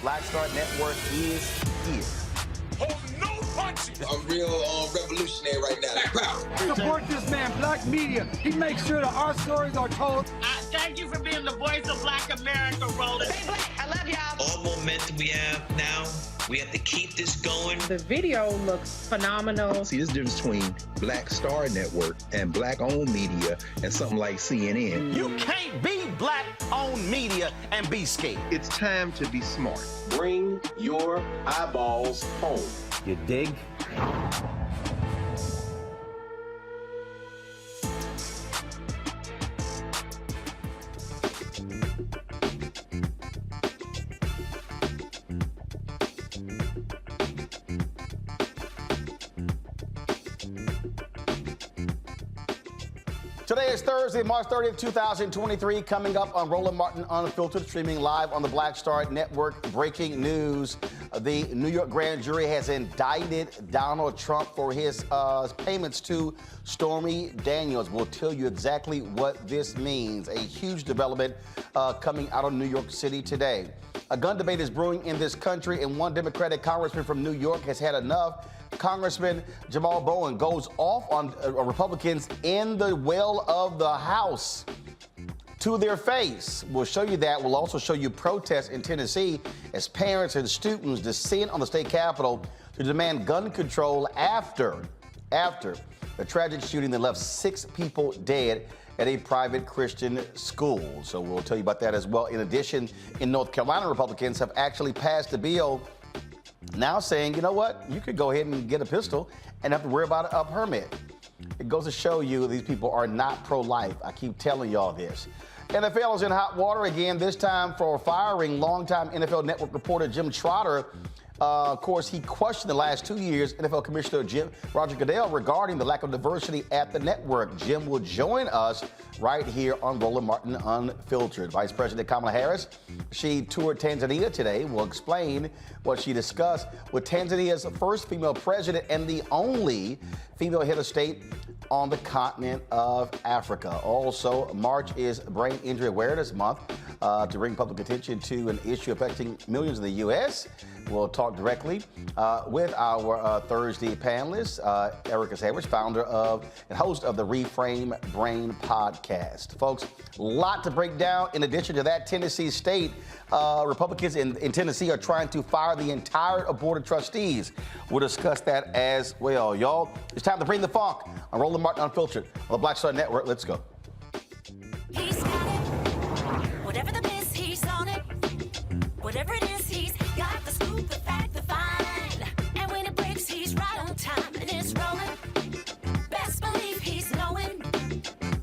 Black Star Network is here. Hold no punches. I'm real revolutionary right now. Black power. Support this man, Black media. He makes sure that our stories are told. Thank you for being the voice of Black America, Roland. Stay black. I love y'all. All momentum we have now, we have to keep this going. The video looks phenomenal. See, this difference between Black Star Network and Black-owned media and something like CNN. You can't be Black-owned media and be scared. It's time to be smart. Bring your eyeballs home. You dig? Today is Thursday, March 30th, 2023. Coming up on Roland Martin Unfiltered, streaming live on the Black Star Network. Breaking news. The New York grand jury has indicted Donald Trump for his payments to Stormy Daniels. We'll tell you exactly what this means. A huge development coming out of New York City today. A gun debate is brewing in this country, and one Democratic congressman from New York has had enough. Congressman Jamaal Bowman goes off on Republicans in the well of the House to their face. We'll show you that. We'll also show you protests in Tennessee as parents and students descend on the state capitol to demand gun control after the tragic shooting that left 6 people dead at a private Christian school. So we'll tell you about that as well. In addition, in North Carolina, Republicans have actually passed a bill now saying, you know what, you could go ahead and get a pistol and have to worry about a permit. It goes to show you these people are not pro-life. I keep telling y'all this. NFL is in hot water again, this time for firing longtime NFL Network reporter Jim Trotter Of course, he questioned the last 2 years NFL Commissioner Roger Goodell regarding the lack of diversity at the network. Jim will join us right here on Roland Martin Unfiltered. Vice President Kamala Harris, she toured Tanzania today. We'll explain what she discussed with Tanzania's first female president and the only female head of state on the continent of Africa. Also, March is Brain Injury Awareness Month to bring public attention to an issue affecting millions in the U.S. We'll talk directly with our Thursday panelist, Erica Savage, founder of and host of the Reframe Brain podcast. Folks, a lot to break down. In addition to that, Tennessee State Republicans in Tennessee are trying to fire the entire board of trustees. We'll discuss that as well. Y'all, it's time to bring the funk on Roland Martin Unfiltered on the Black Star Network. Let's go. He's got it. Whatever the miss, he's on it. Whatever it is, he's got the scoop, the fact, the find. And when it breaks, he's right on time and it's rolling. Best believe he's knowing.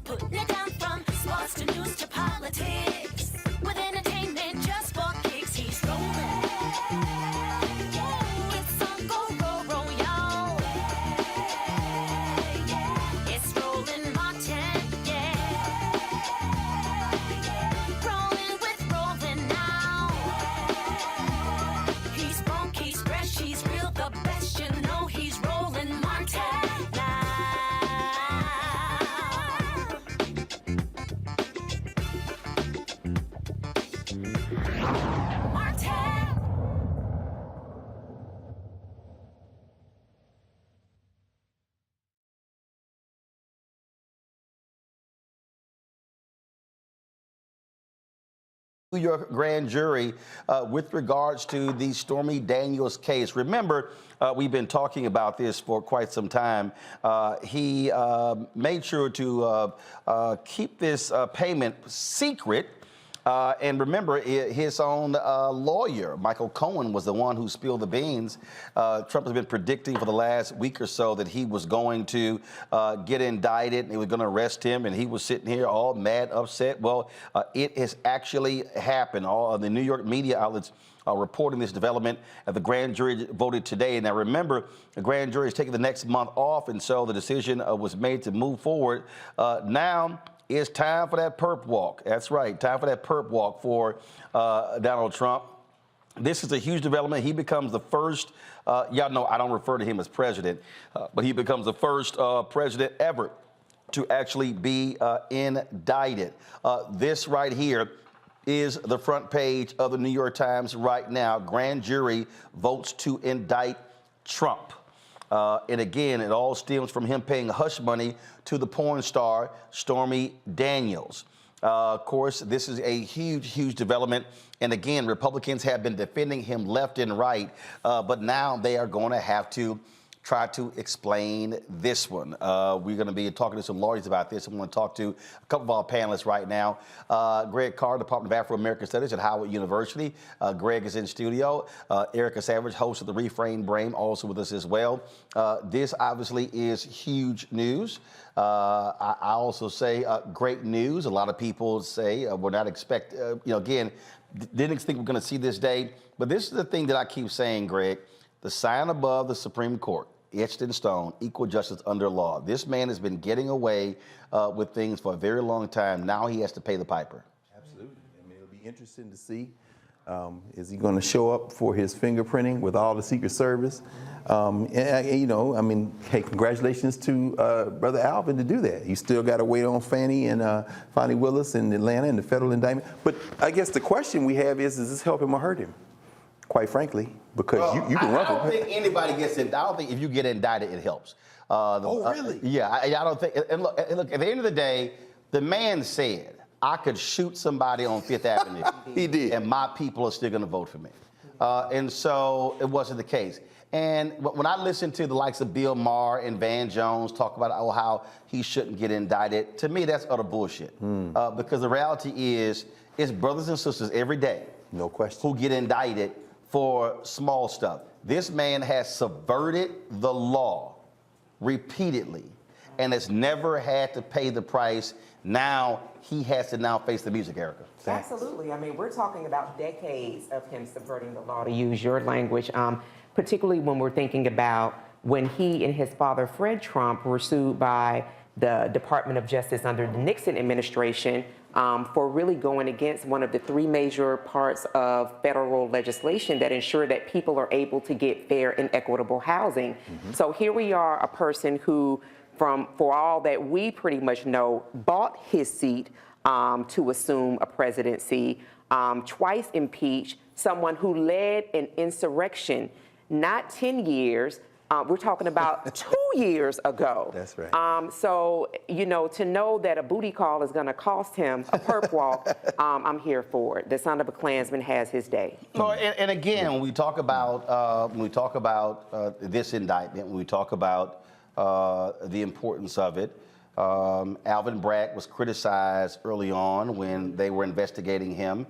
Putting it down from sports to news to politics. With entertainment just for kicks, he's rolling. It's on go, roll, y'all. It's Roland Martin, yeah. Rolling with Roland now. He's funk, he's fresh, he's real, the best, you know he's Roland Martin now. Martin. New York grand jury with regards to the Stormy Daniels case. Remember, we've been talking about this for quite some time. He made sure to keep this payment secret. And remember, his own lawyer, Michael Cohen, was the one who spilled the beans. Trump has been predicting for the last week or so that he was going to get indicted and they were going to arrest him. And he was sitting here all mad, upset. Well, it has actually happened. All of the New York media outlets are reporting this development. The grand jury voted today. Now, remember, the grand jury is taking the next month off. And so the decision was made to move forward. Now, it's time for that perp walk. That's right, time for that perp walk for Donald Trump. This is a huge development. He becomes the first, y'all know I don't refer to him as president, but he becomes the first president ever to actually be indicted. This right here is the front page of the New York Times right now. Grand jury votes to indict Trump. And again, it all stems from him paying hush money to the porn star Stormy Daniels. Of course, this is a huge, huge development. And again, Republicans have been defending him left and right, but now they are going to have to try to explain this one. We're going to be talking to some lawyers about this. I'm going to talk to a couple of our panelists right now. Greg Carr, Department of Afro-American Studies at Howard University. Greg is in studio. Erica Savage, host of the Reframe Brain, also with us as well. This obviously is huge news. I also say great news. A lot of people say we're not again, didn't think we're going to see this day. But this is the thing that I keep saying, Greg. The sign above the Supreme Court, etched in stone, equal justice under law. This man has been getting away with things for a very long time. Now he has to pay the piper. Absolutely. I mean, it'll be interesting to see. Is he going to show up for his fingerprinting with all the Secret Service? You know, I mean, hey, congratulations to Brother Alvin to do that. You still got to wait on Fani Willis in Atlanta and the federal indictment. But I guess the question we have is this help him or hurt him? Quite frankly, because you can run. I don't think anybody gets in. I don't think if you get indicted, it helps. Really? Yeah, I don't think. And look, at the end of the day, the man said, I could shoot somebody on Fifth Avenue. He did. And my people are still going to vote for me. And so it wasn't the case. And when I listen to the likes of Bill Maher and Van Jones talk about how he shouldn't get indicted, to me, that's utter bullshit. Because the reality is, it's brothers and sisters every day. No question. Who get indicted for small stuff. This man has subverted the law repeatedly. and has never had to pay the price. Now he has to now face the music, Erica. Absolutely. I mean, we're talking about decades of him subverting the law, to use your language, particularly when we're thinking about when he and his father, Fred Trump, were sued by the Department of Justice under the Nixon administration for really going against one of the three major parts of federal legislation that ensure that people are able to get fair and equitable housing. So here we are, a person who, for all that we pretty much know, bought his seat to assume a presidency, twice impeached, someone who led an insurrection, not 10 years, we're talking about 2 years ago. That's right. So, you know, to know that a booty call is going to cost him a perp walk, I'm here for it. The son of a Klansman has his day. So, and again, when we talk about this indictment, when we talk about the importance of it, Alvin Bragg was criticized early on when they were investigating him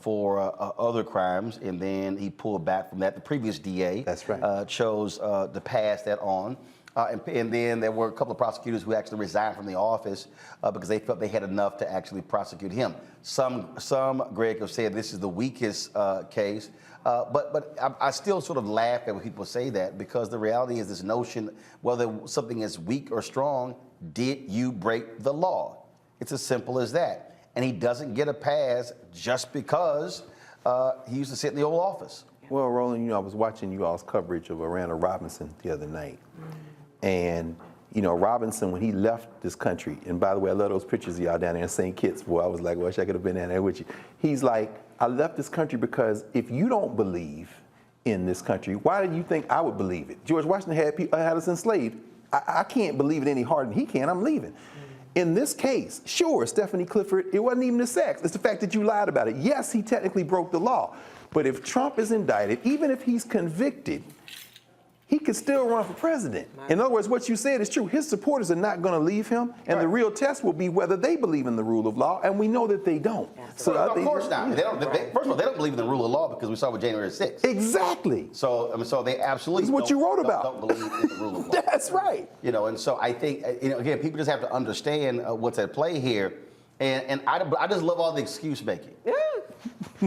for other crimes, and then he pulled back from that. The previous DA That's right. chose to pass that on. And then there were a couple of prosecutors who actually resigned from the office because they felt they had enough to actually prosecute him. Some Greg, have said this is the weakest case, but I still sort of laugh at when people say that, because the reality is this notion, whether something is weak or strong, did you break the law? It's as simple as that. And he doesn't get a pass just because he used to sit in the Oval Office. Well, Roland, you know, I was watching you all's coverage of Orlando Robinson the other night. And, you know, Robinson, when he left this country, and by the way, I love those pictures of y'all down there in St. Kitts, boy, I was like, wish I could have been down there with you. He's like, I left this country because if you don't believe in this country, why do you think I would believe it? George Washington had us enslaved. I can't believe it any harder than he can. I'm leaving. In this case, sure, Stephanie Clifford, it wasn't even the sex. It's the fact that you lied about it. Yes, he technically broke the law. But if Trump is indicted, even if he's convicted, he could still run for president. In other words, what you said is true. His supporters are not going to leave him, and the real test will be whether they believe in the rule of law, and we know that they don't. So of course not. First of all, they don't believe in the rule of law because we saw with January 6th. Exactly. So they absolutely what you wrote about. Don't believe in the rule of law. That's right. You know, and so I think, you know, again, people just have to understand what's at play here, and I just love all the excuse making. Yeah.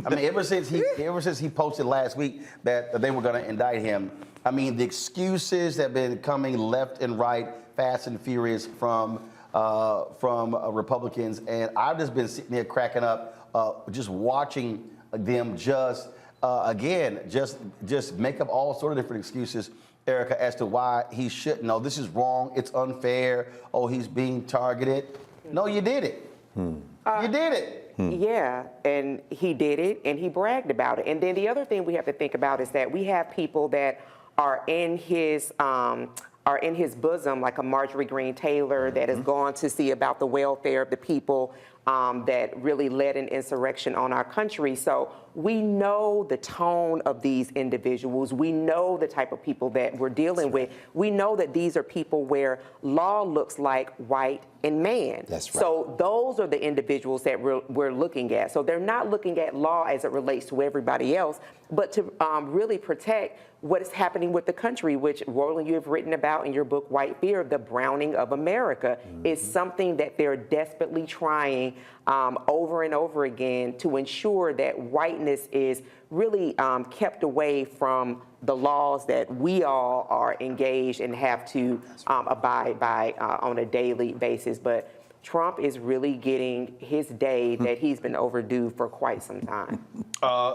I mean, ever since he posted last week that they were going to indict him, I mean, the excuses have been coming left and right, fast and furious from Republicans, and I've just been sitting there cracking up, just watching them just make up all sort of different excuses, Erica, as to why he shouldn't. No, this is wrong. It's unfair. Oh, he's being targeted. No, you did it. You did it. Yeah, and he did it, and he bragged about it. And then the other thing we have to think about is that we have people that are in his bosom, like a Marjorie Greene Taylor, that has gone to see about the welfare of the people, that really led an insurrection on our country. So we know the tone of these individuals. We know the type of people that we're dealing with. We know that these are people where law looks like white and man. That's right. So those are the individuals that we're looking at. So they're not looking at law as it relates to everybody else, but to really protect what is happening with the country, which, Roland, you have written about in your book, White Fear, the browning of America, is something that they're desperately trying over and over again to ensure that whiteness is really kept away from the laws that we all are engaged and have to abide by on a daily basis. But Trump is really getting his day that he's been overdue for quite some time.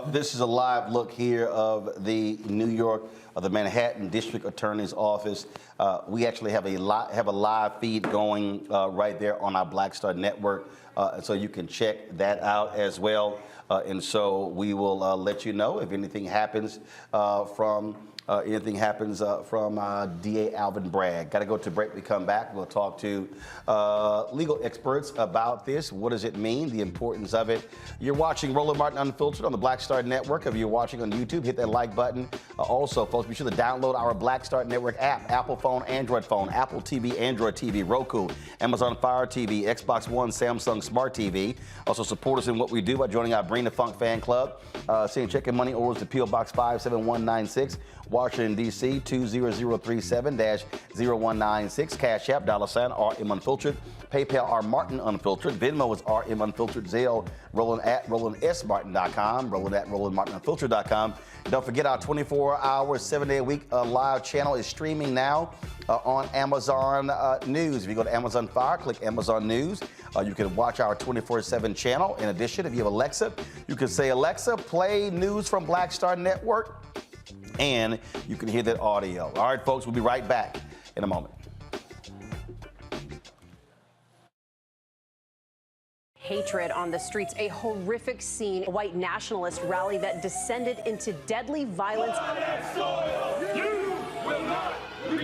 This is a live look here of the the Manhattan District Attorney's Office. We actually have a live feed going right there on our Black Star Network, so you can check that out as well. And so we will let you know if anything happens from DA Alvin Bragg. Got to go to break. We come back. We'll talk to legal experts about this. What does it mean? The importance of it. You're watching Roland Martin Unfiltered on the Black Star Network. If you're watching on YouTube, hit that like button. Also, folks, be sure to download our Black Star Network app. Apple phone, Android phone, Apple TV, Android TV, Roku, Amazon Fire TV, Xbox One, Samsung Smart TV. Also, support us in what we do by joining our Bring the Funk fan club. Send check and money orders to P.O. Box 57196. Washington, D.C., 20037-0196. Cash App, $RM Unfiltered. PayPal, R Martin Unfiltered. Venmo is RM Unfiltered. Zelle, Roland@RolandSMartin.com. Roland@RolandMartinUnfiltered.com. Don't forget our 24-hour, 7-day-a-week live channel is streaming now on Amazon News. If you go to Amazon Fire, click Amazon News. You can watch our 24/7 channel. In addition, if you have Alexa, you can say, Alexa, play news from Black Star Network, and you can hear that audio. All right, folks, we'll be right back in a moment. Hatred on the streets, a horrific scene, a white nationalist rally that descended into deadly violence.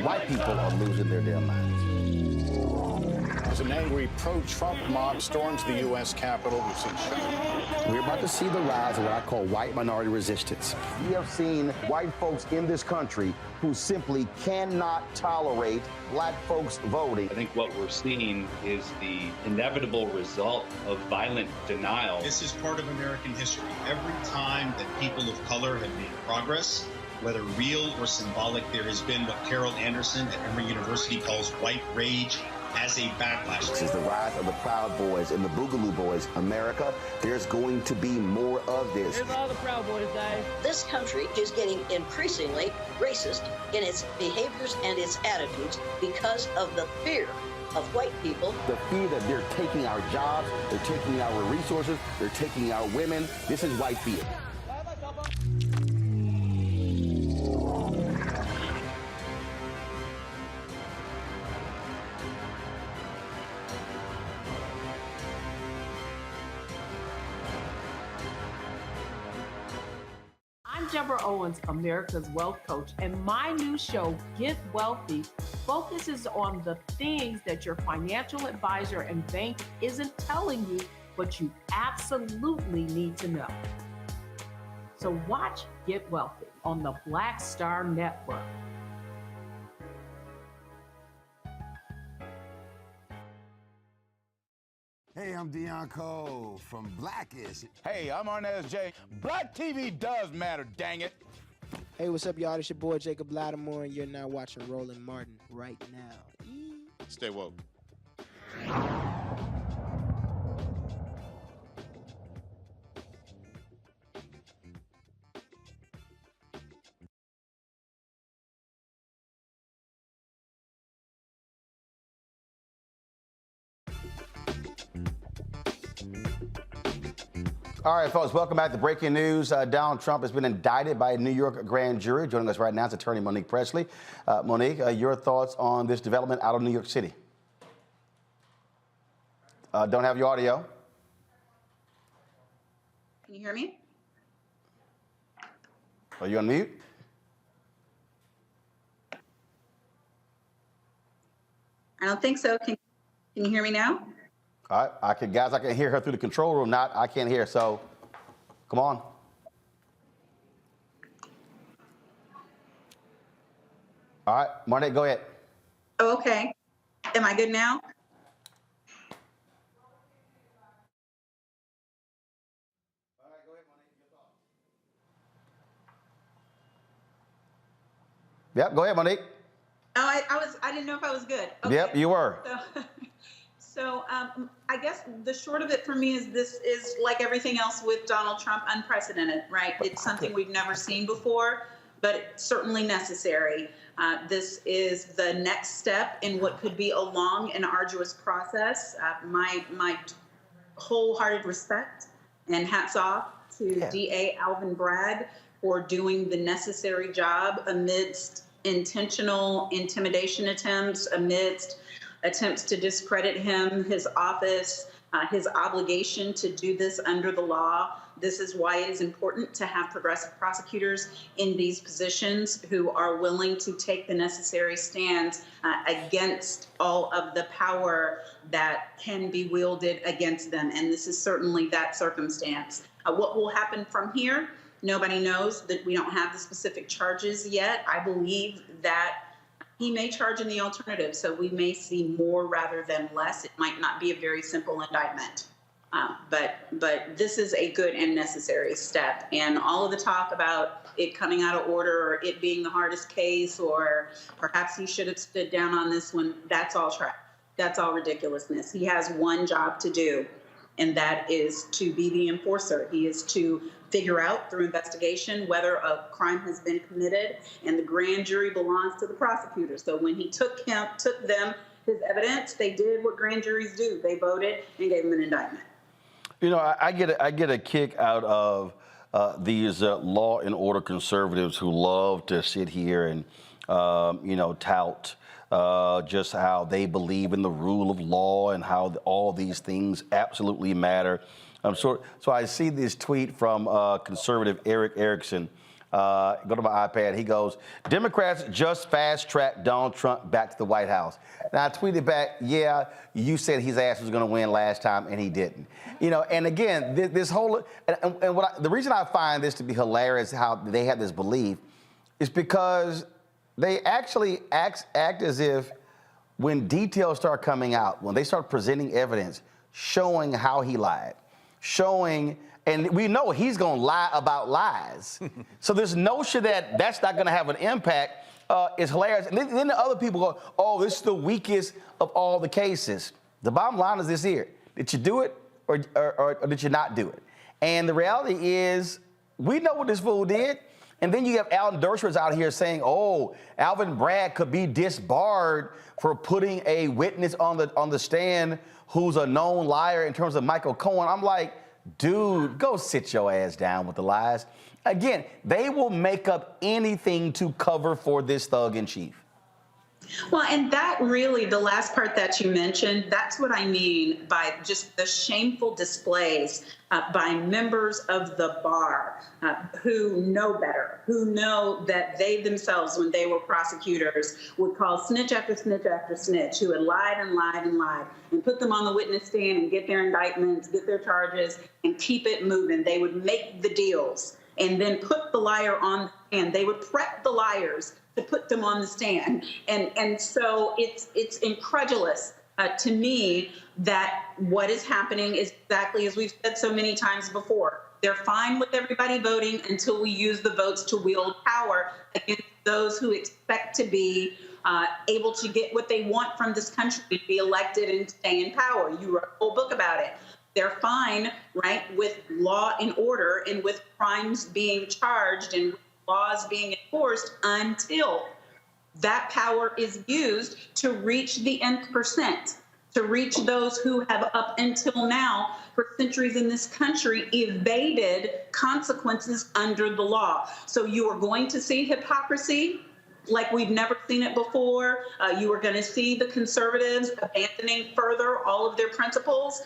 White people are losing their damn minds. As an angry pro-Trump mob storms the U.S. Capitol, we've seen shooting. We're about to see the rise of what I call white minority resistance. We have seen white folks in this country who simply cannot tolerate black folks voting. I think what we're seeing is the inevitable result of violent denial. This is part of American history. Every time that people of color have made progress, whether real or symbolic, there has been what Carol Anderson at Emory University calls white rage as a backlash. This is the rise of the Proud Boys and the Boogaloo Boys. America, there's going to be more of this. Here's all the Proud Boys, guys. This country is getting increasingly racist in its behaviors and its attitudes because of the fear of white people. The fear that they're taking our jobs, they're taking our resources, they're taking our women. This is white fear. I'm Deborah Owens, America's Wealth Coach, and my new show, Get Wealthy, focuses on the things that your financial advisor and bank isn't telling you, but you absolutely need to know. So watch Get Wealthy on the Black Star Network. Hey, I'm Deion Cole from Blackish. Hey, I'm Arnez J. Black TV does matter, dang it. Hey, what's up, y'all? It's your boy Jacob Lattimore, and you're now watching Roland Martin right now. Stay woke. All right, folks, welcome back to Breaking News. Donald Trump has been indicted by a New York grand jury. Joining us right now is attorney Monique Presley. Monique, your thoughts on this development out of New York City? Don't have your audio. Can you hear me? Are you on mute? I don't think so. Can you hear me now? All right, I can hear her through the control room. I can't hear. So, come on. All right, Monique, go ahead. Oh, okay. Am I good now? Yep, go ahead, Monique. Oh, I didn't know if I was good. Okay. Yep, you were. So I guess the short of it for me is this is like everything else with Donald Trump, unprecedented, right? It's something we've never seen before, but it's certainly necessary. This is the next step in what could be a long and arduous process. My wholehearted respect and hats off to DA Alvin Bragg for doing the necessary job amidst intentional intimidation attempts, amidst attempts to discredit him, his office, his obligation to do this under the law. This is why it is important to have progressive prosecutors in these positions who are willing to take the necessary stands against all of the power that can be wielded against them. And this is certainly that circumstance. What will happen from here? Nobody knows. That we don't have the specific charges yet. I believe that he may charge in the alternative, so we may see more rather than less. It might not be a very simple indictment, but but this is a good and necessary step. And all of the talk about it coming out of order or it being the hardest case or perhaps he should have stood down on this one, that's all trash. That's all ridiculousness. He has one job to do, and that is to be the enforcer. He is to figure out through investigation whether a crime has been committed, and the grand jury belongs to the prosecutor. So when he took them his evidence, they did what grand juries do. They voted and gave him an indictment. You know, I get a kick out of these law and order conservatives who love to sit here and tout just how they believe in the rule of law and how all these things absolutely matter. So I see this tweet from conservative Eric Erickson. Go to my iPad. He goes, Democrats just fast-tracked Donald Trump back to the White House. Now, I tweeted back, yeah, you said his ass was going to win last time, and he didn't. You know, and again, this whole, the reason I find this to be hilarious, how they have this belief, is because they actually act as if when details start coming out, when they start presenting evidence, showing how he lied, and we know he's going to lie about lies. So this notion that that's not going to have an impact is hilarious. And then the other people go, oh, this is the weakest of all the cases. The bottom line is this here. Did you do it or did you not do it? And the reality is we know what this fool did. And then you have Alan Dershowitz out here saying, oh, Alvin Bragg could be disbarred for putting a witness on the stand who's a known liar in terms of Michael Cohen. I'm like, dude, go sit your ass down with the lies. Again, they will make up anything to cover for this thug in chief. Well, and that really, the last part that you mentioned, that's what I mean by just the shameful displays by members of the bar who know better, who know that they themselves, when they were prosecutors, would call snitch after snitch after snitch, who had lied and lied and lied, and put them on the witness stand and get their indictments, get their charges, and keep it moving. They would make the deals and then put the liar on the stand. They would prep the liars to put them on the stand. And so it's incredulous to me that what is happening is exactly as we've said so many times before. They're fine with everybody voting until we use the votes to wield power against those who expect to be able to get what they want from this country, to be elected and stay in power. You wrote a whole book about it. They're fine, right, with law and order and with crimes being charged and laws being enforced until that power is used to reach the nth percent, to reach those who have up until now, for centuries in this country, evaded consequences under the law. So you are going to see hypocrisy like we've never seen it before. You are going to see the conservatives abandoning further all of their principles,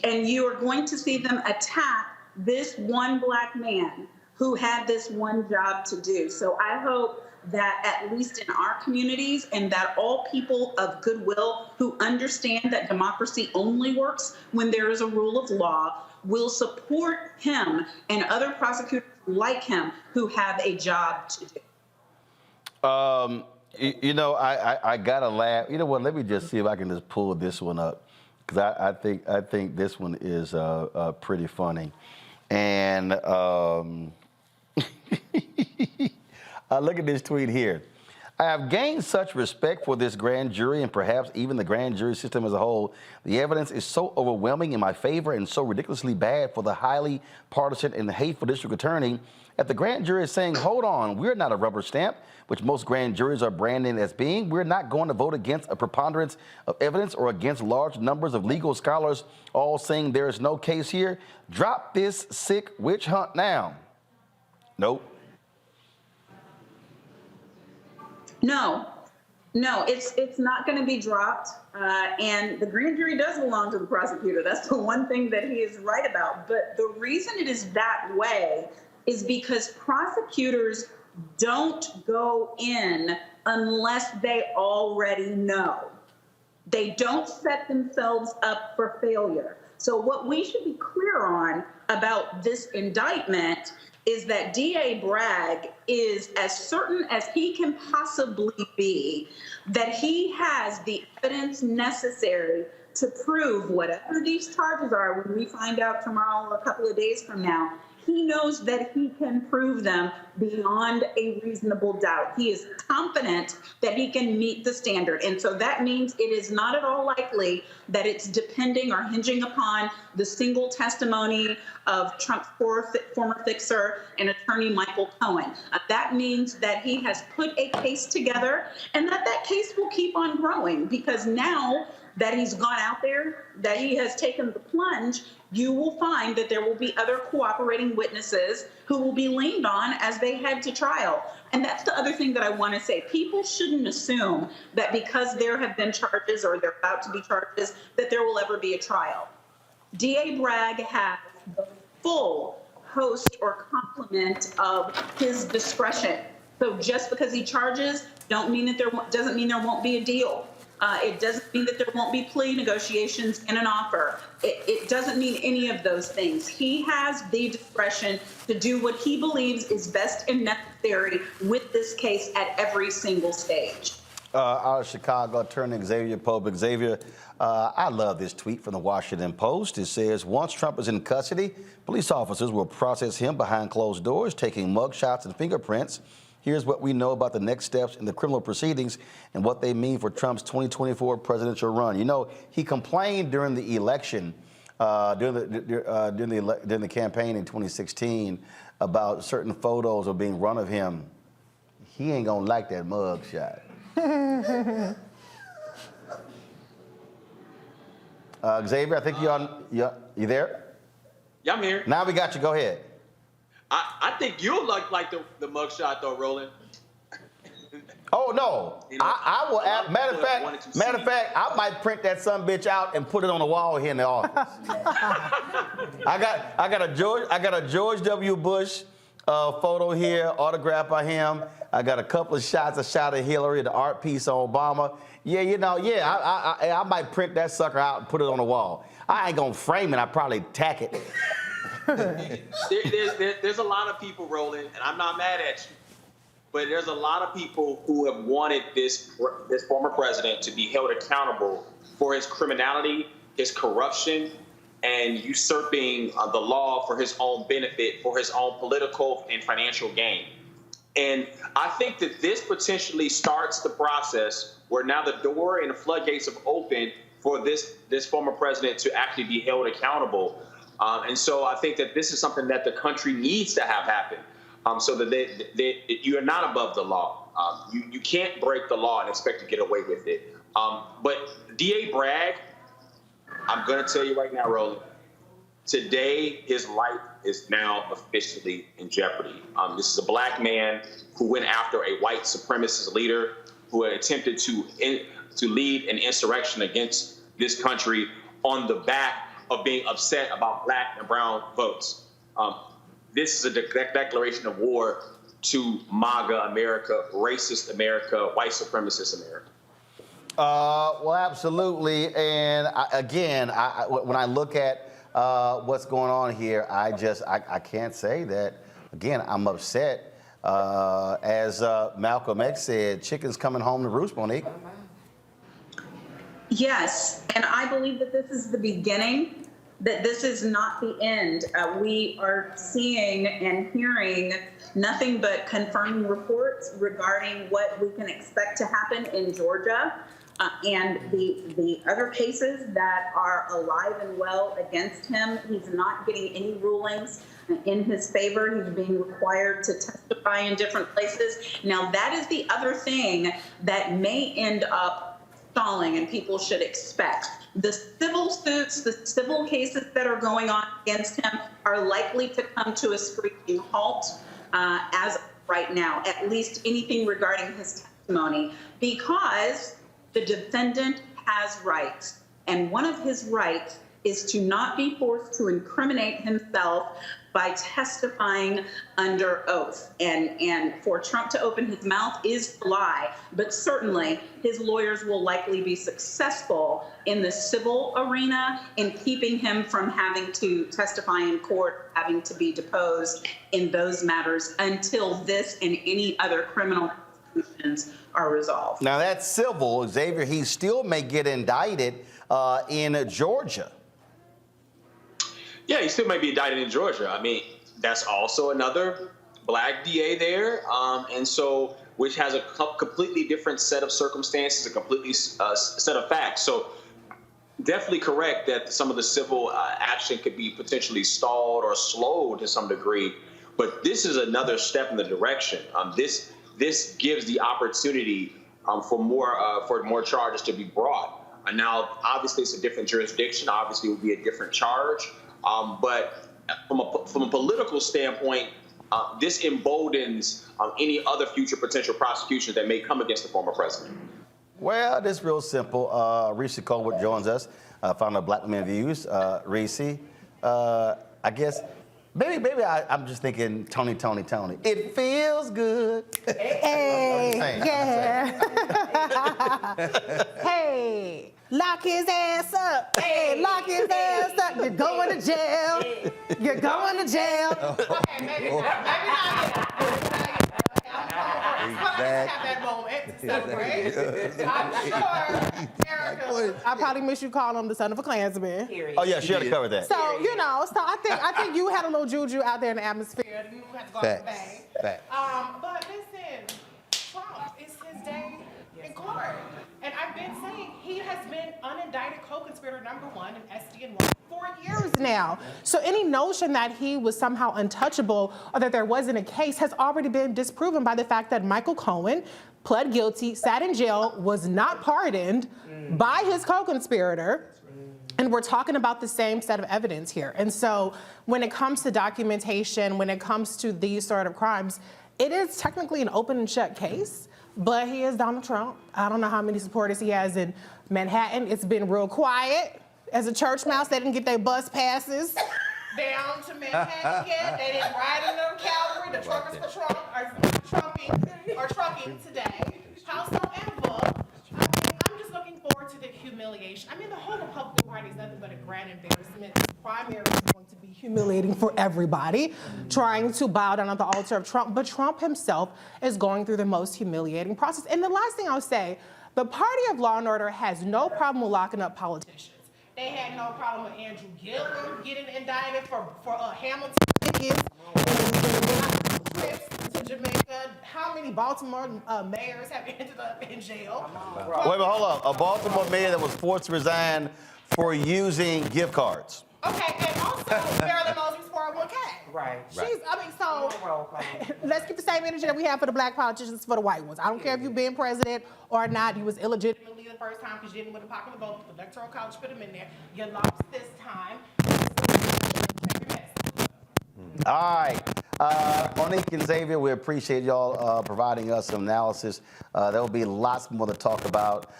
and you are going to see them attack this one black man who had this one job to do. So I hope that at least in our communities, and that all people of goodwill who understand that democracy only works when there is a rule of law, will support him and other prosecutors like him who have a job to do. I gotta laugh. You know what? Let me just see if I can just pull this one up, because I think this one is pretty funny. And look at this tweet here. I have gained such respect for this grand jury and perhaps even the grand jury system as a whole. The evidence is so overwhelming in my favor and so ridiculously bad for the highly partisan and hateful district attorney that the grand jury is saying, hold on, we're not a rubber stamp, which most grand juries are branded as being. We're not going to vote against a preponderance of evidence or against large numbers of legal scholars all saying there is no case here. Drop this sick witch hunt now. Nope. No, it's not going to be dropped. And the grand jury does belong to the prosecutor. That's the one thing that he is right about. But the reason it is that way is because prosecutors don't go in unless they already know. They don't set themselves up for failure. So what we should be clear on about this indictment is that DA Bragg is as certain as he can possibly be that he has the evidence necessary to prove whatever these charges are when we find out tomorrow or a couple of days from now. He knows that he can prove them beyond a reasonable doubt. He is confident that he can meet the standard. And so that means it is not at all likely that it's depending or hinging upon the single testimony of Trump's former fixer and attorney Michael Cohen. That means that he has put a case together and that case will keep on growing, because now that he's gone out there, that he has taken the plunge, you will find that there will be other cooperating witnesses who will be leaned on as they head to trial. And that's the other thing that I want to say. People shouldn't assume that because there have been charges or there are about to be charges, that there will ever be a trial. DA Bragg has the full host or complement of his discretion. So just because he charges doesn't mean there won't be a deal. It doesn't mean that there won't be plea negotiations and an offer. It doesn't mean any of those things. He has the discretion to do what he believes is best and necessary with this case at every single stage. Out of Chicago, Attorney Xavier Pope. Xavier, I love this tweet from the Washington Post. It says, once Trump is in custody, police officers will process him behind closed doors, taking mugshots and fingerprints. Here's what we know about the next steps in the criminal proceedings and what they mean for Trump's 2024 presidential run. You know, he complained during the election, during the campaign in 2016 about certain photos of being run of him. He ain't gonna like that mug shot. Xavier, I think you there? Yeah, I'm here. Now we got you. Go ahead. I think you'll like the mugshot though, Roland. Oh no! You know, I will. Matter of fact, I might print that sumbitch out and put it on the wall here in the office. I got a George W. Bush photo here, autographed by him. I got a couple of shots. A shot of Hillary, the art piece of Obama. Yeah, I might print that sucker out and put it on the wall. I ain't gonna frame it. I probably tack it. There's a lot of people, Roland, and I'm not mad at you, but there's a lot of people who have wanted this former president to be held accountable for his criminality, his corruption, and usurping the law for his own benefit, for his own political and financial gain. And I think that this potentially starts the process where now the door and the floodgates have opened for this former president to actually be held accountable. And so I think that this is something that the country needs to have happen, so that you are not above the law. You can't break the law and expect to get away with it. But DA Bragg, I'm going to tell you right now, Roland, today his life is now officially in jeopardy. This is a black man who went after a white supremacist leader who had attempted to lead an insurrection against this country on the back of being upset about black and brown votes. This is a declaration of war to MAGA America, racist America, white supremacist America. Well, absolutely. And when I look at what's going on here, I can't say that. Again, I'm upset. As Malcolm X said, chicken's coming home to roost, Monique. Yes, and I believe that this is the beginning, that this is not the end. We are seeing and hearing nothing but confirming reports regarding what we can expect to happen in Georgia and the other cases that are alive and well against him. He's not getting any rulings in his favor. He's being required to testify in different places. Now, that is the other thing that may end up stalling, and people should expect. The civil suits, the civil cases that are going on against him are likely to come to a screeching halt as of right now, at least anything regarding his testimony, because the defendant has rights. And one of his rights is to not be forced to incriminate himself by testifying under oath. And for Trump to open his mouth is a lie, but certainly his lawyers will likely be successful in the civil arena in keeping him from having to testify in court, having to be deposed in those matters until this and any other criminal prosecutions are resolved. Now that's civil, Xavier. He still may get indicted in Georgia. Yeah, he still might be indicted in Georgia. I mean, that's also another black DA there, and so which has a completely different set of circumstances, a completely set of facts. So definitely correct that some of the civil action could be potentially stalled or slowed to some degree. But this is another step in the direction. This gives the opportunity for more charges to be brought. And now, obviously, it's a different jurisdiction. Obviously, it would be a different charge. But from a political standpoint, this emboldens any other future potential prosecutions that may come against the former president. Well, this is real simple. Reese Colwood joins us, founder of Black Men Views. Reese, I guess, maybe I'm just thinking Tony. It feels good. Hey, yeah. Hey, lock his ass up. Hey, lock his ass up. You're going to jail. You're going to jail. Okay, maybe not yet. Have that moment to celebrate. I'm sure, Erica, I probably miss you calling him the son of a Klansman. Oh yeah, she had to cover that. So I think you had a little juju out there in the atmosphere. You had to go to the bank. But listen, Trump, it's his day in court, and I've been saying he has been unindicted co-conspirator #1 in SDN1 for years now. So any notion that he was somehow untouchable or that there wasn't a case has already been disproven by the fact that Michael Cohen pled guilty, sat in jail, was not pardoned by his co-conspirator. And we're talking about the same set of evidence here. And so when it comes to documentation, when it comes to these sort of crimes, it is technically an open and shut case, but he is Donald Trump. I don't know how many supporters he has in Manhattan. It's been real quiet. As a church mouse, they didn't get their bus passes down to Manhattan yet. They didn't ride in their cavalry. The truckers for Trump are trucking today. Howsoever, I'm just looking forward to the humiliation. I mean, the whole Republican Party is nothing but a grand embarrassment. The primary is going to be humiliating for everybody, trying to bow down at the altar of Trump. But Trump himself is going through the most humiliating process. And the last thing I'll say, the party of law and order has no problem with locking up politicians. They had no problem with Andrew Gillum getting indicted for Hamilton tickets, trips to Jamaica. How many Baltimore mayors have ended up in jail? Wait, hold on. A Baltimore mayor that was forced to resign for using gift cards. Okay, and also Marilyn Mosby's 401k. Right. Let's keep the same energy that we have for the black politicians for the white ones. I don't care if you've been president or not. You was illegitimately the first time because you didn't win the popular vote. The Electoral College put him in there. You lost this time. All right. Monique and Xavier, we appreciate y'all providing us some analysis. There will be lots more to talk about,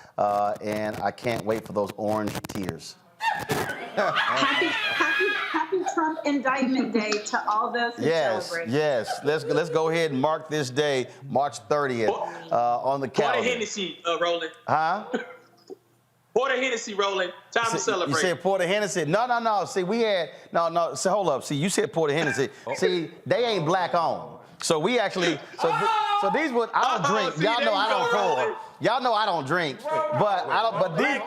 and I can't wait for those orange tears. Happy Trump Indictment Day to all those who celebrate. Yes. Let's go ahead and mark this day, March 30th, on the calendar. Pour the Hennessy, Roland. Huh? Pour the Hennessy, Roland. Time to celebrate. You said pour the Hennessy. No. See, we had no. So hold up. See, you said pour the Hennessy. See, they ain't black owned. So we actually. So these would I don't drink. Y'all know I don't pour. Y'all know I don't drink. But I don't. But these.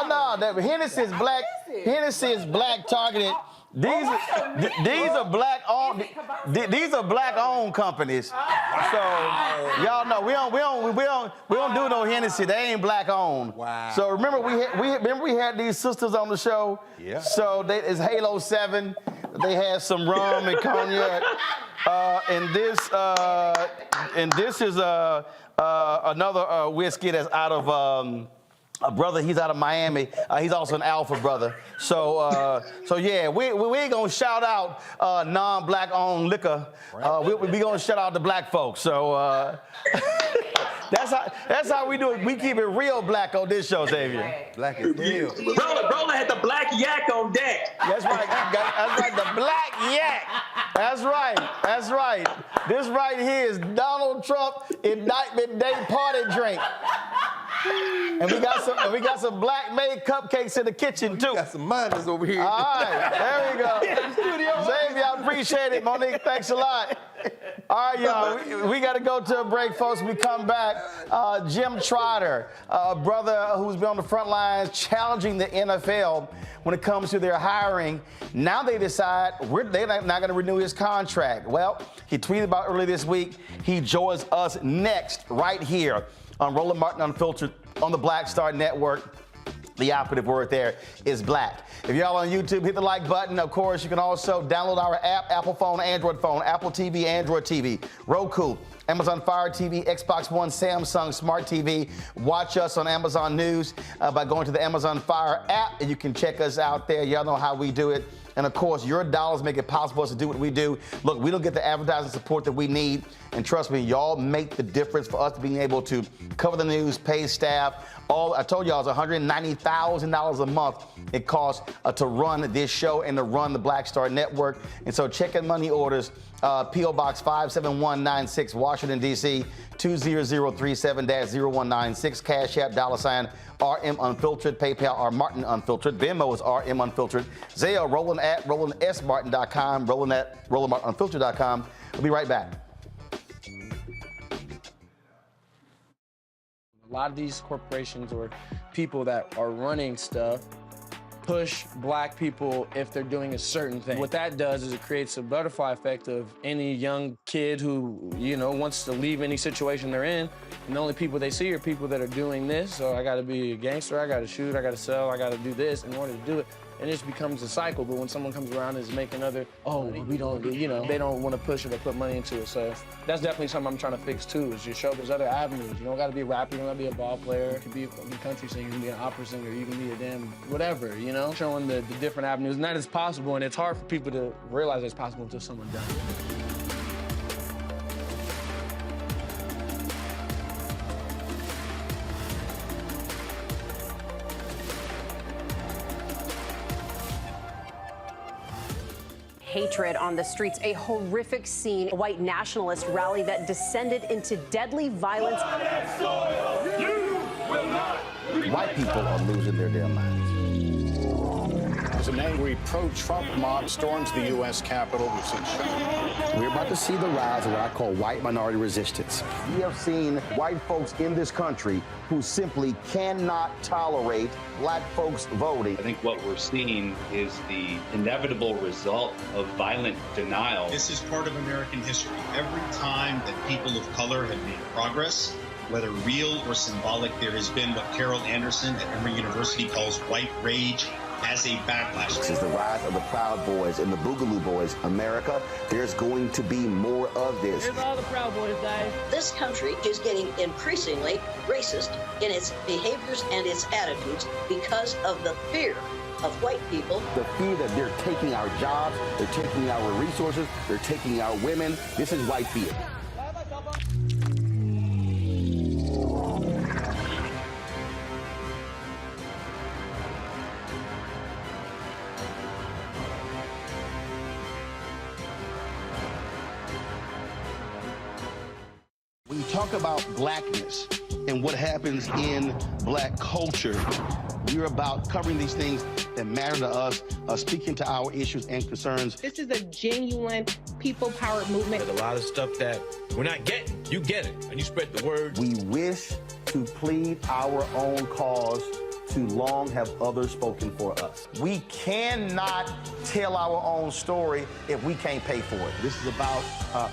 No. That Hennessy is black. Hennessy is black targeted. These are black owned. These are black owned companies. So y'all know we don't do no Hennessy. They ain't black owned. Wow. So remember we had these sisters on the show. Yeah. So it's Halo 7. They had some rum and cognac. And this is another whiskey that's out of. A brother, he's out of Miami. He's also an Alpha brother. So yeah, we ain't gonna shout out non-black owned liquor. We gonna shout out the black folks. So that's how we do it. We keep it real black on this show, Xavier. Black is real. Roland had the black yak on deck. That's right. That's right. The black yak. That's right. This right here is Donald Trump Indictment Day party drink. And we got some black made cupcakes in the kitchen too. We got some miners over here. All right, there we go. Xavier, I appreciate it. Monique, thanks a lot. All right, y'all, we got to go to a break, folks. When we come back, Jim Trotter, a brother who's been on the front lines challenging the NFL when it comes to their hiring. Now they decide they're not going to renew his contract. Well, he tweeted about earlier this week. He joins us next right here on Roland Martin Unfiltered on the Black Star Network. The operative word there is black. If y'all on YouTube, hit the like button. Of course, you can also download our app, Apple phone, Android phone, Apple TV, Android TV, Roku, Amazon Fire TV, Xbox One, Samsung Smart TV. Watch us on Amazon News by going to the Amazon Fire app, and you can check us out there. Y'all know how we do it. And of course, your dollars make it possible for us to do what we do. Look, we don't get the advertising support that we need. And trust me, y'all make the difference for us being able to cover the news, pay staff. I told y'all it's $190,000 a month it costs to run this show and to run the Black Star Network. And so check in money orders, P.O. Box 57196, Washington, D.C., 20037-0196, Cash App, $ RM Unfiltered, PayPal, R Martin Unfiltered, Venmo is RM Unfiltered, Zelle, Roland at RolandSMartin.com, Roland at RolandMartinUnfiltered.com. We'll be right back. A lot of these corporations or people that are running stuff push black people if they're doing a certain thing. What that does is it creates a butterfly effect of any young kid who, wants to leave any situation they're in, and the only people they see are people that are doing this. So I gotta be a gangster, I gotta shoot, I gotta sell, I gotta do this in order to do it. And it just becomes a cycle. But when someone comes around and is making we don't, they don't want to push it or put money into it. So that's definitely something I'm trying to fix too, is just show there's other avenues. You don't gotta be a rapper, you don't gotta be a ball player, you can be a country singer, you can be an opera singer, you can be a damn whatever, showing the different avenues. And that is possible, and it's hard for people to realize it's possible until someone does it. Hatred on the streets, a horrific scene, a white nationalist rally that descended into deadly violence. White people are losing their damn minds. As an angry pro-Trump mob storms the U.S. Capitol, we've seen shootings. We're about to see the rise of what I call white minority resistance. We have seen white folks in this country who simply cannot tolerate black folks voting. I think what we're seeing is the inevitable result of violent denial. This is part of American history. Every time that people of color have made progress, whether real or symbolic, there has been what Carol Anderson at Emory University calls white rage as a backlash. This is the rise of the Proud Boys and the Boogaloo Boys. America, there's going to be more of this. Here's all the Proud Boys, guys. This country is getting increasingly racist in its behaviors and its attitudes because of the fear of white people. The fear that they're taking our jobs, they're taking our resources, they're taking our women. This is white fear. When you talk about blackness and what happens in black culture, we're about covering these things that matter to us, speaking to our issues and concerns. This is a genuine people-powered movement. There's a lot of stuff that we're not getting. You get it, and you spread the word. We wish to plead our own cause. Too long have others spoken for us. We cannot tell our own story if we can't pay for it. This is about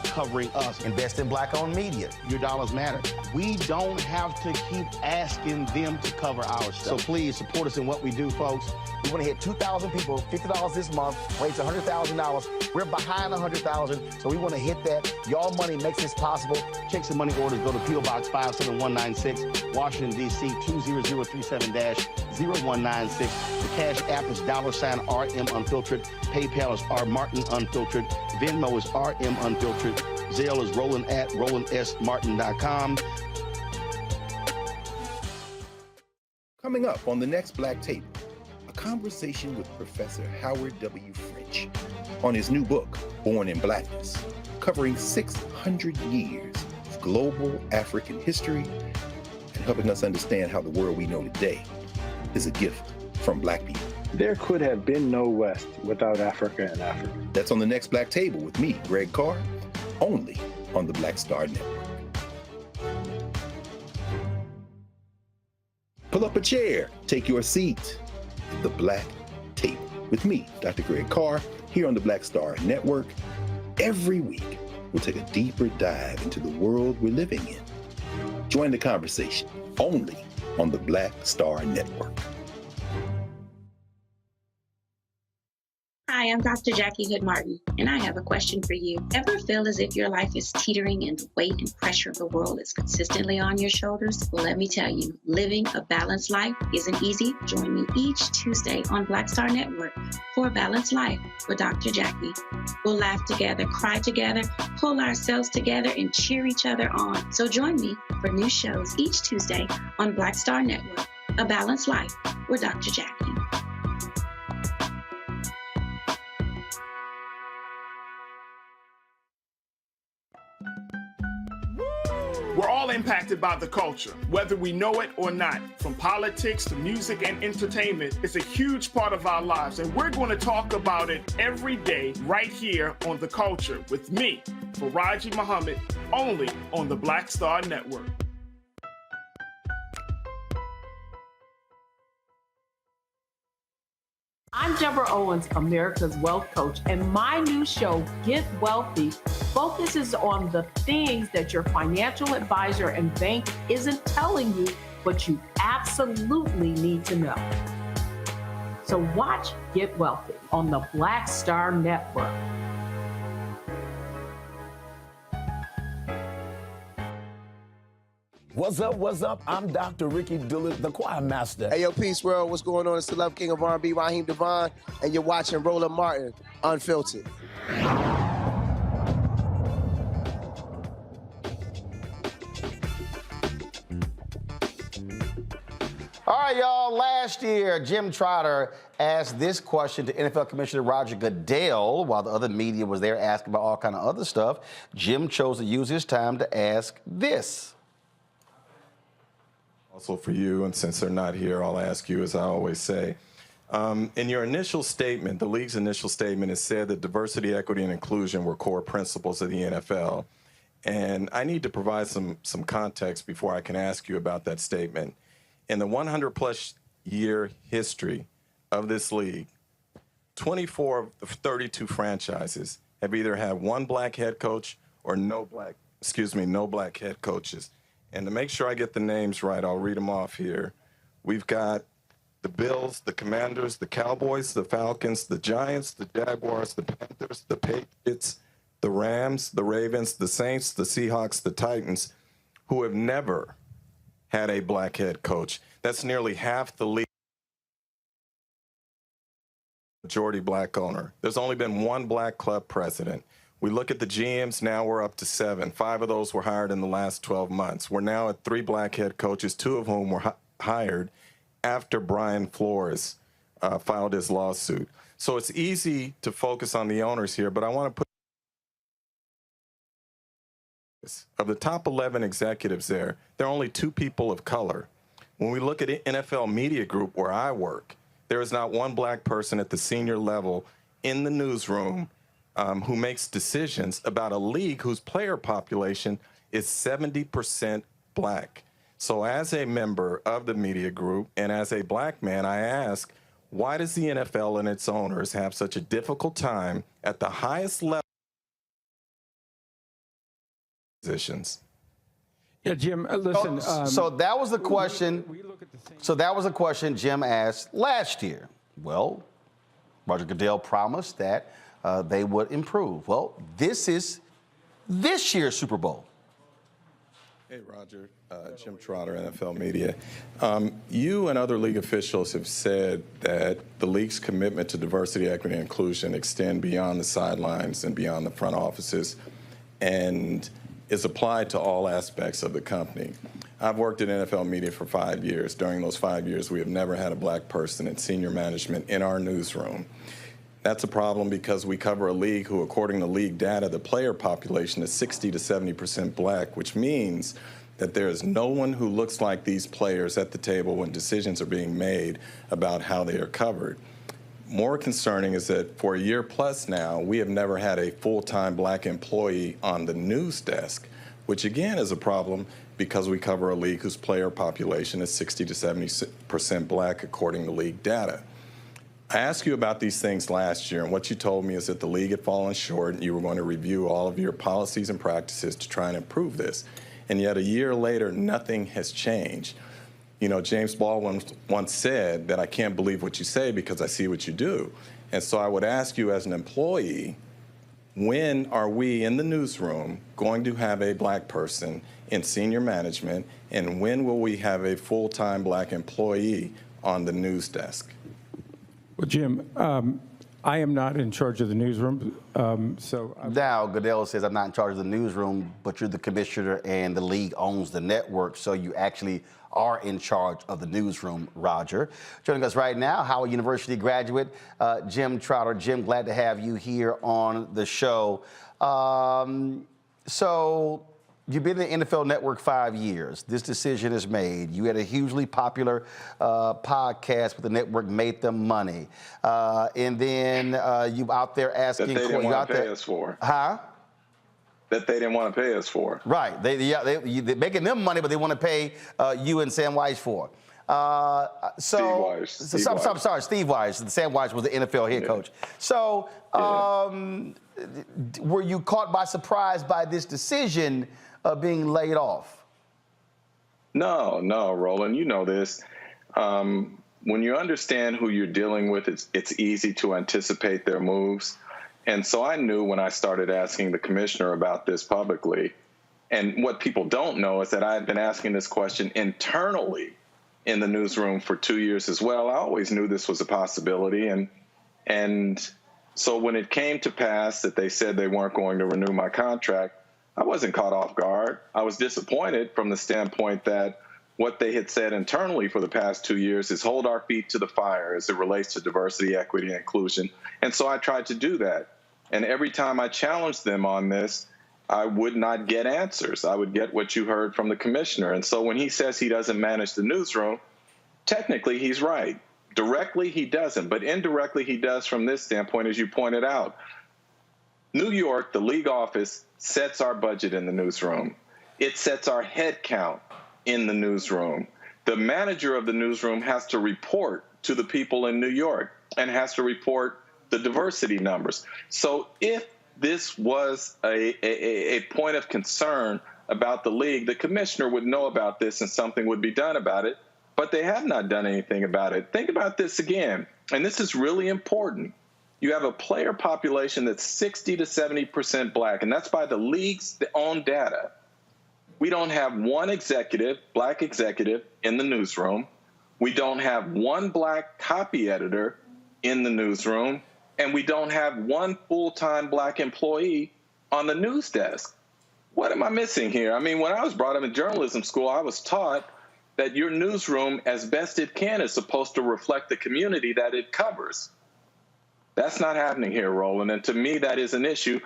covering us. Invest in black-owned media. Your dollars matter. We don't have to keep asking them to cover our stuff. So please support us in what we do, folks. We want to hit 2,000 people, $50 this month, raise $100,000. We're behind $100,000, so we want to hit that. Y'all money makes this possible. Check some money orders. Go to P.O. Box 57196, Washington, D.C., 20037-0196. The Cash App is $RM Unfiltered. PayPal is R Martin Unfiltered. Venmo is RM Unfiltered. Zelle is Roland at RolandSMartin.com. Coming up on the next Black Table, a conversation with Professor Howard W. French on his new book, Born in Blackness, covering 600 years of global African history and helping us understand how the world we know today is a gift from black people. There could have been no West without Africa and Africa. That's on the next Black Table with me, Greg Carr, only on the Black Star Network. Pull up a chair, take your seat. The Black Tape with me, Dr. Greg Carr, here on the Black Star Network. Every week, we'll take a deeper dive into the world we're living in. Join the conversation only on the Black Star Network. Hi, I'm Dr. Jackie Hood Martin, and I have a question for you. Ever feel as if your life is teetering and the weight and pressure of the world is consistently on your shoulders? Well, let me tell you, living a balanced life isn't easy. Join me each Tuesday on Black Star Network for A Balanced Life with Dr. Jackie. We'll laugh together, cry together, pull ourselves together, and cheer each other on. So join me for new shows each Tuesday on Black Star Network, A Balanced Life with Dr. Jackie. We're all impacted by the culture, whether we know it or not. From politics to music and entertainment, it's a huge part of our lives, and we're going to talk about it every day right here on The Culture with me, Faraji Muhammad, only on the Black Star Network. I'm Deborah Owens, America's Wealth Coach, and my new show, Get Wealthy, focuses on the things that your financial advisor and bank isn't telling you, but you absolutely need to know. So watch Get Wealthy on the Black Star Network. What's up, what's up? I'm Dr. Ricky Dillard, the choir master. Hey, yo, Peace World, what's going on? It's the Love King of R&B, Raheem Devon, and you're watching Roland Martin, Unfiltered. All right, y'all. Last year, Jim Trotter asked this question to NFL Commissioner Roger Goodell while the other media was there asking about all kind of other stuff. Jim chose to use his time to ask this. Also for you, and since they're not here, I'll ask you, as I always say. In your initial statement, the league's initial statement, it said that diversity, equity, and inclusion were core principles of the NFL. And I need to provide some context before I can ask you about that statement. In the 100-plus year history of this league, 24 of the 32 franchises have either had one black head coach or no black head coaches. And to make sure I get the names right, I'll read them off here. We've got the Bills, the Commanders, the Cowboys, the Falcons, the Giants, the Jaguars, the Panthers, the Patriots, the Rams, the Ravens, the Saints, the Seahawks, the Titans, who have never had a black head coach. That's nearly half the league. Majority black owner. There's only been one black club president. We look at the GMs, now we're up to 7. 5 of those were hired in the last 12 months. We're now at 3 black head coaches, 2 of whom were hired after Brian Flores filed his lawsuit. So it's easy to focus on the owners here, but I want to put of the top 11 executives there are only 2 people of color. When we look at NFL Media Group, where I work, there is not one black person at the senior level in the newsroom who makes decisions about a league whose player population is 70% black. So as a member of the media group and as a black man, I ask, why does the NFL and its owners have such a difficult time at the highest level positions? Yeah, Jim, listen. So that was the question. So that was a question Jim asked last year. Well, Roger Goodell promised that they would improve. Well, this is this year's Super Bowl. Hey, Roger. Jim Trotter, NFL Media. You and other league officials have said that the league's commitment to diversity, equity, and inclusion extend beyond the sidelines and beyond the front offices and is applied to all aspects of the company. I've worked in NFL media for 5 years. During those 5 years, we have never had a black person in senior management in our newsroom. That's a problem because we cover a league who, according to league data, the player population is 60 to 70% black, which means that there is no one who looks like these players at the table when decisions are being made about how they are covered. more concerning is that for a year plus now, we have never had a full-time black employee on the news desk, which again is a problem because we cover a league whose player population is 60 to 70% black according to league data. I asked you about these things last year, and what you told me is that the league had fallen short and you were going to review all of your policies and practices to try and improve this. And yet a year later, nothing has changed. You know, James Baldwin once said that I can't believe what you say because I see what you do. And so I would ask you as an employee, when are we in the newsroom going to have a black person in senior management, and when will we have a full-time black employee on the news desk? Well, Jim, I am not in charge of the newsroom, Now, Goodell says, I'm not in charge of the newsroom, but you're the commissioner and the league owns the network, so you actually are in charge of the newsroom, Roger. Joining us right now, Howard University graduate Jim Trotter. Jim, glad to have you here on the show. So you've been in the NFL Network 5 years. This decision is made. You had a hugely popular podcast with the network, made them money. And then you out there asking... That they didn't want to pay us for. Huh? That they didn't want to pay us for. Right. They're making them money, but they want to pay you and Sam Weiss for. Steve Weiss. Sorry, Steve Weiss. Sam Weiss was the NFL head coach. So were you caught by surprise by this decision of being laid off? No, Roland, you know this. When you understand who you're dealing with, it's easy to anticipate their moves. And so I knew when I started asking the commissioner about this publicly, and what people don't know is that I had been asking this question internally in the newsroom for 2 years as well. I always knew this was a possibility. And so when it came to pass that they said they weren't going to renew my contract, I wasn't caught off guard. I was disappointed from the standpoint that what they had said internally for the past 2 years is hold our feet to the fire as it relates to diversity, equity, and inclusion. And so I tried to do that. And every time I challenged them on this, I would not get answers. I would get what you heard from the commissioner. And so when he says he doesn't manage the newsroom, technically he's right. Directly, he doesn't. But indirectly, he does from this standpoint, as you pointed out. New York, the league office, sets our budget in the newsroom. It sets our head count in the newsroom. The manager of the newsroom has to report to the people in New York and has to report the diversity numbers. So if this was a point of concern about the league, the commissioner would know about this and something would be done about it, but they have not done anything about it. Think about this again, and this is really important. You have a player population that's 60 to 70% black, and that's by the league's own data. We don't have one black executive in the newsroom. We don't have one black copy editor in the newsroom, and we don't have one full-time black employee on the news desk. What am I missing here? I mean, when I was brought up in journalism school, I was taught that your newsroom, as best it can, is supposed to reflect the community that it covers. That's not happening here, Roland, and to me, that is an issue.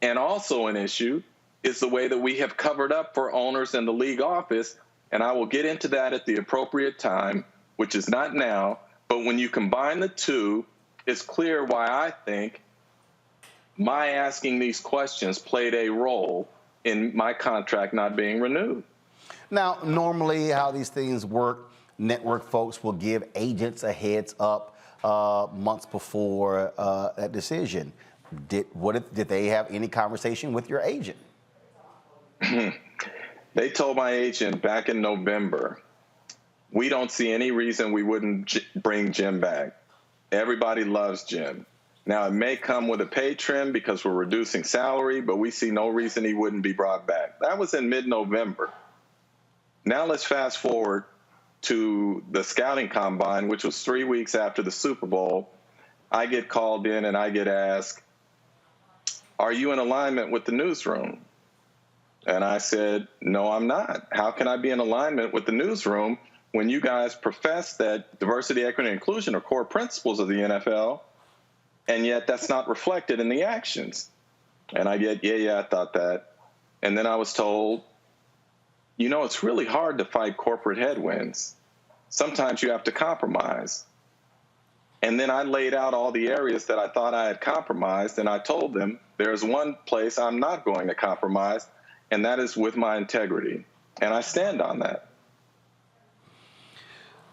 And also an issue is the way that we have covered up for owners in the league office, and I will get into that at the appropriate time, which is not now, but when you combine the two, it's clear why I think my asking these questions played a role in my contract not being renewed. Now, normally how these things work, network folks will give agents a heads up months before that decision. Did they have any conversation with your agent? They told my agent back in November, we don't see any reason we wouldn't bring Jim back. Everybody loves Jim. Now, it may come with a pay trim because we're reducing salary, but we see no reason he wouldn't be brought back. That was in mid-November. Now let's fast forward to the scouting combine, which was 3 weeks after the Super Bowl. I get called in and I get asked, are you in alignment with the newsroom? And I said, no, I'm not. How can I be in alignment with the newsroom when you guys profess that diversity, equity, and inclusion are core principles of the NFL, and yet that's not reflected in the actions? And I get, yeah, I thought that. And then I was told, you know, it's really hard to fight corporate headwinds. Sometimes you have to compromise. And then I laid out all the areas that I thought I had compromised, and I told them there's one place I'm not going to compromise, and that is with my integrity. And I stand on that.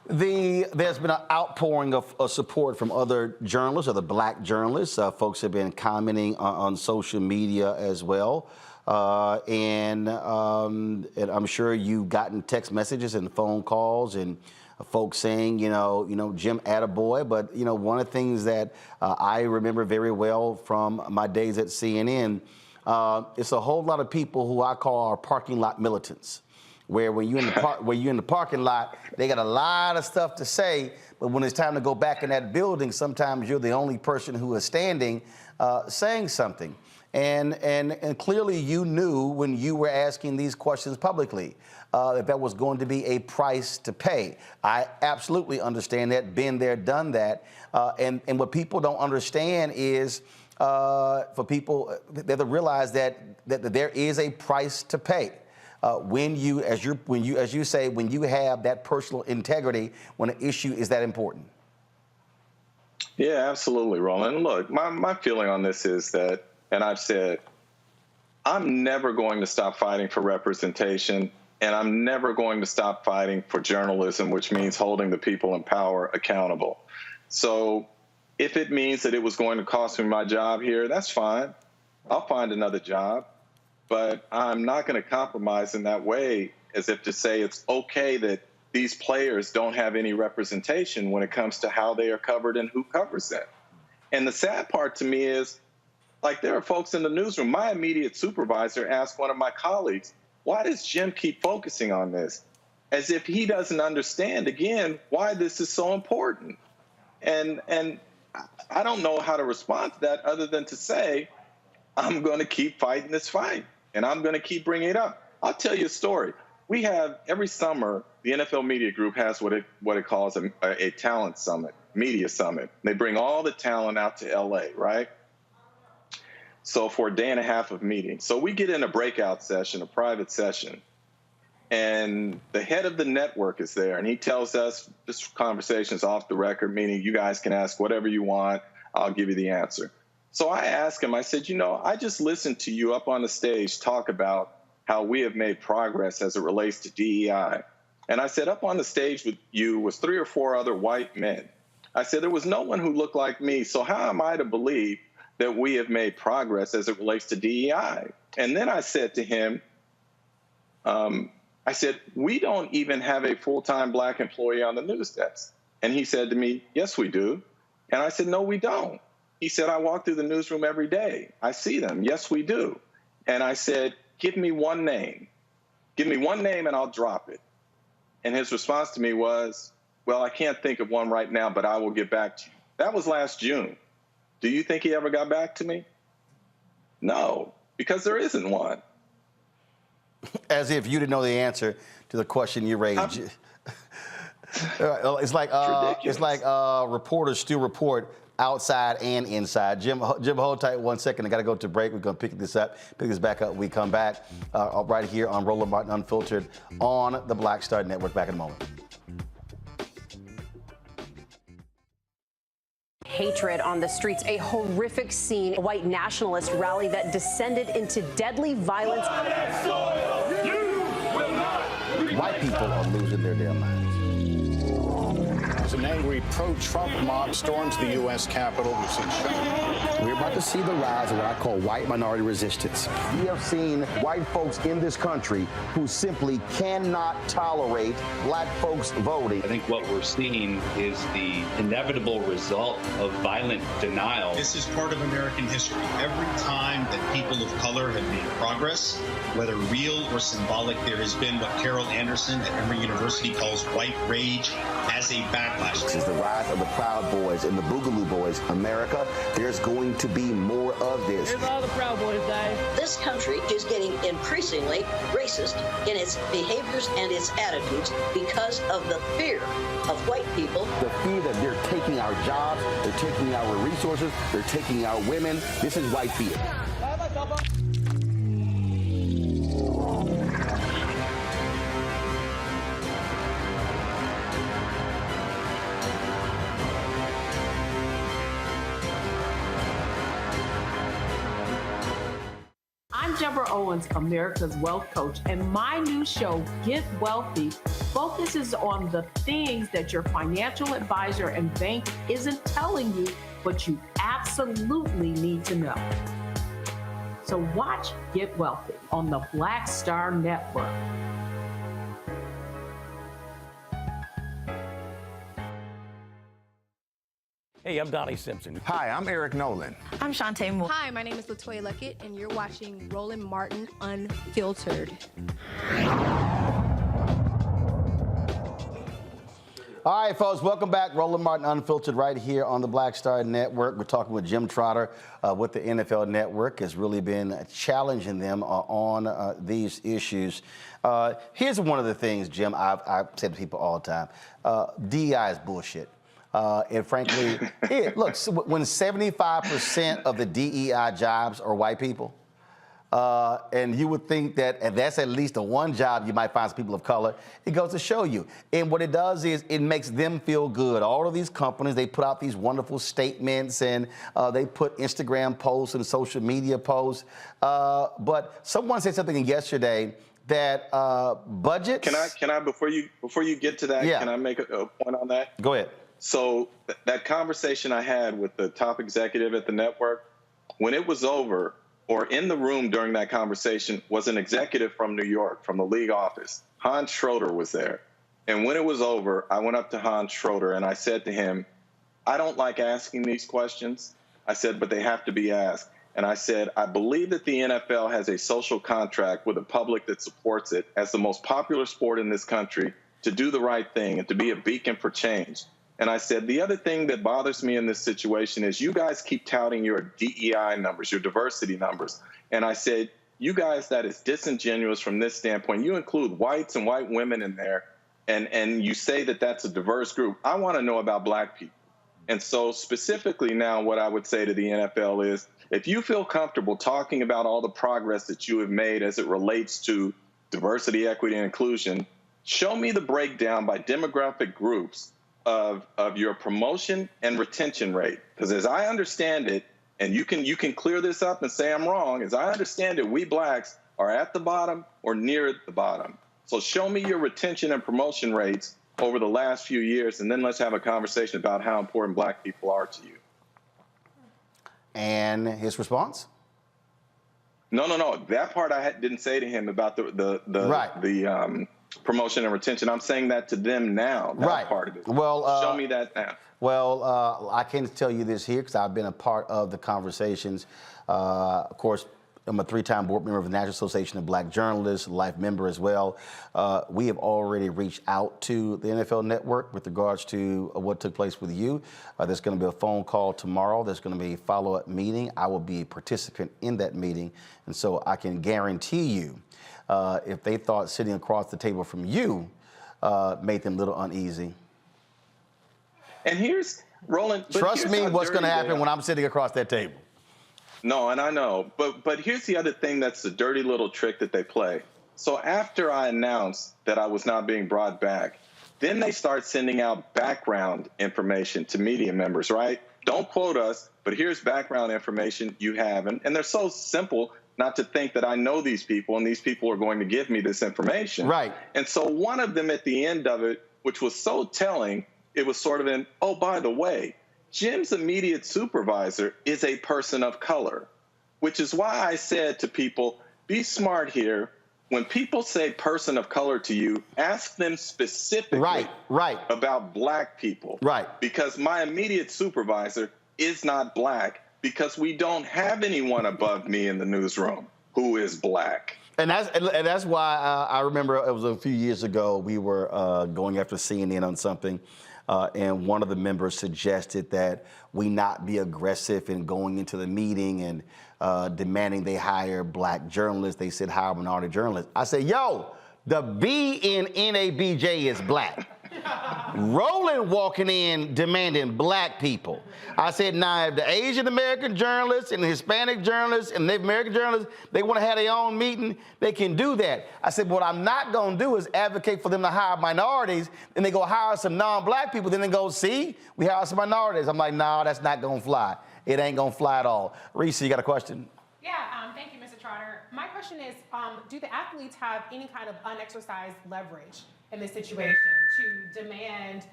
There's been an outpouring of support from other journalists, other black journalists. Folks have been commenting on social media as well. And I'm sure you've gotten text messages and phone calls and folks saying, Jim, attaboy. But, one of the things that I remember very well from my days at CNN, it's a whole lot of people who I call our parking lot militants, where when you're in the parking lot, they got a lot of stuff to say, but when it's time to go back in that building, sometimes you're the only person who is standing saying something. And clearly you knew when you were asking these questions publicly that was going to be a price to pay. I absolutely understand that, been there, done that. And what people don't understand is for people they have to realize that there is a price to pay. When you have that personal integrity, when an issue is that important. Yeah, absolutely, Roland. Look, my feeling on this is that, and I've said, I'm never going to stop fighting for representation, and I'm never going to stop fighting for journalism, which means holding the people in power accountable. So if it means that it was going to cost me my job here, that's fine. I'll find another job. But I'm not going to compromise in that way as if to say it's okay that these players don't have any representation when it comes to how they are covered and who covers them. And the sad part to me is, like, there are folks in the newsroom. My immediate supervisor asked one of my colleagues, why does Jim keep focusing on this? As if he doesn't understand, again, why this is so important. And I don't know how to respond to that other than to say, I'm going to keep fighting this fight. And I'm going to keep bringing it up. I'll tell you a story. We have, every summer, the NFL Media Group has what it calls a talent summit, media summit. They bring all the talent out to L.A., right? So for a day and a half of meetings. So we get in a breakout session, a private session, and the head of the network is there, and he tells us, this conversation is off the record, meaning you guys can ask whatever you want, I'll give you the answer. So I asked him, I said, I just listened to you up on the stage talk about how we have made progress as it relates to DEI. And I said, up on the stage with you was 3 or 4 other white men. I said, there was no one who looked like me. So how am I to believe that we have made progress as it relates to DEI? And then I said to him, I said, we don't even have a full-time black employee on the news desk. And he said to me, yes, we do. And I said, no, we don't. He said, I walk through the newsroom every day. I see them. Yes, we do. And I said, give me one name. Give me one name and I'll drop it. And his response to me was, well, I can't think of one right now, but I will get back to you. That was last June. Do you think he ever got back to me? No, because there isn't one. As if you didn't know the answer to the question you raised. It's like reporters still report outside and inside. Jim, hold tight 1 second. I got to go to break. We're going to pick this back up. We come back right here on Roland Martin Unfiltered on the Black Star Network. Back in a moment. Hatred on the streets, a horrific scene, a white nationalist rally that descended into deadly violence. White people are losing their damn minds. As an angry pro-Trump mob storms the U.S. Capitol, we've seen We're about to see the rise of what I call white minority resistance. We have seen white folks in this country who simply cannot tolerate black folks voting. I think what we're seeing is the inevitable result of violent denial. This is part of American history. Every time that people of color have made progress, whether real or symbolic, there has been what Carol Anderson at Emory University calls white rage as a backlash. This is the rise of the Proud Boys and the Boogaloo Boys. America, there's going to be more of this. Here's all the Proud Boys, guys. This country is getting increasingly racist in its behaviors and its attitudes because of the fear of white people. The fear that they're taking our jobs, they're taking our resources, they're taking our women. This is white fear. I'm Deborah Owens, America's Wealth Coach, and my new show, Get Wealthy, focuses on the things that your financial advisor and bank isn't telling you, but you absolutely need to know. So watch Get Wealthy on the Black Star Network. Hey, I'm Donnie Simpson. Hi, I'm Eric Nolan. I'm Shantae Moore. Hi, my name is Latoya Luckett, and you're watching Roland Martin Unfiltered. All right, folks, welcome back. Roland Martin Unfiltered right here on the Black Star Network. We're talking with Jim Trotter with the NFL Network. Has really been challenging them on these issues. Here's one of the things, Jim, I've said to people all the time. DEI is bullshit. And frankly, look, when 75% of the DEI jobs are white people, and you would think that and that's at least the one job you might find some people of color, it goes to show you. And what it does is it makes them feel good. All of these companies, they put out these wonderful statements and they put Instagram posts and social media posts. But someone said something yesterday that budgets. Can I before you get to that, can I make a point on that? Go ahead. So that conversation I had with the top executive at the network, when it was over, or in the room during that conversation, was an executive from New York, from the league office. Hans Schroeder was there. And when it was over, I went up to Hans Schroeder and I said to him, I don't like asking these questions. I said, but they have to be asked. And I said, I believe that the NFL has a social contract with a public that supports it as the most popular sport in this country to do the right thing and to be a beacon for change. And I said, the other thing that bothers me in this situation is you guys keep touting your DEI numbers, your diversity numbers. And I said, you guys, that is disingenuous from this standpoint. You include whites and white women in there, and you say that that's a diverse group. I want to know about black people. And so specifically now what I would say to the NFL is, if you feel comfortable talking about all the progress that you have made as it relates to diversity, equity, and inclusion, show me the breakdown by demographic groups of your promotion and retention rate. Because as I understand it, and you can clear this up and say I'm wrong, as I understand it, we blacks are at the bottom or near the bottom. So show me your retention and promotion rates over the last few years, and then let's have a conversation about how important black people are to you. And his response? No. That part I didn't say to him about the promotion and retention. I'm saying that to them now. That part of it. Well, show me that now. Well, I can tell you this here because I've been a part of the conversations. Of course, I'm a 3-time board member of the National Association of Black Journalists, life member as well. We have already reached out to the NFL Network with regards to what took place with you. There's going to be a phone call tomorrow. There's going to be a follow-up meeting. I will be a participant in that meeting. And so I can guarantee you, if they thought sitting across the table from you made them a little uneasy. And here's, Roland. Trust me, what's going to happen when I'm sitting across that table. No, and I know. But here's the other thing that's the dirty little trick that they play. So after I announced that I was not being brought back, then they start sending out background information to media members, right? Don't quote us, but here's background information you have. And they're so simple not to think that I know these people and these people are going to give me this information. Right. And so one of them at the end of it, which was so telling, it was sort of oh, by the way, Jim's immediate supervisor is a person of color, which is why I said to people, be smart here. When people say person of color to you, ask them specifically about black people. Right. Because my immediate supervisor is not black, because we don't have anyone above me in the newsroom who is black. And that's why I remember it was a few years ago, we were going after CNN on something, and one of the members suggested that we not be aggressive in going into the meeting and demanding they hire black journalists. They said hire minority journalists. I said, yo, the B in NABJ is black. Roland walking in demanding black people. I said, now, if the Asian American journalists and the Hispanic journalists and Native American journalists, they want to have their own meeting, they can do that. I said, what I'm not going to do is advocate for them to hire minorities, and they go hire some non-black people, then they go, see, we hire some minorities. I'm like, no, that's not going to fly. It ain't going to fly at all. Reese, you got a question? Yeah, thank you, Mr. Trotter. My question is, do the athletes have any kind of unexercised leverage in this situation to demand,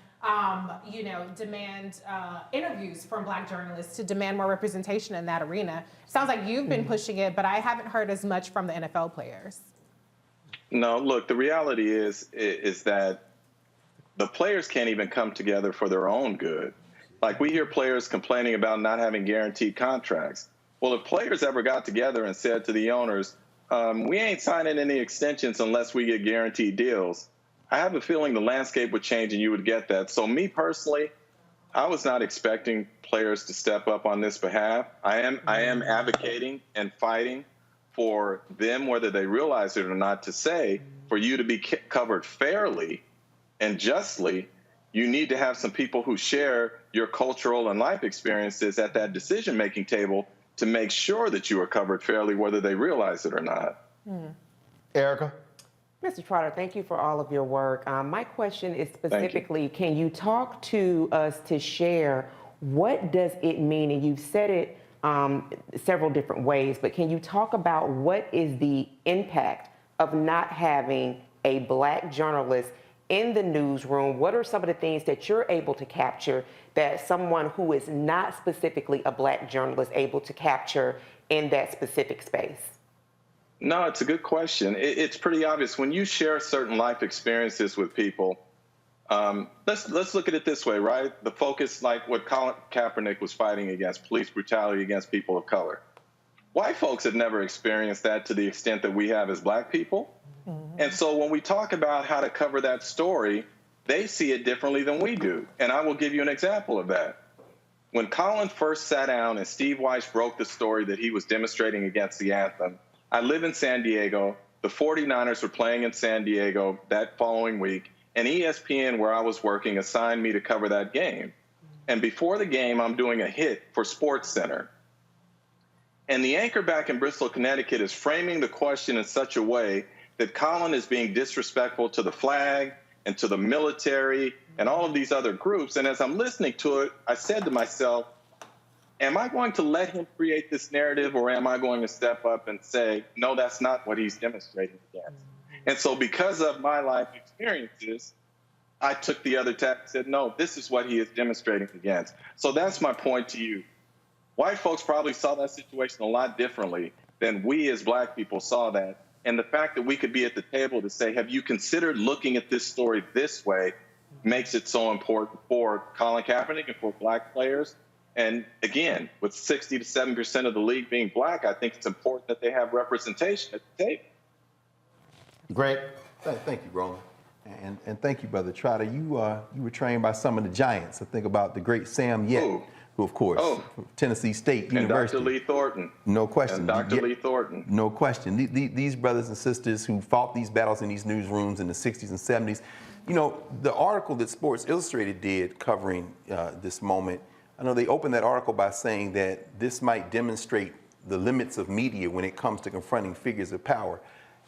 interviews from Black journalists, to demand more representation in that arena? Sounds like you've been pushing it, but I haven't heard as much from the NFL players. No, look, the reality is that the players can't even come together for their own good. Like, we hear players complaining about not having guaranteed contracts. Well, if players ever got together and said to the owners, we ain't signing any extensions unless we get guaranteed deals, I have a feeling the landscape would change and you would get that. So me personally, I was not expecting players to step up on this behalf. I am advocating and fighting for them, whether they realize it or not, to say, for you to be covered fairly and justly, you need to have some people who share your cultural and life experiences at that decision-making table to make sure that you are covered fairly, whether they realize it or not. Erica? Mr. Trotter, thank you for all of your work. My question is specifically, can you talk to us to share what does it mean, and you've said it several different ways, but can you talk about what is the impact of not having a Black journalist in the newsroom? What are some of the things that you're able to capture that someone who is not specifically a Black journalist able to capture in that specific space? No, it's a good question. It's pretty obvious. When you share certain life experiences with people, let's look at it this way, right? The focus, like what Colin Kaepernick was fighting against, police brutality against people of color. White folks have never experienced that to the extent that we have as Black people. And so when we talk about how to cover that story, they see it differently than we do. And I will give you an example of that. When Colin first sat down and Steve Weiss broke the story that he was demonstrating against the anthem, I live in San Diego. The 49ers were playing in San Diego that following week, and ESPN, where I was working, assigned me to cover that game. And before the game, I'm doing a hit for SportsCenter. And the anchor back in Bristol, Connecticut is framing the question in such a way that Colin is being disrespectful to the flag and to the military and all of these other groups. And as I'm listening to it, I said to myself, am I going to let him create this narrative, or am I going to step up and say, no, that's not what he's demonstrating against? And so because of my life experiences, I took the other tack and said, no, this is what he is demonstrating against. So that's my point to you. White folks probably saw that situation a lot differently than we as Black people saw that. And the fact that we could be at the table to say, have you considered looking at this story this way, makes it so important for Colin Kaepernick and for Black players. And again, with 60 to 7% of the league being Black, I think it's important that they have representation at the table. Great. Thank you, Roland. And thank you, Brother Trotter. You were trained by some of the giants. I think about the great Sam Yet, who, of course, Tennessee State University. And Dr. Lee Thornton. No question. And Dr. Lee Thornton. No question. These brothers and sisters who fought these battles in these newsrooms in the 60s and 70s. You know, the article that Sports Illustrated did covering this moment, I know they opened that article by saying that this might demonstrate the limits of media when it comes to confronting figures of power.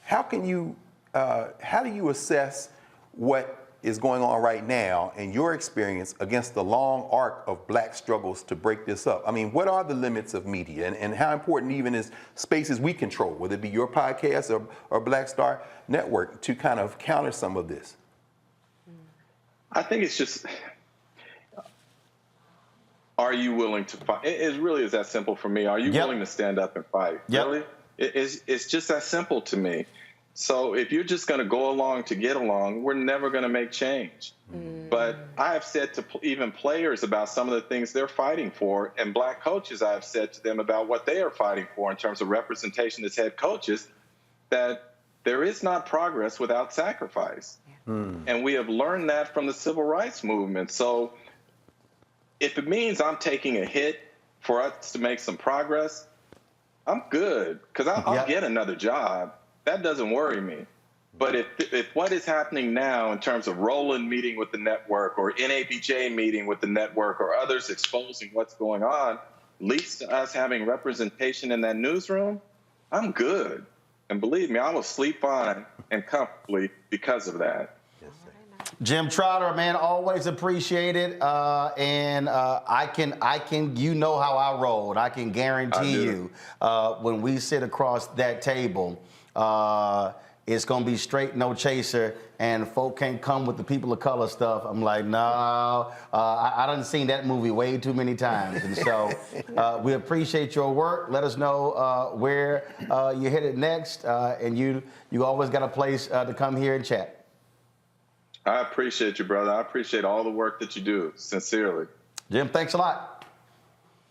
How do you assess what is going on right now in your experience against the long arc of Black struggles to break this up? I mean, what are the limits of media, and how important even is spaces we control, whether it be your podcast or Black Star Network, to kind of counter some of this? I think it's just, are you willing to fight? It really is that simple for me. Are you willing to stand up and fight? Really? It's just that simple to me. So if you're just going to go along to get along, we're never going to make change. But I have said to even players about some of the things they're fighting for, and Black coaches, I have said to them about what they are fighting for in terms of representation as head coaches, that there is not progress without sacrifice. And we have learned that from the civil rights movement. So if it means I'm taking a hit for us to make some progress, I'm good, because I'll get another job. That doesn't worry me. But if what is happening now in terms of Roland meeting with the network, or NABJ meeting with the network, or others exposing what's going on, leads to us having representation in that newsroom, I'm good. And believe me, I will sleep fine and comfortably because of that. Jim Trotter, man, always appreciate it. I can, you know how I roll. And I can guarantee you, when we sit across that table, it's gonna be straight, no chaser, and folk can't come with the people of color stuff. I'm like, no, I done seen that movie way too many times. And so we appreciate your work. Let us know where you're headed next. And you always got a place to come here and chat. I appreciate you, brother. I appreciate all the work that you do, sincerely. Jim, thanks a lot.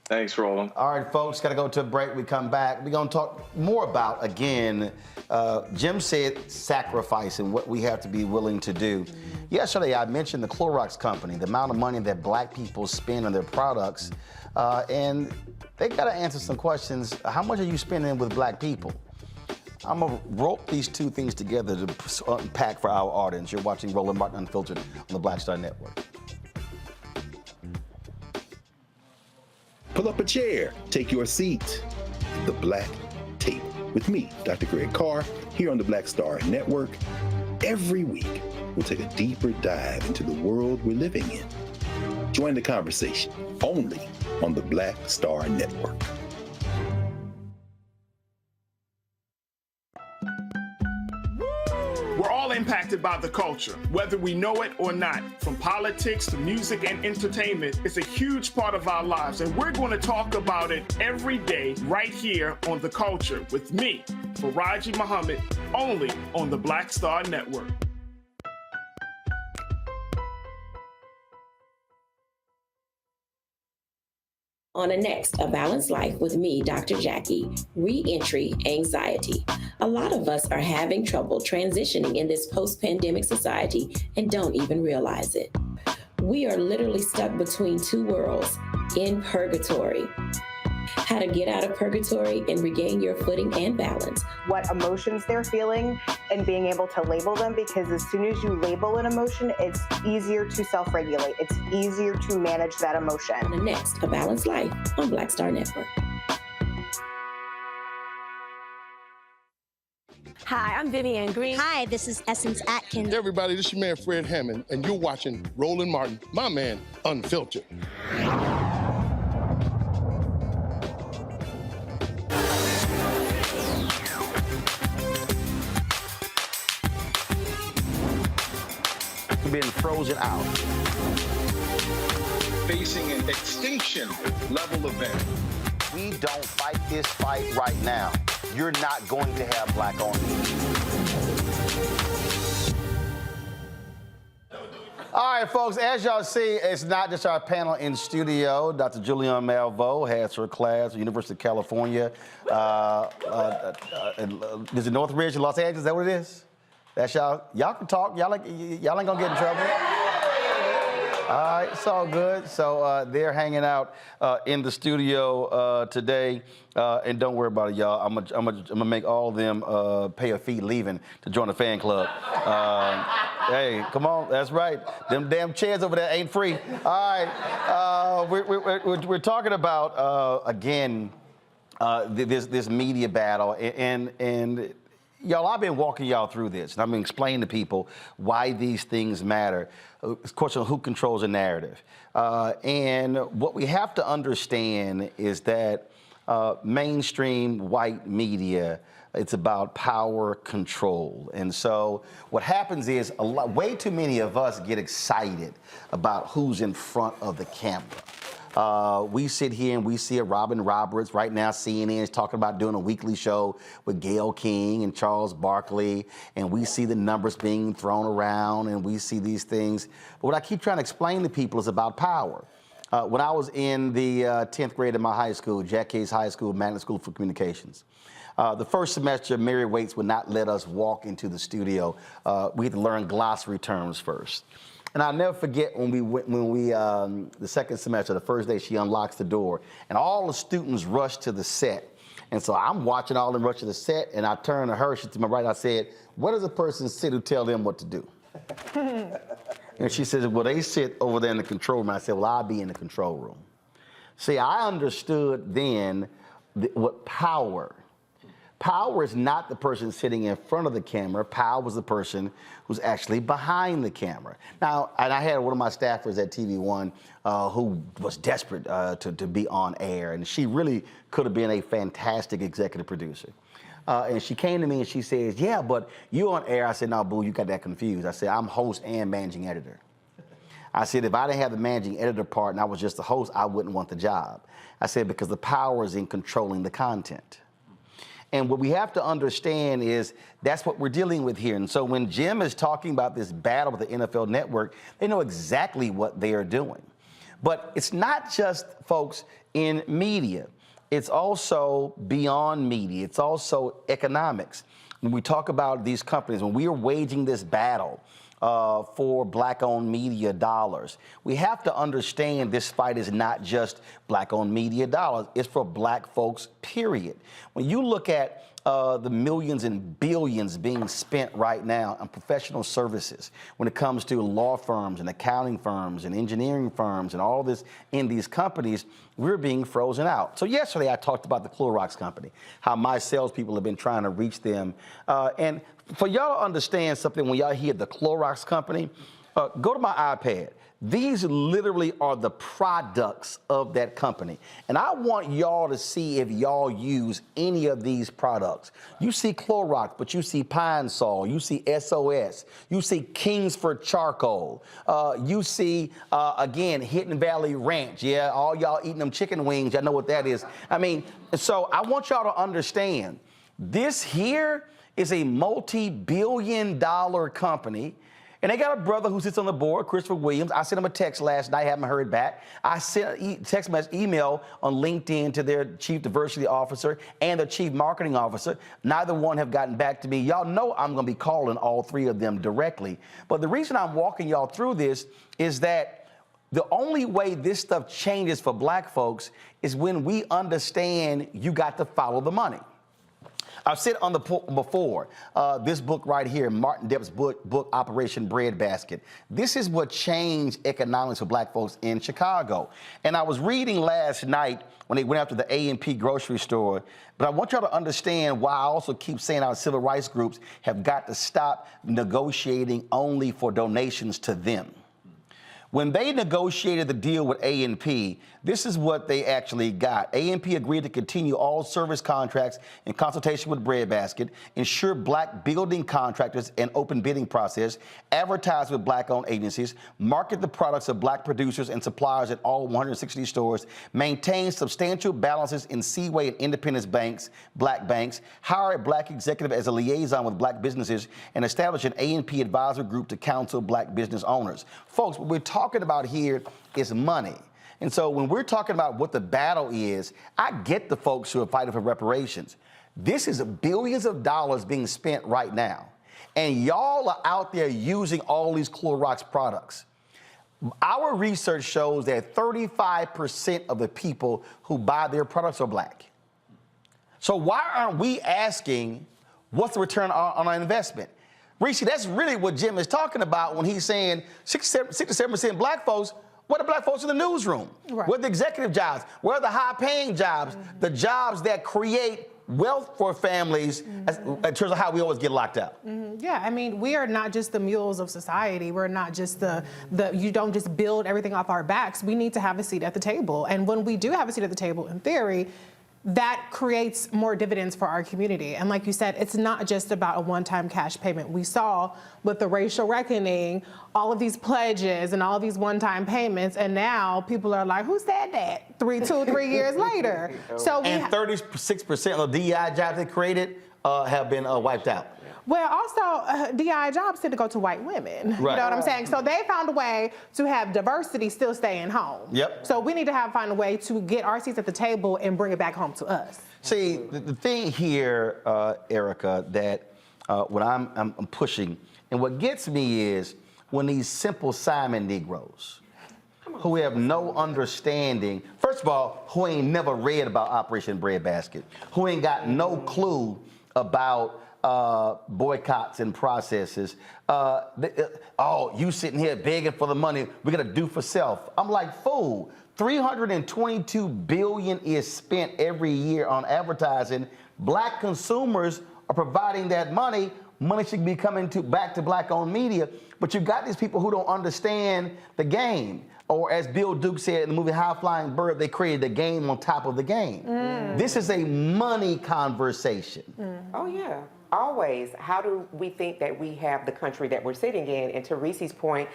Thanks, Roland. All right, folks, got to go to a break. We come back. We're going to talk more about, again, Jim said sacrifice and what we have to be willing to do. Yesterday, I mentioned the Clorox company, the amount of money that black people spend on their products, and they got to answer some questions. How much are you spending with black people? I'm going to rope these two things together to unpack for our audience. You're watching Roland Martin Unfiltered on the Black Star Network. Pull up a chair, take your seat. The Black Tape with me, Dr. Greg Carr, here on the Black Star Network. Every week, we'll take a deeper dive into the world we're living in. Join the conversation only on the Black Star Network. We're all impacted by the culture, whether we know it or not. From politics to music and entertainment, it's a huge part of our lives, and we're going to talk about it every day right here on The Culture with me, Faraji Muhammad, only on the Black Star Network. On the next, A Balanced Life with me, Dr. Jackie, Re-Entry Anxiety. A lot of us are having trouble transitioning in this post-pandemic society and don't even realize it. We are literally stuck between two worlds, in purgatory. How to get out of purgatory and regain your footing and balance. What emotions they're feeling and being able to label them, because as soon as you label an emotion, it's easier to self-regulate. It's easier to manage that emotion. The next, A Balanced Life on Black Star Network. Hi, I'm Vivian Green. Hi, this is Essence Atkins. Hey everybody, this is your man Fred Hammond, and you're watching Roland Martin, my man, Unfiltered. Being frozen out. Facing an extinction level event. We don't fight this fight right now, you're not going to have black on you. All right, folks, as y'all see, it's not just our panel in studio. Dr. Julianne Malveaux has her class at University of California. Is it Northridge in Los Angeles? Is that what it is? That's y'all. Y'all can talk. Y'all ain't gonna get in trouble. All right, it's all good. So they're hanging out in the studio today, and don't worry about it, y'all. I'm gonna make all of them pay a fee leaving to join the fan club. Hey, come on, that's right. Them damn chairs over there ain't free. All right, we're talking about again this media battle and. Y'all, I've been walking y'all through this, and I've been explaining to people why these things matter. It's a question of who controls the narrative. And what we have to understand is that mainstream white media, it's about power control. And so what happens is way too many of us get excited about who's in front of the camera. We sit here and we see a Robin Roberts. Right now, CNN is talking about doing a weekly show with Gayle King and Charles Barkley, and we see the numbers being thrown around, and we see these things. But what I keep trying to explain to people is about power. When I was in the 10th grade at my high school, Jack Case High School, Magnet School for Communications, the first semester, Mary Waits would not let us walk into the studio. We had to learn glossary terms first. And I'll never forget when we the second semester, the first day, she unlocks the door, and all the students rush to the set. And so I'm watching all of them rush to the set, and I turn to her, she's to my right, I said, where does a person sit who tell them what to do? And she says, well, they sit over there in the control room. I said, well, I'll be in the control room. See, I understood then what power Power is not the person sitting in front of the camera. Power is the person who's actually behind the camera. Now, and I had one of my staffers at TV One who was desperate to be on air, and she really could have been a fantastic executive producer. And she came to me and she says, yeah, but you on air. I said, no, boo, you got that confused. I said, I'm host and managing editor. I said, if I didn't have the managing editor part and I was just the host, I wouldn't want the job. I said, because the power is in controlling the content. And what we have to understand is that's what we're dealing with here. And so when Jim is talking about this battle with the NFL Network, they know exactly what they are doing. But it's not just, folks, in media. It's also beyond media. It's also economics. When we talk about these companies, when we are waging this battle for black-owned media dollars, we have to understand this fight is not just black-owned media dollars. It's for black folks, period. When you look at the millions and billions being spent right now on professional services when it comes to law firms and accounting firms and engineering firms and all this in these companies, we're being frozen out. So yesterday I talked about the Clorox company, how my salespeople have been trying to reach them. And for y'all to understand something, when y'all hear the Clorox company, go to my iPad. These literally are the products of that company. And I want y'all to see if y'all use any of these products. You see Clorox, but you see Pine Sol, you see SOS, you see Kingsford Charcoal, you see, again, Hidden Valley Ranch. Yeah, all y'all eating them chicken wings, I know what that is. I mean, so I want y'all to understand, this here is a multi-billion-dollar company. And they got a brother who sits on the board, Christopher Williams. I sent him a text last night, haven't heard back. I sent a text message, email on LinkedIn to their chief diversity officer and their chief marketing officer. Neither one have gotten back to me. Y'all know I'm gonna be calling all three of them directly. But the reason I'm walking y'all through this is that the only way this stuff changes for black folks is when we understand you got to follow the money. I've said on the before, this book right here, Martin Depp's book, Operation Breadbasket. This is what changed economics for black folks in Chicago. And I was reading last night when they went after the A&P grocery store, but I want y'all to understand why I also keep saying our civil rights groups have got to stop negotiating only for donations to them. When they negotiated the deal with A&P, this is what they actually got. A&P agreed to continue all service contracts in consultation with Breadbasket, ensure black building contractors and open bidding process, advertise with black-owned agencies, market the products of black producers and suppliers at all 160 stores, maintain substantial balances in Seaway and Independence banks, black banks, hire a black executive as a liaison with black businesses, and establish an A&P advisor group to counsel black business owners. Folks, what we're talking about here is money. And so when we're talking about what the battle is, I get the folks who are fighting for reparations. This is billions of dollars being spent right now. And y'all are out there using all these Clorox products. Our research shows that 35% of the people who buy their products are black. So why aren't we asking what's the return on our investment? Rishi, that's really what Jim is talking about when he's saying 67% black folks. Where are the black folks in the newsroom? Right. Where are the executive jobs? Where are the high-paying jobs? The jobs that create wealth for families in terms of how we always get locked out. Yeah, I mean, we are not just the mules of society. We're not just you don't just build everything off our backs. We need to have a seat at the table. And when we do have a seat at the table, in theory, that creates more dividends for our community. And like you said, it's not just about a one-time cash payment. We saw with the racial reckoning, all of these pledges and all of these one-time payments, and now people are like, who said that? 3 years later. So and 36% of the DEI jobs they created have been wiped out. Well, also, DI jobs tend to go to white women. Right. You know what I'm saying? So they found a way to have diversity still staying home. Yep. So we need to find a way to get our seats at the table and bring it back home to us. See, the thing here, Erica, that what I'm pushing, and what gets me is when these Simple Simon Negroes, who have no understanding, first of all, who ain't never read about Operation Breadbasket, who ain't got no clue about boycotts and processes. Oh, you sitting here begging for the money we're gonna do for self. I'm like, fool, $322 billion is spent every year on advertising Black consumers are providing that money. Money should be coming back to Black-owned media. But you got these people who don't understand the game. Or as Bill Duke said in the movie High Flying Bird, they created a game on top of the game. This is a money conversation. Oh, yeah. Always. How do we think that we have the country that we're sitting in? And to Reese's point,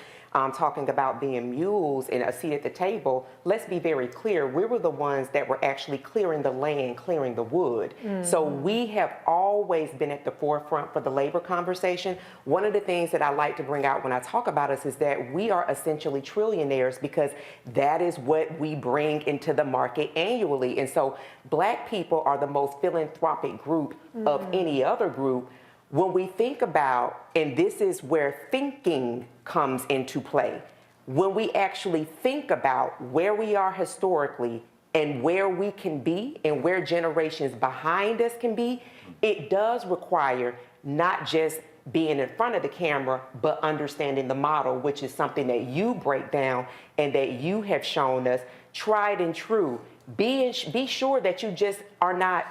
talking about being mules and a seat at the table, let's be very clear. We were the ones that were actually clearing the land, clearing the wood. So we have always been at the forefront for the labor conversation. One of the things that I like to bring out when I talk about us is that we are essentially trillionaires because that is what we bring into the market annually. And so Black people are the most philanthropic group of any other group. When we think about, and this is where thinking comes into play, when we actually think about where we are historically and where we can be and where generations behind us can be, it does require not just being in front of the camera, but understanding the model, which is something that you break down and that you have shown us, tried and true. Be sure that you just are not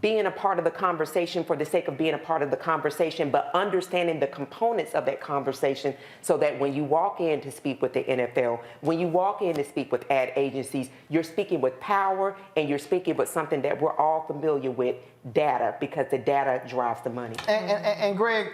being a part of the conversation for the sake of being a part of the conversation, but understanding the components of that conversation so that when you walk in to speak with the NFL, when you walk in to speak with ad agencies, you're speaking with power and you're speaking with something that we're all familiar with, data, because the data drives the money. And Greg,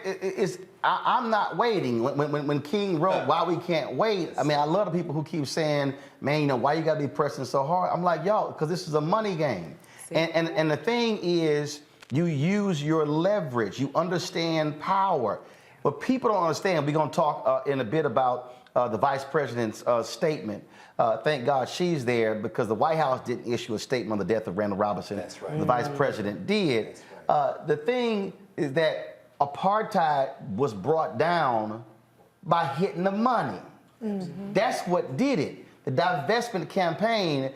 I'm not waiting. When King wrote Why We Can't Wait, I mean, I love the people who keep saying, man, you know, why you gotta be pressing so hard? I'm like, y'all, because this is a money game. And the thing is, you use your leverage. You understand power. But people don't understand. We're going to talk in a bit about the vice president's statement. Thank God she's there because the White House didn't issue a statement on the death of Randall Robinson. That's right. The vice president did. The thing is that apartheid was brought down by hitting the money. That's what did it. The divestment campaign,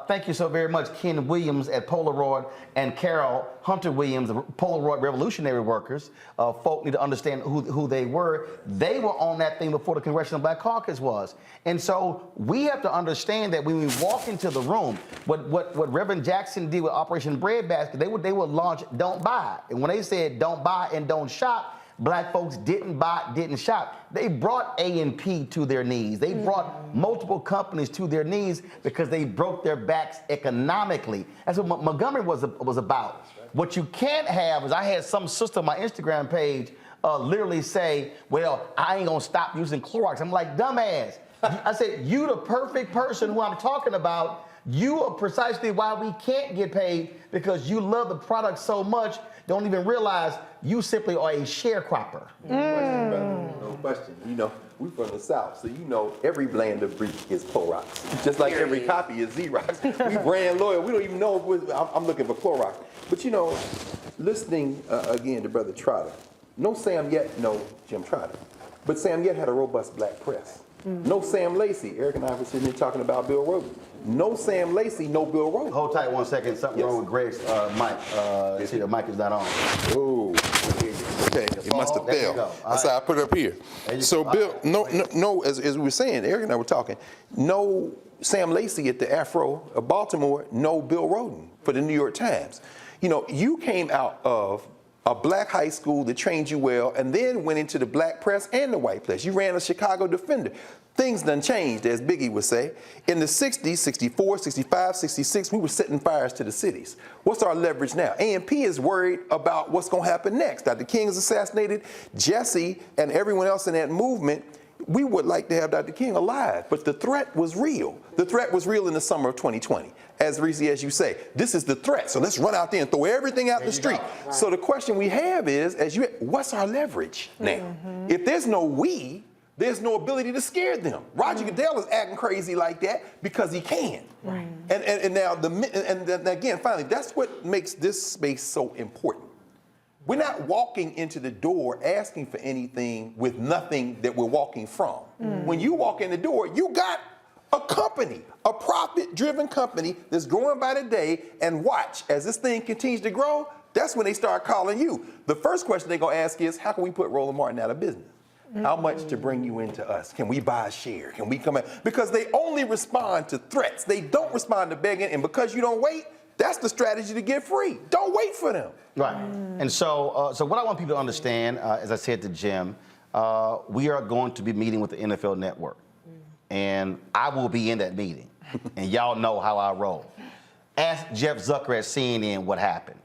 thank you so very much, Ken Williams at Polaroid and Carol Hunter Williams, the Polaroid Revolutionary Workers. Folk need to understand who they were. They were on that thing before the Congressional Black Caucus was. And so we have to understand that when we walk into the room, what Reverend Jackson did with Operation Breadbasket, they would launch Don't Buy. And when they said don't buy and don't shop, Black folks didn't buy, didn't shop. They brought A&P to their knees. They brought multiple companies to their knees because they broke their backs economically. That's what Montgomery was about. What you can't have is I had some sister on my Instagram page literally say, well, I ain't gonna stop using Clorox. I'm like, dumbass. I said, you the perfect person who I'm talking about. You are precisely why we can't get paid because you love the product so much, don't even realize you simply are a sharecropper. No question. You know, we're from the South, so you know every blend of brief is Clorox. Just like every copy is Xerox. We brand loyal. We don't even know if I'm looking for Clorox. But you know, listening again to Brother Trotter, no Sam Yet, no Jim Trotter. But Sam Yet had a robust Black press. No Sam Lacey. Eric and I were sitting here talking about Bill Rhoden. No Sam Lacey, no Bill Rhoden. Hold tight 1 second. Something wrong with Greg's mic. See, the mic is not on. Oh, okay. It must have failed. That's how I put it up here. So Bill, no, as we were saying, Eric and I were talking, no Sam Lacey at the Afro of Baltimore, no Bill Rhoden for the New York Times. You know, you came out of a Black high school that trained you well and then went into the Black press and the white press. You ran a Chicago Defender. Things done changed, as Biggie would say. In the 60s, 64, 65, 66, we were setting fires to the cities. What's our leverage now? A&P is worried about what's going to happen next. Dr. King is assassinated. Jesse and everyone else in that movement, we would like to have Dr. King alive, but the threat was real. The threat was real in the summer of 2020. As Reese, as you say, this is the threat. So let's run out there and throw everything out the street. Right. So the question we have is, what's our leverage now? If there's no we, there's no ability to scare them. Roger Goodell is acting crazy like that because he can. Right. And now, again, finally, that's what makes this space so important. We're not walking into the door asking for anything with nothing that we're walking from. When you walk in the door, you got a company, a profit-driven company that's growing by the day, and watch, as this thing continues to grow, that's when they start calling you. The first question they're gonna ask is, how can we put Roland Martin out of business? How much to bring you into us? Can we buy a share? Can we come in? Because they only respond to threats. They don't respond to begging, and because you don't wait, That's the strategy to get free. Don't wait for them. Right. And so what I want people to understand, as I said to Jim, we are going to be meeting with the NFL Network. And I will be in that meeting. And y'all know how I roll. Ask Jeff Zucker at CNN what happened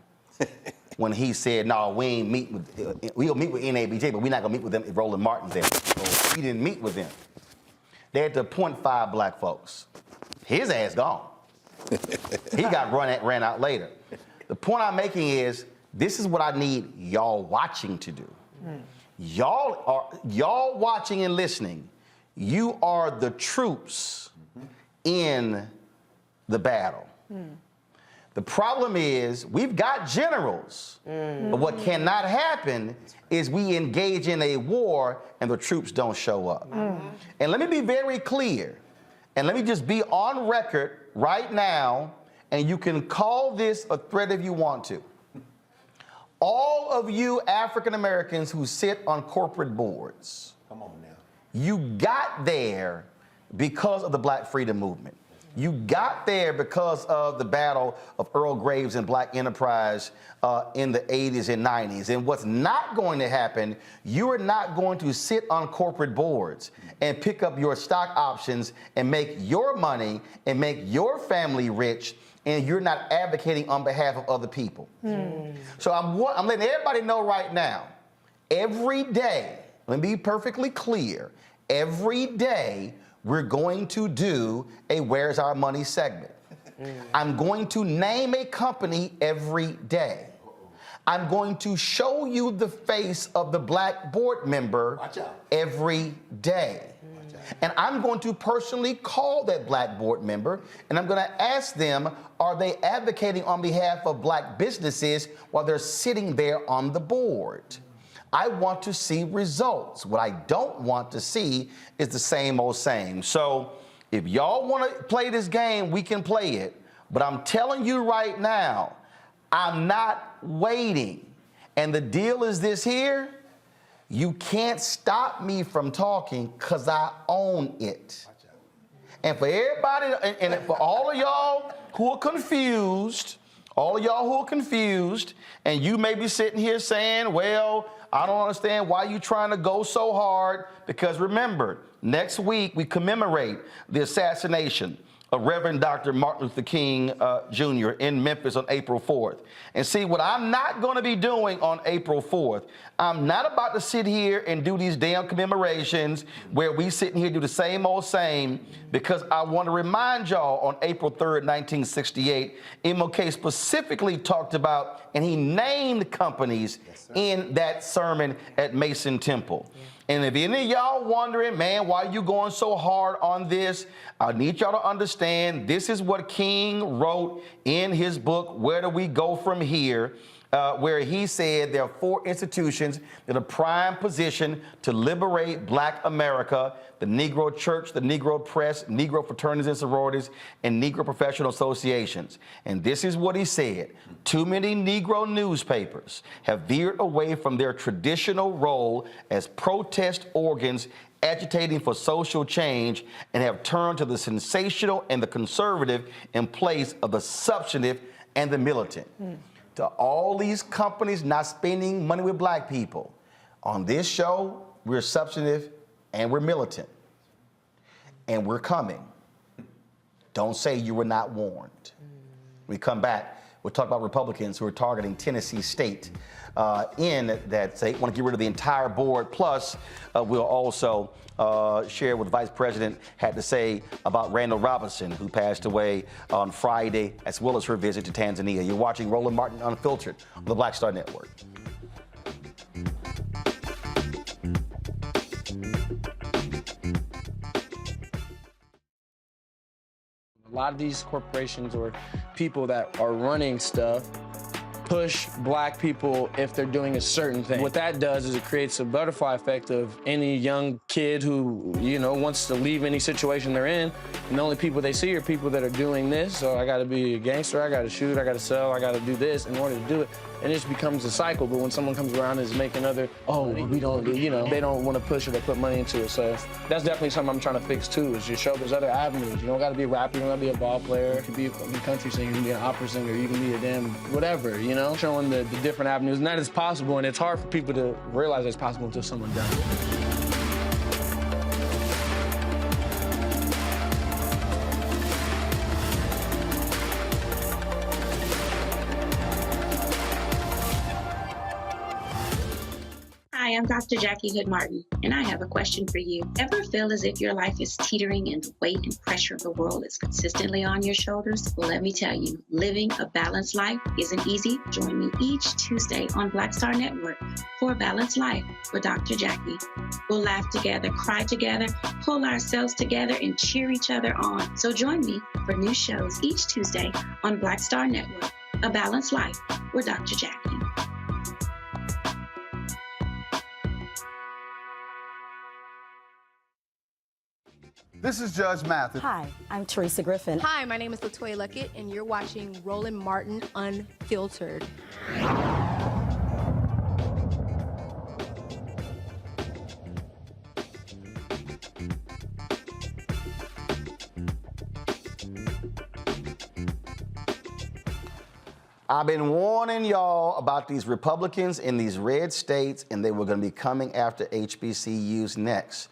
when he said, no, we'll meet with NABJ, but we're not going to meet with them if Roland Martin's there. So we didn't meet with them. They had to appoint 5 black folks. His ass gone. He got ran out later. The point I'm making is, this is what I need y'all watching to do. Y'all watching and listening, you are the troops in the battle. The problem is, we've got generals, but what cannot happen is we engage in a war and the troops don't show up. And let me be very clear, and let me just be on record right now, and you can call this a threat if you want to. All of you African Americans who sit on corporate boards, come on now, you got there because of the Black Freedom Movement. You got there because of the battle of Earl Graves and Black Enterprise in the 80s and 90s. And what's not going to happen, you are not going to sit on corporate boards and pick up your stock options and make your money and make your family rich, and you're not advocating on behalf of other people. So I'm letting everybody know right now, every day, let me be perfectly clear, every day, we're going to do a Where's Our Money segment. I'm going to name a company every day. I'm going to show you the face of the black board member every day. And I'm going to personally call that black board member, and I'm going to ask them, are they advocating on behalf of black businesses while they're sitting there on the board? I want to see results. What I don't want to see is the same old same. So if y'all want to play this game, we can play it. But I'm telling you right now, I'm not waiting. And the deal is this here. You can't stop me from talking because I own it. And for everybody, and for all of y'all who are confused, and you may be sitting here saying, well, I don't understand why you're trying to go so hard, because remember, next week we commemorate the assassination of Reverend Dr. Martin Luther King Jr. in Memphis on April 4th. And see, what I'm not going to be doing on April 4th, I'm not about to sit here and do these damn commemorations where we sit here and do the same old same, because I want to remind y'all on April 3rd, 1968, MLK specifically talked about, and he named companies in that sermon at Mason Temple. And if any of y'all wondering, man, why are you going so hard on this? I need y'all to understand this is what King wrote in his book, Where Do We Go From Here? Where he said there are 4 institutions that are prime position to liberate black America: the Negro Church, the Negro Press, Negro fraternities and sororities, and Negro professional associations. And this is what he said: too many Negro newspapers have veered away from their traditional role as protest organs agitating for social change, and have turned to the sensational and the conservative in place of the substantive and the militant. To all these companies not spending money with black people, on this show, we're substantive and we're militant. And we're coming. Don't say you were not warned. When we come back, we'll talk about Republicans who are targeting Tennessee State in that state, want to get rid of the entire board. Plus, we'll also share what the Vice President had to say about Randall Robinson, who passed away on Friday, as well as her visit to Tanzania. You're watching Roland Martin Unfiltered on the Black Star Network. A lot of these corporations or people that are running stuff push black people if they're doing a certain thing. What that does is it creates a butterfly effect of any young kid who, you know, wants to leave any situation they're in, and the only people they see are people that are doing this. So I gotta be a gangster, I gotta shoot, I gotta sell, I gotta do this in order to do it. and it just becomes a cycle. But when someone comes around and is making other, we don't, they don't want to push it or put money into it. So that's definitely something I'm trying to fix too, is just show there's other avenues. You don't got to be a rapper, you don't got to be a ball player, you can be a country singer, you can be an opera singer, you can be a damn whatever, showing the different avenues. And that is possible, and it's hard for people to realize it's possible until someone does it. Hi, I'm Dr. Jackie Hood Martin, and I have a question for you. Ever feel as if your life is teetering and the weight and pressure of the world is consistently on your shoulders? Well, let me tell you, living a balanced life isn't easy. Join me each Tuesday on Black Star Network for A Balanced Life with Dr. Jackie. We'll laugh together, cry together, pull ourselves together, and cheer each other on. So join me for new shows each Tuesday on Black Star Network, A Balanced Life with Dr. Jackie. This is Judge Mathis. Hi, I'm Teresa Griffin. Hi, my name is LaToya Luckett, and you're watching Roland Martin Unfiltered. I've been warning y'all about these Republicans in these red states, and they were going to be coming after HBCUs next.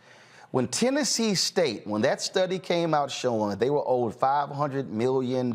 When Tennessee State, when that study came out showing that they were owed $500 million,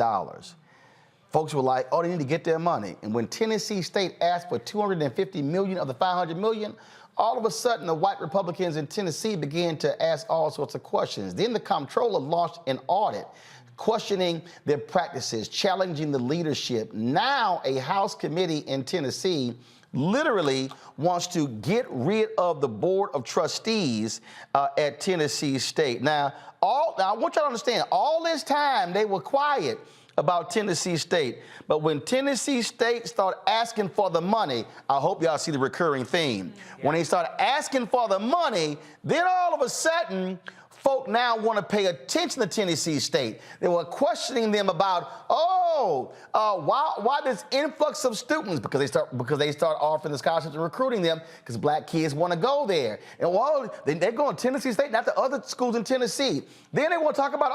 folks were like, oh, they need to get their money. And when Tennessee State asked for $250 million of the $500 million, all of a sudden the white Republicans in Tennessee began to ask all sorts of questions. Then the comptroller launched an audit questioning their practices, challenging the leadership. Now a House committee in Tennessee literally wants to get rid of the Board of Trustees at Tennessee State. Now, I want y'all to understand, all this time they were quiet about Tennessee State. But when Tennessee State started asking for the money, I hope y'all see the recurring theme. Yeah. When they started asking for the money, then all of a sudden, folk now want to pay attention to Tennessee State. They were questioning them about, why this influx of students? Because they start offering the scholarships and recruiting them because black kids want to go there. And they're going to Tennessee State, not the other schools in Tennessee. Then they want to talk about,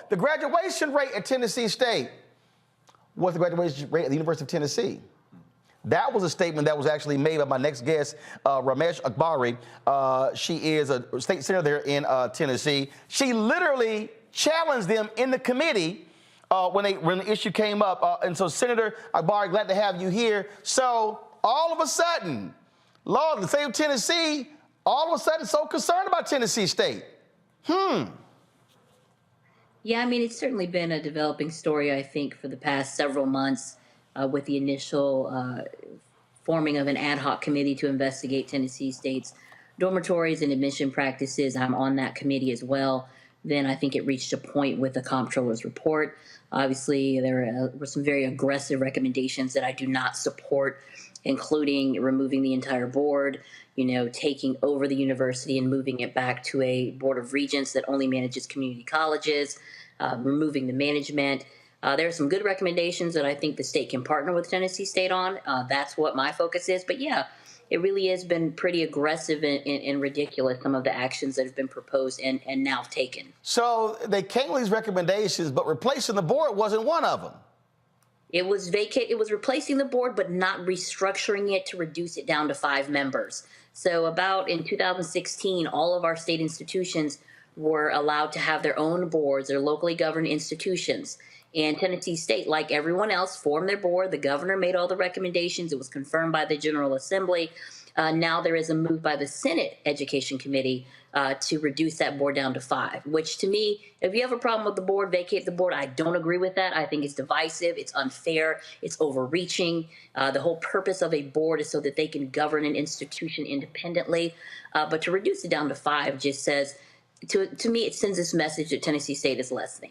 the graduation rate at Tennessee State. What's the graduation rate at the University of Tennessee? That was a statement that was actually made by my next guest, Ramesh Akbari. She is a state senator there in Tennessee. She literally challenged them in the committee when the issue came up. And so, Senator Akbari, glad to have you here. So all of a sudden, Lord, the state of Tennessee, all of a sudden so concerned about Tennessee State. Yeah, I mean, it's certainly been a developing story, I think, for the past several months. With the initial forming of an ad hoc committee to investigate Tennessee State's dormitories and admission practices. I'm on that committee as well. Then I think it reached a point with the comptroller's report. Obviously, there were some very aggressive recommendations that I do not support, including removing the entire board, taking over the university and moving it back to a board of regents that only manages community colleges, removing the management. There are some good recommendations that I think the state can partner with Tennessee State on. That's what my focus is. But yeah, it really has been pretty aggressive and ridiculous, some of the actions that have been proposed and now taken. So they came with these recommendations, but replacing the board wasn't one of them. It was replacing the board, but not restructuring it to reduce it down to 5 members. So about in 2016, all of our state institutions were allowed to have their own boards, their locally governed institutions. And Tennessee State, like everyone else, formed their board. The governor made all the recommendations. It was confirmed by the General Assembly. Now there is a move by the Senate Education Committee to reduce that board down to 5, which to me, if you have a problem with the board, vacate the board. I don't agree with that. I think it's divisive. It's unfair. It's overreaching. The whole purpose of a board is so that they can govern an institution independently. But to reduce it down to 5 just says, to me, it sends this message that Tennessee State is less than.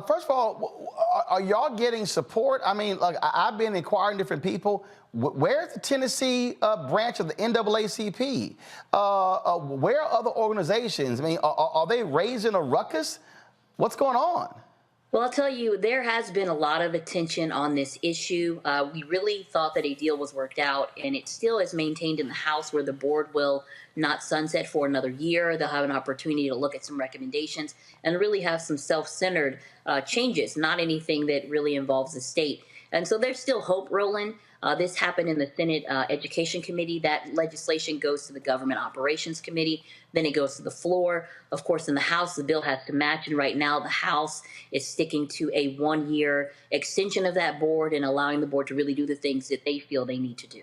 First of all, are y'all getting support? I mean, I've been inquiring different people. Where's the Tennessee branch of the NAACP? Where are other organizations? I mean, are they raising a ruckus? What's going on? Well, I'll tell you, there has been a lot of attention on this issue. We really thought that a deal was worked out, and it still is maintained in the House, where the board will not sunset for another year. They'll have an opportunity to look at some recommendations and really have some self-centered changes, not anything that really involves the state. And so there's still hope, Roland. This happened in the Senate Education Committee. That legislation goes to the Government Operations Committee. Then it goes to the floor. Of course, in the House, the bill has to match. And right now, the House is sticking to a one-year extension of that board and allowing the board to really do the things that they feel they need to do.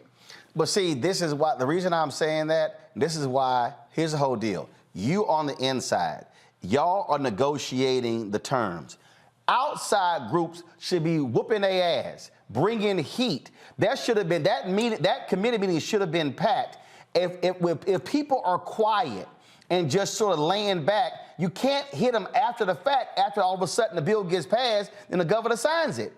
But see, this is why, the reason I'm saying that, this is why, here's the whole deal. You on the inside, y'all are negotiating the terms. Outside groups should be whooping their ass, bringing heat. That should have been, that meeting, that committee meeting should have been packed. If people are quiet and just sort of laying back, you can't hit them after the fact, after all of a sudden the bill gets passed and the governor signs it.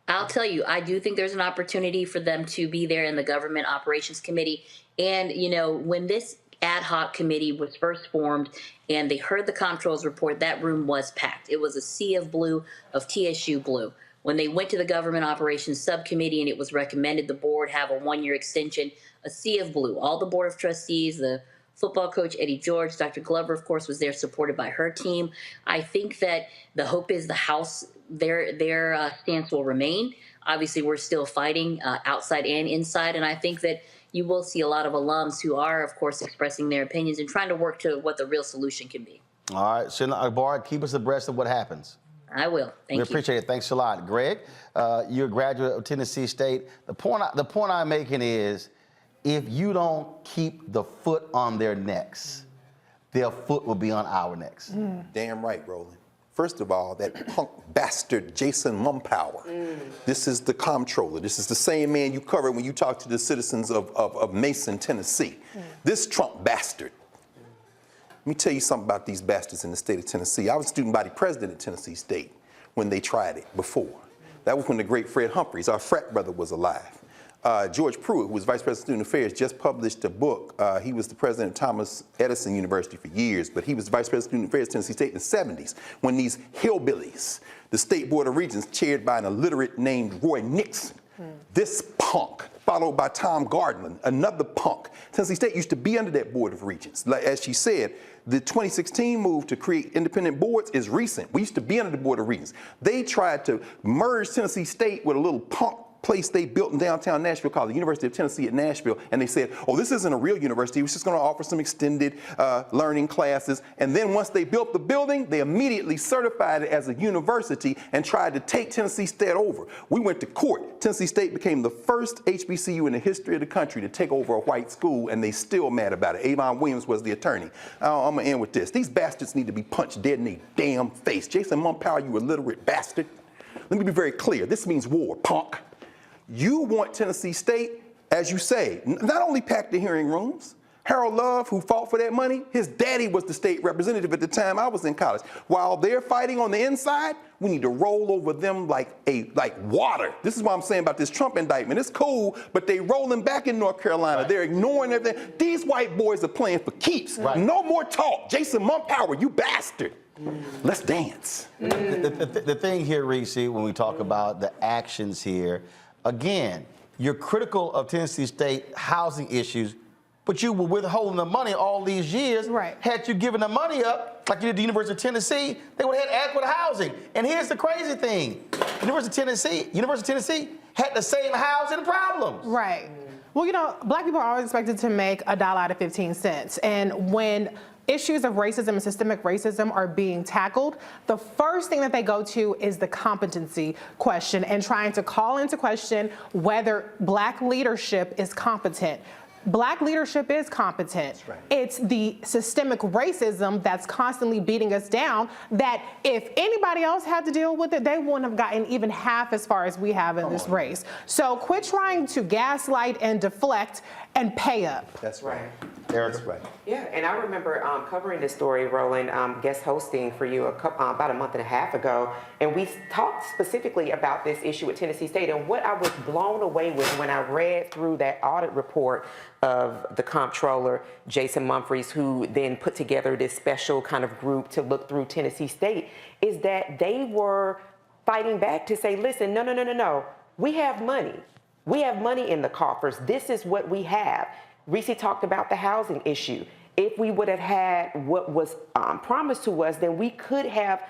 I'll tell you, I do think there's an opportunity for them to be there in the Government Operations Committee. And, you know, when this ad hoc committee was first formed and they heard the comptroller's report, that room was packed. It was a sea of blue, of TSU blue. When they went to the Government Operations Subcommittee and it was recommended the board have a one-year extension, a sea of blue. All the Board of Trustees, the football coach, Eddie George, Dr. Glover, of course, was there supported by her team. I think that the hope is the House, their stance will remain. Obviously, we're still fighting outside and inside, and I think that you will see a lot of alums who are, of course, expressing their opinions and trying to work to what the real solution can be. All right, Senator Akbar, keep us abreast of what happens. I will. Thank you. We appreciate it. Thanks a lot. Greg, you're a graduate of Tennessee State. The point I'm making is, if you don't keep the foot on their necks, their foot will be on our necks. Damn right, Roland. First of all, that punk bastard Jason Mumpower. This is the comptroller. This is the same man you covered when you talked to the citizens of Mason, Tennessee. This Trump bastard. Let me tell you something about these bastards in the state of Tennessee. I was student body president at Tennessee State when they tried it before. That was when the great Fred Humphreys, our frat brother, was alive. George Pruitt, who was Vice President of Student Affairs, just published a book. He was the president of Thomas Edison University for years, but he was Vice President of Student Affairs at Tennessee State in the 70s, when these hillbillies, the State Board of Regents, chaired by an illiterate named Roy Nixon, this punk, followed by Tom Gardner, another punk. Tennessee State used to be under that Board of Regents. Like, as she said, the 2016 move to create independent boards is recent. We used to be under the Board of Regents. They tried to merge Tennessee State with a little punk place they built in downtown Nashville called the University of Tennessee at Nashville, and they said, oh, this isn't a real university, we're just going to offer some extended learning classes. And then once they built the building, they immediately certified it as a university and tried to take Tennessee State over. We went to court. Tennessee State became the first HBCU in the history of the country to take over a white school, and they still mad about it. Avon Williams was the attorney. I'm going to end with this. These bastards need to be punched dead in their damn face. Jason Mumpower, you illiterate bastard. Let me be very clear. This means war, punk. You want Tennessee State, as you say, not only pack the hearing rooms. Harold Love, who fought for that money, his daddy was the state representative at the time I was in college. While they're fighting on the inside, we need to roll over them like water. This is what I'm saying about this Trump indictment. It's cool, but they rolling back in North Carolina. Right. They're ignoring everything. These white boys are playing for keeps. Right. No more talk. Jason Mumpower, you bastard. Let's dance. The thing here, Reese, when we talk about the actions here, again, you're critical of Tennessee State housing issues, but you were withholding the money all these years. Right. Had you given the money up, like you did the University of Tennessee, they would have had adequate housing. And here's the crazy thing. University of Tennessee had the same housing problems. Right. Well, you know, black people are always expected to make $1 out of 15 cents. And when issues of racism and systemic racism are being tackled, the first thing that they go to is the competency question and trying to call into question whether black leadership is competent. Black leadership is competent. Right. It's the systemic racism that's constantly beating us down that if anybody else had to deal with it, they wouldn't have gotten even half as far as we have in this race. So quit trying to gaslight and deflect and pay up. That's right. Erica. That's right. Yeah, and I remember covering this story, Roland, guest hosting for you about a month and a half ago, and we talked specifically about this issue at Tennessee State. And what I was blown away with when I read through that audit report of the comptroller, Jason Humphreys, who then put together this special kind of group to look through Tennessee State, is that they were fighting back to say, listen, no, we have money. We have money in the coffers. This is what we have. Reese talked about the housing issue. If we would have had what was promised to us, then we could have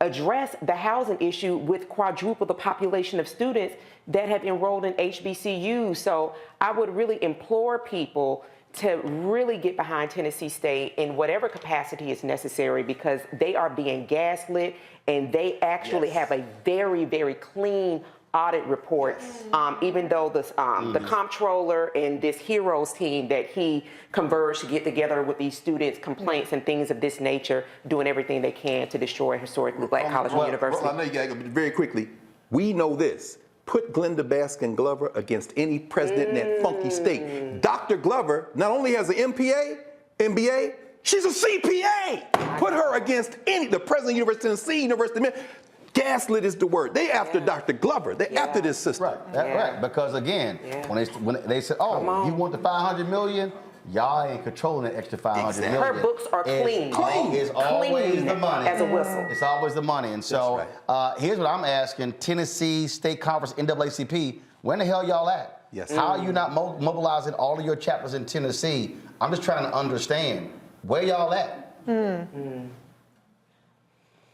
addressed the housing issue with quadruple the population of students that have enrolled in HBCUs. So I would really implore people to really get behind Tennessee State in whatever capacity is necessary, because they are being gaslit, and they actually have a very, very clean audit report, even though the comptroller and this heroes team that he converged to get together with these students' complaints and things of this nature, doing everything they can to destroy historically black college and university. Well, I know you got to go very quickly. We know this. Put Glenda Baskin Glover against any president in that funky state. Dr. Glover not only has an MBA, she's a CPA. Put her against the president of University of Tennessee, University of Michigan. Gaslit is the word. They after Dr. Glover. They after this sister. Right. Right. Because again, when they said, "Oh, you want the $500 million?" Y'all ain't controlling that extra $500 million. Her books are clean. It's always the money. As a whistle. It's always the money. And so here's what I'm asking: Tennessee State Conference, NAACP, where in the hell y'all at? Yes. How are you not mobilizing all of your chapters in Tennessee? I'm just trying to understand where y'all at.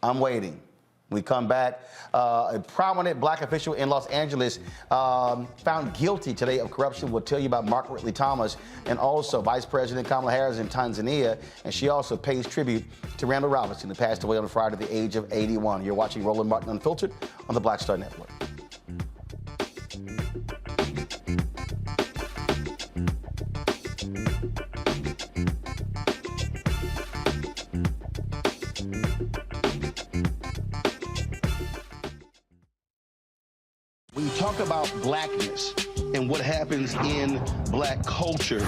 I'm waiting. We come back. A prominent black official in Los Angeles found guilty today of corruption. We'll tell you about Margaret Lee Thomas, and also Vice President Kamala Harris in Tanzania. And she also pays tribute to Randall Robinson, who passed away on Friday at the age of 81. You're watching Roland Martin Unfiltered on the Black Star Network. When you talk about blackness and what happens in black culture,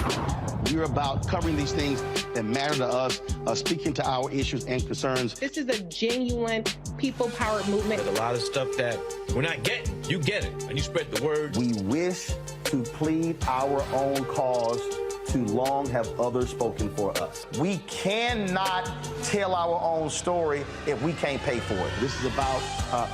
we're about covering these things that matter to us, speaking to our issues and concerns. This is a genuine people-powered movement. There's a lot of stuff that we're not getting. You get it, and you spread the word. We wish to plead our own cause. Too long have others spoken for us. We cannot tell our own story if we can't pay for it. This is about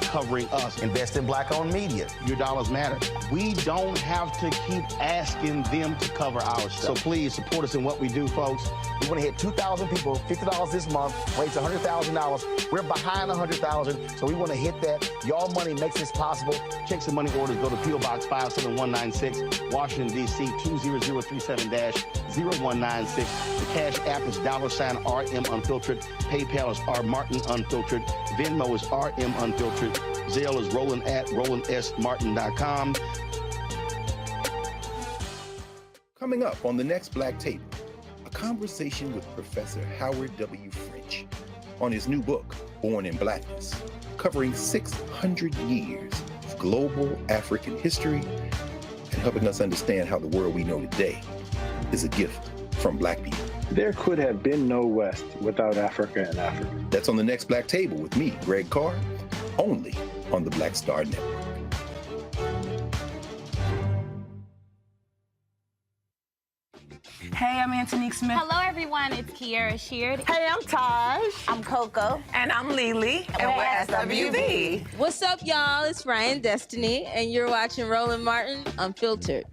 covering us. Invest in black-owned media. Your dollars matter. We don't have to keep asking them to cover our stuff. So please support us in what we do, folks. We want to hit 2,000 people, $50 this month, raise $100,000. We're behind 100,000, so we want to hit that. Y'all money makes this possible. Check some money orders. Go to P.O. Box 57196, Washington, D.C. 20037-0196. The Cash App is $RM Unfiltered. PayPal is R Martin Unfiltered. Venmo is RM Unfiltered. Zelle is Roland at RolandSMartin.com. Coming up on the next Black Tape, a conversation with Professor Howard W. French on his new book, Born in Blackness, covering 600 years of global African history and helping us understand how the world we know today is a gift from Black people. There could have been no West without Africa and Africa. That's on the next Black Table with me, Greg Carr, only on the Black Star Network. Hey, I'm Antonique Smith. Hello, everyone. It's Kiara Sheard. Hey, I'm Taj. I'm Coco. And I'm Lily. And we're SWV. What's up, y'all? It's Ryan Destiny, and you're watching Roland Martin Unfiltered.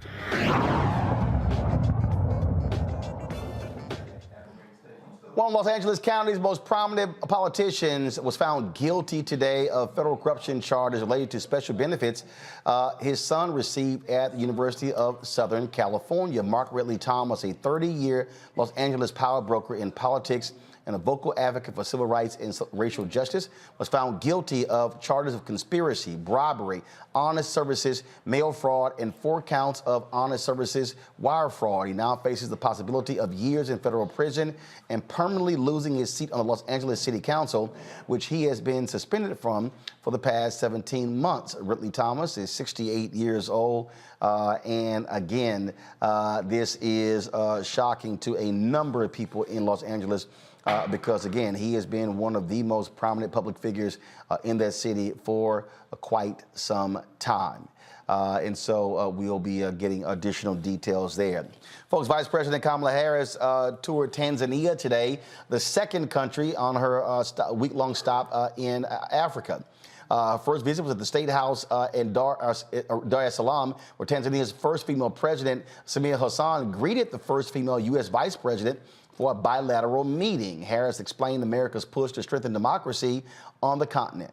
One of Los Angeles County's most prominent politicians was found guilty today of federal corruption charges related to special benefits his son received at the University of Southern California. Margaret Lee Thomas, a 30-year Los Angeles power broker in politics and and a vocal advocate for civil rights and racial justice, was found guilty of charges of conspiracy, bribery, honest services, mail fraud, and 4 counts of honest services wire fraud. He now faces the possibility of years in federal prison and permanently losing his seat on the Los Angeles City Council, which he has been suspended from for the past 17 months. Ridley Thomas is 68 years old. And again, this is shocking to a number of people in Los Angeles because, again, he has been one of the most prominent public figures in that city for quite some time. And so we'll be getting additional details there. Folks, Vice President Kamala Harris toured Tanzania today, the second country on her week-long stop in Africa. First visit was at the State House in Dar es Salaam, where Tanzania's first female president, Samia Hassan, greeted the first female U.S. vice president for a bilateral meeting. Harris explained America's push to strengthen democracy on the continent.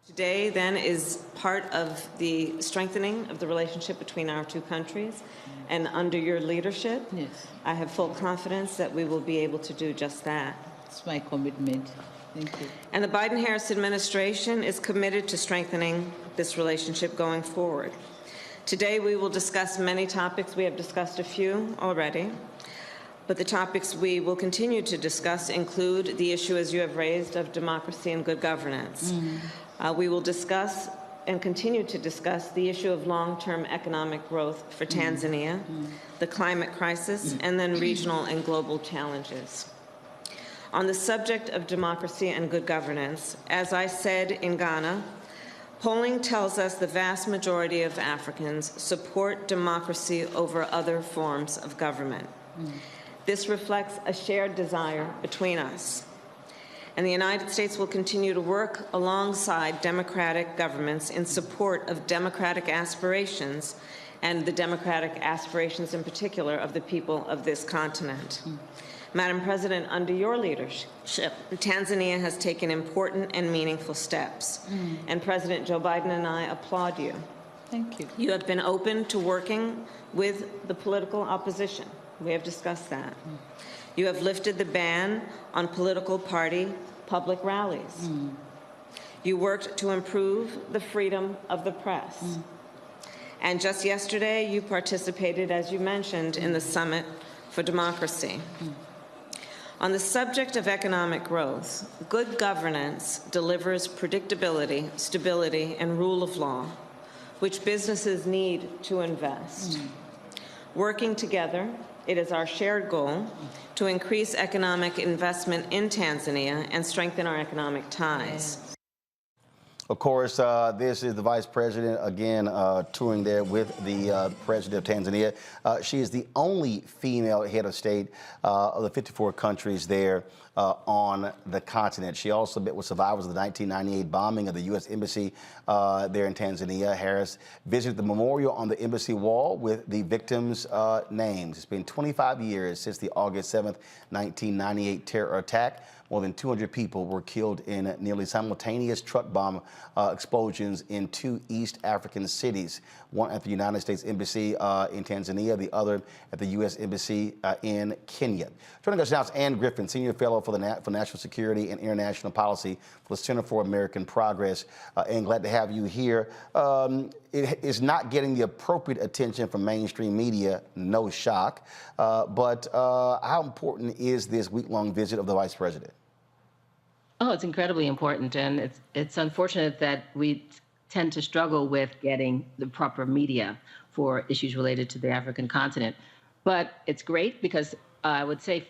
Today, then, is part of the strengthening of the relationship between our two countries. And under your leadership, I have full confidence that we will be able to do just that. It's my commitment. Thank you. And the Biden-Harris administration is committed to strengthening this relationship going forward. Today, we will discuss many topics. We have discussed a few already. But the topics we will continue to discuss include the issue, as you have raised, of democracy and good governance. We will discuss and continue to discuss the issue of long-term economic growth for Tanzania, the climate crisis, and then regional and global challenges. On the subject of democracy and good governance, as I said in Ghana, polling tells us the vast majority of Africans support democracy over other forms of government. This reflects a shared desire between us. And the United States will continue to work alongside democratic governments in support of democratic aspirations and the democratic aspirations in particular of the people of this continent. Madam President, under your leadership, Tanzania has taken important and meaningful steps. And President Joe Biden and I applaud you. Thank you. You have been open to working with the political opposition. We have discussed that. You have lifted the ban on political party public rallies. You worked to improve the freedom of the press. And just yesterday, you participated, as you mentioned, in the Summit for Democracy. On the subject of economic growth, good governance delivers predictability, stability, and rule of law, which businesses need to invest. Working together, it is our shared goal to increase economic investment in Tanzania and strengthen our economic ties. Of course, this is the vice president, again, touring there with the president of Tanzania. She is the only female head of state of the 54 countries there on the continent. She also met with survivors of the 1998 bombing of the U.S. Embassy there in Tanzania. Harris visited the memorial on the embassy wall with the victims' names. It's been 25 years since the August 7th, 1998 terror attack. More than 200 people were killed in nearly simultaneous truck bomb explosions in 2 East African cities, one at the United States Embassy in Tanzania, the other at the U.S. Embassy in Kenya. Joining us now is Ann Griffin, Senior Fellow for National Security and International Policy for the Center for American Progress. Ann, glad to have you here. It is not getting the appropriate attention from mainstream media, no shock. But how important is this week-long visit of the Vice President? Oh, it's incredibly important, and it's unfortunate that we tend to struggle with getting the proper media for issues related to the African continent. But it's great because I would say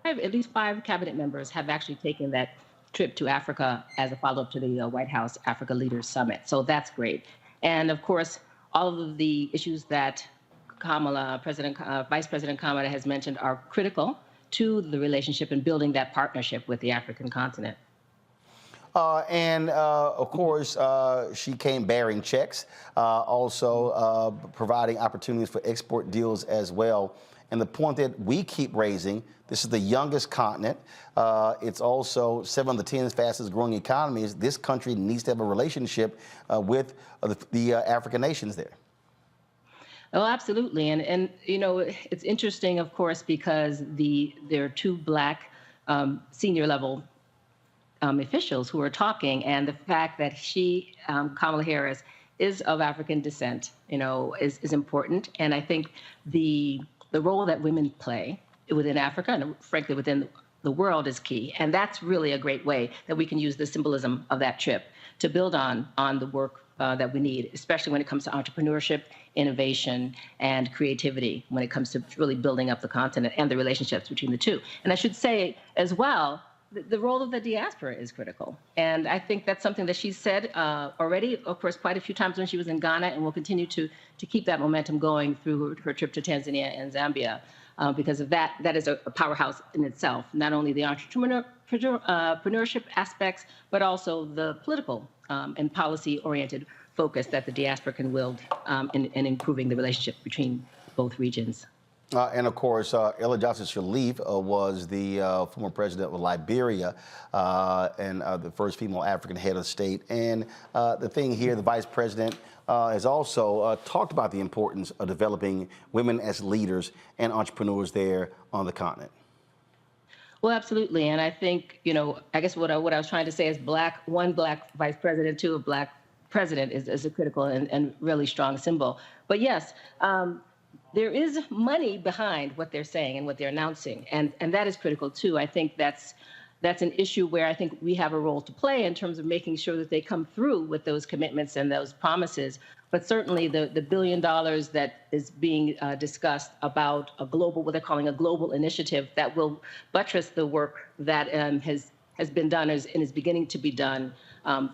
at least five cabinet members have actually taken that trip to Africa as a follow-up to the White House Africa Leaders Summit. So that's great. And of course, all of the issues that Vice President Kamala has mentioned are critical to the relationship and building that partnership with the African continent. Of course, she came bearing checks, also providing opportunities for export deals as well. And the point that we keep raising, this is the youngest continent. It's also 7 of the 10 fastest growing economies. This country needs to have a relationship with the African nations there. Oh, absolutely. And you know, it's interesting, of course, because there are 2 Black senior level officials who are talking, and the fact that she, Kamala Harris, is of African descent, is important. And I think the role that women play within Africa and frankly within the world is key. And that's really a great way that we can use the symbolism of that trip to build on the work that we need, especially when it comes to entrepreneurship, innovation, and creativity, when it comes to really building up the continent and the relationships between the two. And I should say as well, the role of the diaspora is critical. And I think that's something that she said already, of course, quite a few times when she was in Ghana, and will continue to keep that momentum going through her trip to Tanzania and Zambia. Because of that is a powerhouse in itself, not only the entrepreneurship aspects, but also the political and policy-oriented focus that the diaspora can wield in improving the relationship between both regions. And of course, Ella Johnson Sirleaf was the former president of Liberia and the first female African head of state. And the thing here, the vice president has also talked about the importance of developing women as leaders and entrepreneurs there on the continent. Well, absolutely. And I think, I guess what I was trying to say is one black vice president, two, a black president is a critical and really strong symbol. But yes, there is money behind what they're saying and what they're announcing, and that is critical too. I think that's an issue where I think we have a role to play in terms of making sure that they come through with those commitments and those promises. But certainly the $1 billion that is being discussed about what they're calling a global initiative that will buttress the work that has been done and is beginning to be done,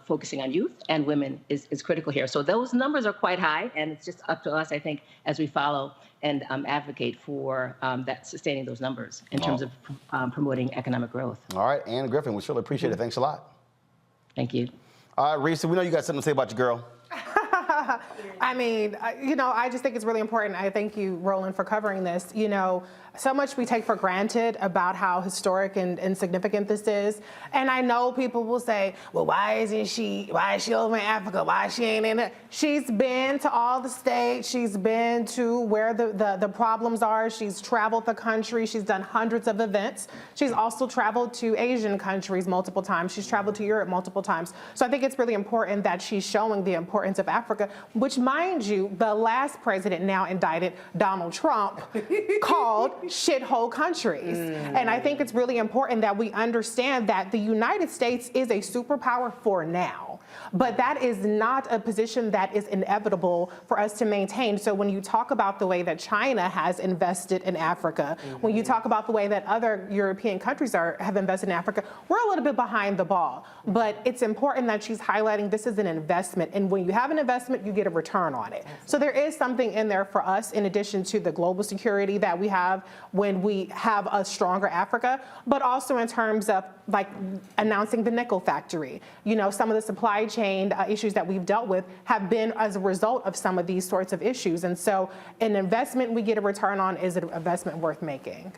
focusing on youth and women is critical here. So those numbers are quite high, and it's just up to us, I think, as we follow and advocate for sustaining those numbers in terms of promoting economic growth. All right, Ann Griffin, we surely appreciate it. Thanks a lot. Thank you. All right, Reese, we know you got something to say about your girl. I mean, I just think it's really important. I thank you, Roland, for covering this. So much we take for granted about how historic and significant this is. And I know people will say, well, why is she over in Africa? Why she ain't in it? She's been to all the states. She's been to where the problems are. She's traveled the country. She's done hundreds of events. She's also traveled to Asian countries multiple times. She's traveled to Europe multiple times. So I think it's really important that she's showing the importance of Africa, which, mind you, the last president, now indicted, Donald Trump, called shithole countries. And I think it's really important that we understand that the United States is a superpower for now, but that is not a position that is inevitable for us to maintain. So when you talk about the way that China has invested in Africa, when you talk about the way that other European countries have invested in Africa, we're a little bit behind the ball. But it's important that she's highlighting this is an investment, and when you have an investment, you get a return on it. So there is something in there for us, in addition to the global security that we have when we have a stronger Africa, but also in terms of like announcing the nickel factory. Some of the supply chain issues that we've dealt with have been as a result of some of these sorts of issues. And so an investment we get a return on is an investment worth making.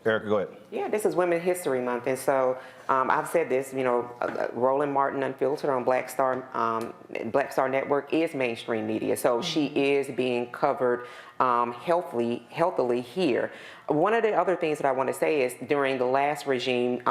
Erica, go ahead. Yeah, this is Women's History Month, and so I've said this, Roland Martin Unfiltered on Black Star Network is mainstream media, so she is being covered healthily here. One of the other things that I want to say is during the last regime,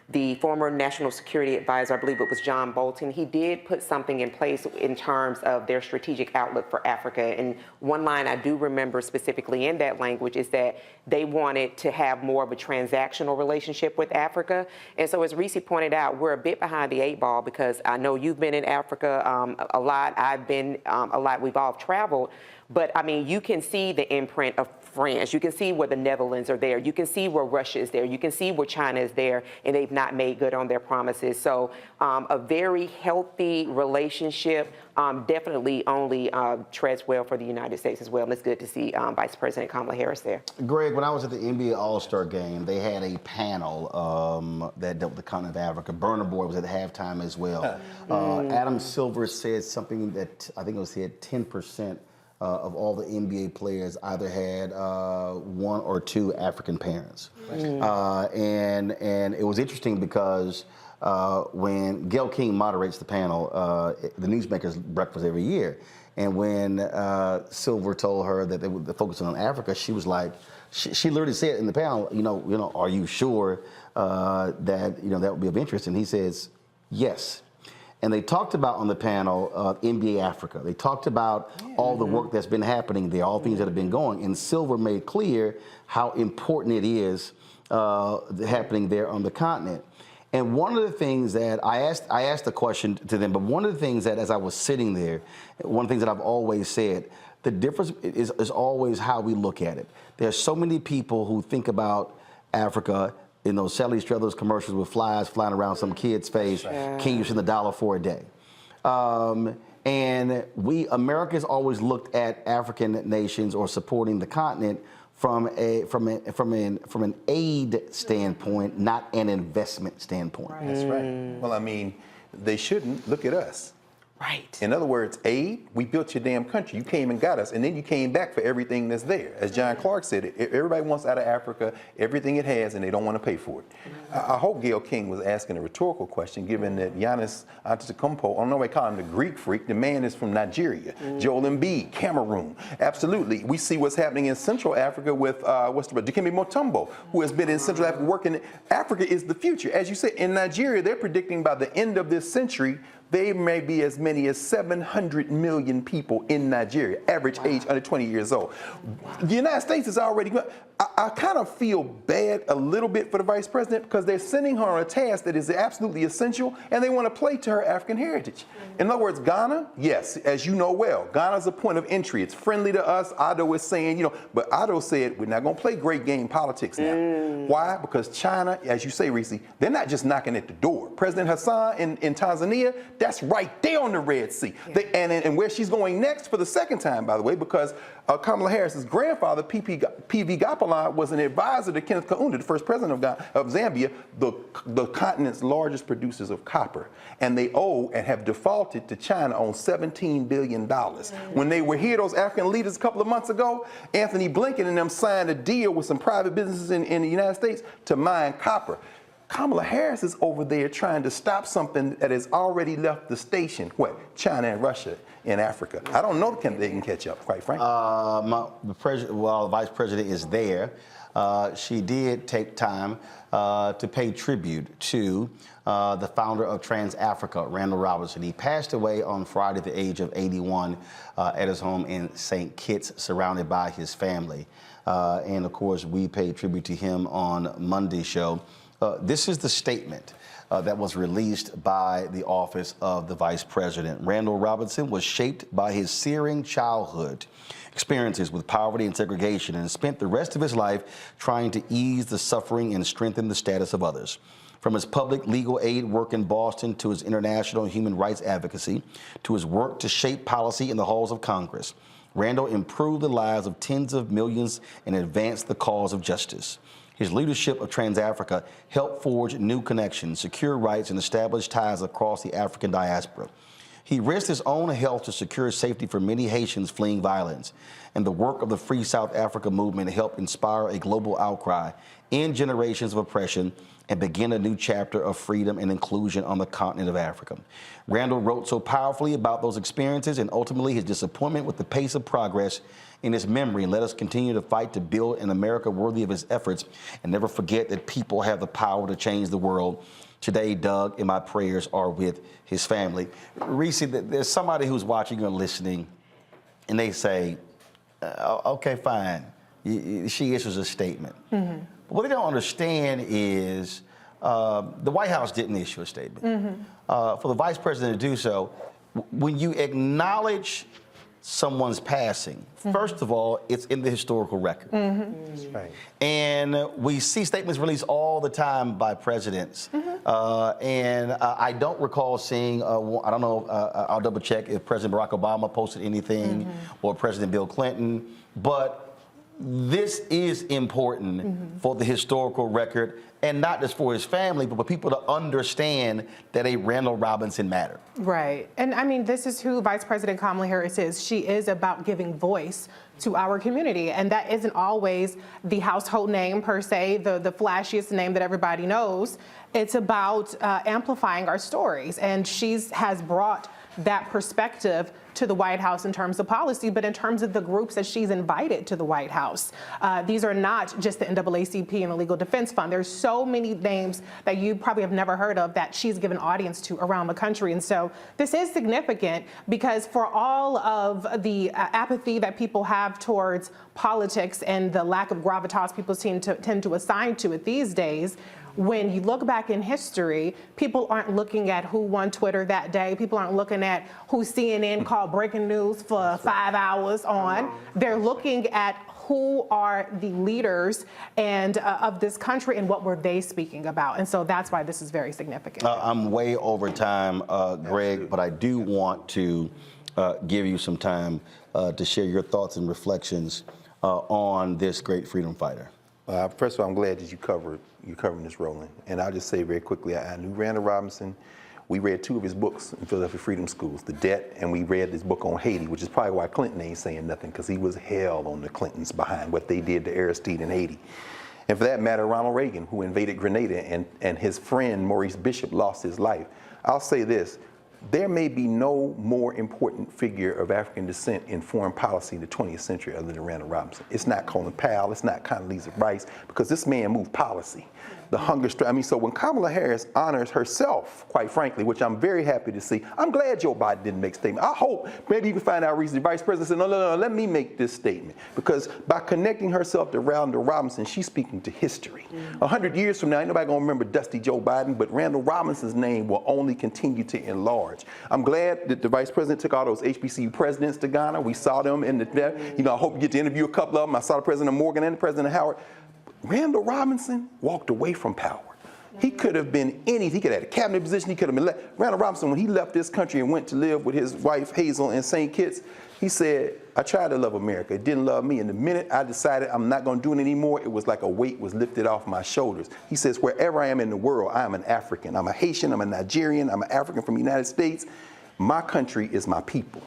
the former National Security Advisor, I believe it was John Bolton, he did put something in place in terms of their strategic outlook for Africa. And one line I do remember specifically in that language is that they wanted to have more of a transactional relationship with Africa. And so as Reese pointed out, we're a bit behind the 8 ball, because I know you've been in Africa a lot, I've been a lot, we've all traveled. But I mean, you can see the imprint of France. You can see where the Netherlands are there. You can see where Russia is there. You can see where China is there, and they've not made good on their promises. So a very healthy relationship definitely only treads well for the United States as well. And it's good to see Vice President Kamala Harris there. Greg, when I was at the NBA All-Star game, they had a panel that dealt with the continent of Africa. Burna Boy was at halftime as well. Adam Silver said something that I think it was said 10% of all the NBA players either had 1 or 2 African parents. And it was interesting because when Gayle King moderates the panel, the Newsmakers breakfast every year, And when Silver told her that they would focus on Africa, she was like, she literally said in the panel, are you sure that that would be of interest? And he says, yes. And they talked about on the panel NBA Africa. They talked about all the work that's been happening there, all things that have been going. And Silver made clear how important it is happening there on the continent. And one of the things that I asked the question to them, but one of the things that as I was sitting there, one of the things that I've always said, the difference is always how we look at it. There's so many people who think about Africa in those Sally Struthers commercials with flies flying around some kid's face. Can you send $1 for a day? And America's always looked at African nations or supporting the continent from an aid standpoint, not an investment standpoint. Right. That's right. Well, I mean, they shouldn't look at us. Right. In other words, aid, we built your damn country. You came and got us, and then you came back for everything that's there. As John Clark said, everybody wants out of Africa everything it has, and they don't want to pay for it. I hope Gayle King was asking a rhetorical question, given that Giannis Antetokounmpo, I don't know why they call him the Greek freak, the man is from Nigeria. Joel Embiid, Cameroon. Absolutely. We see what's happening in Central Africa with, Dikembe Mutombo, who has been in Central Africa working. Africa is the future. As you said, in Nigeria, they're predicting by the end of this century, there may be as many as 700 million people in Nigeria, average age under 20 years old. The United States is already, I kind of feel bad a little bit for the vice president because they're sending her on a task that is absolutely essential and they want to play to her African heritage. In other words, Ghana, yes, as you know well, Ghana's a point of entry. It's friendly to us. Otto is saying, but Otto said, we're not going to play great game politics now. Why? Because China, as you say, Reese, they're not just knocking at the door. President Hassan in Tanzania, that's right there on the Red Sea. Yeah. And where she's going next for the second time, by the way, because Kamala Harris's grandfather, P.V. Gopala, was an advisor to Kenneth Kaunda, the first president of Zambia, the continent's largest producers of copper. And they owe and have defaulted to China on $17 billion. When they were here, those African leaders a couple of months ago, Anthony Blinken and them signed a deal with some private businesses in the United States to mine copper. Kamala Harris is over there trying to stop something that has already left the station. What? China and Russia in Africa. I don't know if they can catch up, quite frankly. The vice president is there. She did take time to pay tribute to the founder of TransAfrica, Randall Robinson. He passed away on Friday at the age of 81 at his home in St. Kitts, surrounded by his family. And of course, we paid tribute to him on Monday's show. This is the statement that was released by the office of the vice president. Randall Robinson was shaped by his searing childhood experiences with poverty and segregation and spent the rest of his life trying to ease the suffering and strengthen the status of others. From his public legal aid work in Boston to his international human rights advocacy to his work to shape policy in the halls of Congress, Randall improved the lives of tens of millions and advanced the cause of justice. His leadership of TransAfrica helped forge new connections, secure rights, and establish ties across the African diaspora. He risked his own health to secure safety for many Haitians fleeing violence. And the work of the Free South Africa movement helped inspire a global outcry, end generations of oppression, and begin a new chapter of freedom and inclusion on the continent of Africa. Randall wrote so powerfully about those experiences and ultimately his disappointment with the pace of progress in his memory, and let us continue to fight to build an America worthy of his efforts and never forget that people have the power to change the world. Today, Doug and my prayers are with his family. Reese, there's somebody who's watching or listening and they say, okay, fine, she issues a statement. Mm-hmm. But what they don't understand is the White House didn't issue a statement. Mm-hmm. For the vice president to do so, when you acknowledge someone's passing, mm-hmm. first of all, it's in the historical record. Mm-hmm. That's right. And we see statements released all the time by presidents. Mm-hmm. And I don't recall seeing, I don't know, I'll double check if President Barack Obama posted anything mm-hmm. or President Bill Clinton, but this is important mm-hmm. for the historical record, and not just for his family, but for people to understand that a Randall Robinson mattered. Right. And I mean, this is who Vice President Kamala Harris is. She is about giving voice to our community. And that isn't always the household name per se, the flashiest name that everybody knows. It's about amplifying our stories. And she has brought that perspective to the White House in terms of policy, but in terms of the groups that she's invited to the White House. These are not just the NAACP and the Legal Defense Fund. There's so many names that you probably have never heard of that she's given audience to around the country. And so this is significant because for all of the apathy that people have towards politics and the lack of gravitas people tend to assign to it these days, when you look back in history, people aren't looking at who won Twitter that day. People aren't looking at who CNN called breaking news for 5 hours on. They're looking at who are the leaders and of this country and what were they speaking about. And so that's why this is very significant. I'm way over time, Greg, but I do want to give you some time to share your thoughts and reflections on this great freedom fighter. First of all, I'm glad that you're covering this, Roland. And I'll just say very quickly, I knew Randall Robinson. We read 2 of his books in Philadelphia Freedom Schools, The Debt, and we read this book on Haiti, which is probably why Clinton ain't saying nothing, because he was hell on the Clintons behind what they did to Aristide in Haiti. And for that matter, Ronald Reagan, who invaded Grenada, and his friend Maurice Bishop lost his life. I'll say this. There may be no more important figure of African descent in foreign policy in the 20th century other than Randall Robinson. It's not Colin Powell, it's not Condoleezza Rice, because this man moved policy. The hunger strike. I mean, so when Kamala Harris honors herself, quite frankly, which I'm very happy to see, I'm glad Joe Biden didn't make a statement. I hope maybe you can find out recently, the Vice President said, no, let me make this statement. Because by connecting herself to Randall Robinson, she's speaking to history. 100 years from now, ain't nobody gonna remember Dusty Joe Biden, but Randall Robinson's name will only continue to enlarge. I'm glad that the Vice President took all those HBCU presidents to Ghana. We saw them in the, I hope you get to interview a couple of them. I saw the President of Morgan and the President of Howard. Randall Robinson walked away from power. He could have been anything. He could have had a cabinet position. He could have been Randall Robinson, when he left this country and went to live with his wife Hazel in St. Kitts, he said, I tried to love America. It didn't love me. And the minute I decided I'm not going to do it anymore, it was like a weight was lifted off my shoulders. He says, wherever I am in the world, I am an African. I'm a Haitian. I'm a Nigerian. I'm an African from the United States. My country is my people.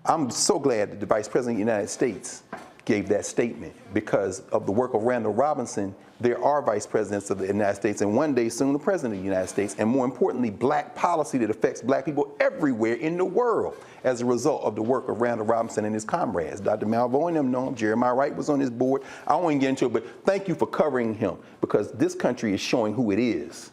I'm so glad that the Vice President of the United States gave that statement, because of the work of Randall Robinson. There are vice presidents of the United States, and one day soon the president of the United States, and more importantly, black policy that affects black people everywhere in the world as a result of the work of Randall Robinson and his comrades. Dr. Jamaal Bowman, them know him. Jeremiah Wright was on his board. I won't even get into it, but thank you for covering him, because this country is showing who it is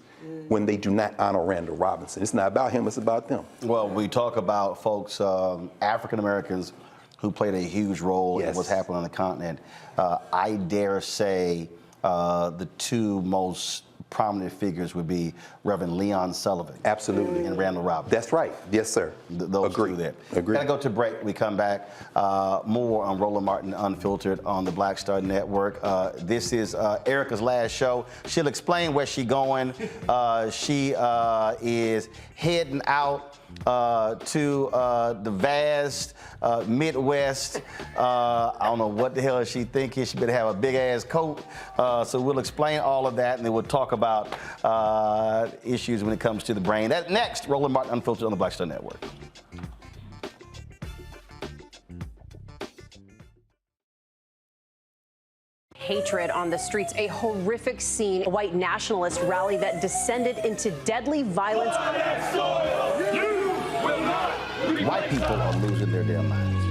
when they do not honor Randall Robinson. It's not about him, it's about them. Well, we talk about folks, African Americans, who played a huge role in what's happening on the continent. I dare say the 2 most prominent figures would be Reverend Leon Sullivan. Absolutely. And Randall Robinson. That's right. Yes, sir. Those Agree. 2 there. Agree. Gotta go to break. We come back. More on Roland Martin Unfiltered on the Black Star Network. This is Erica's last show. She'll explain where she's going. She is heading out to the vast Midwest. I don't know what the hell she thinking. She better have a big ass coat. So we'll explain all of that, and then we'll talk about issues when it comes to the brain. That's next. Roland Martin Unfiltered on the Black Star Network. Hatred on the streets, a horrific scene, a white nationalist rally that descended into deadly violence. White people are losing their damn minds.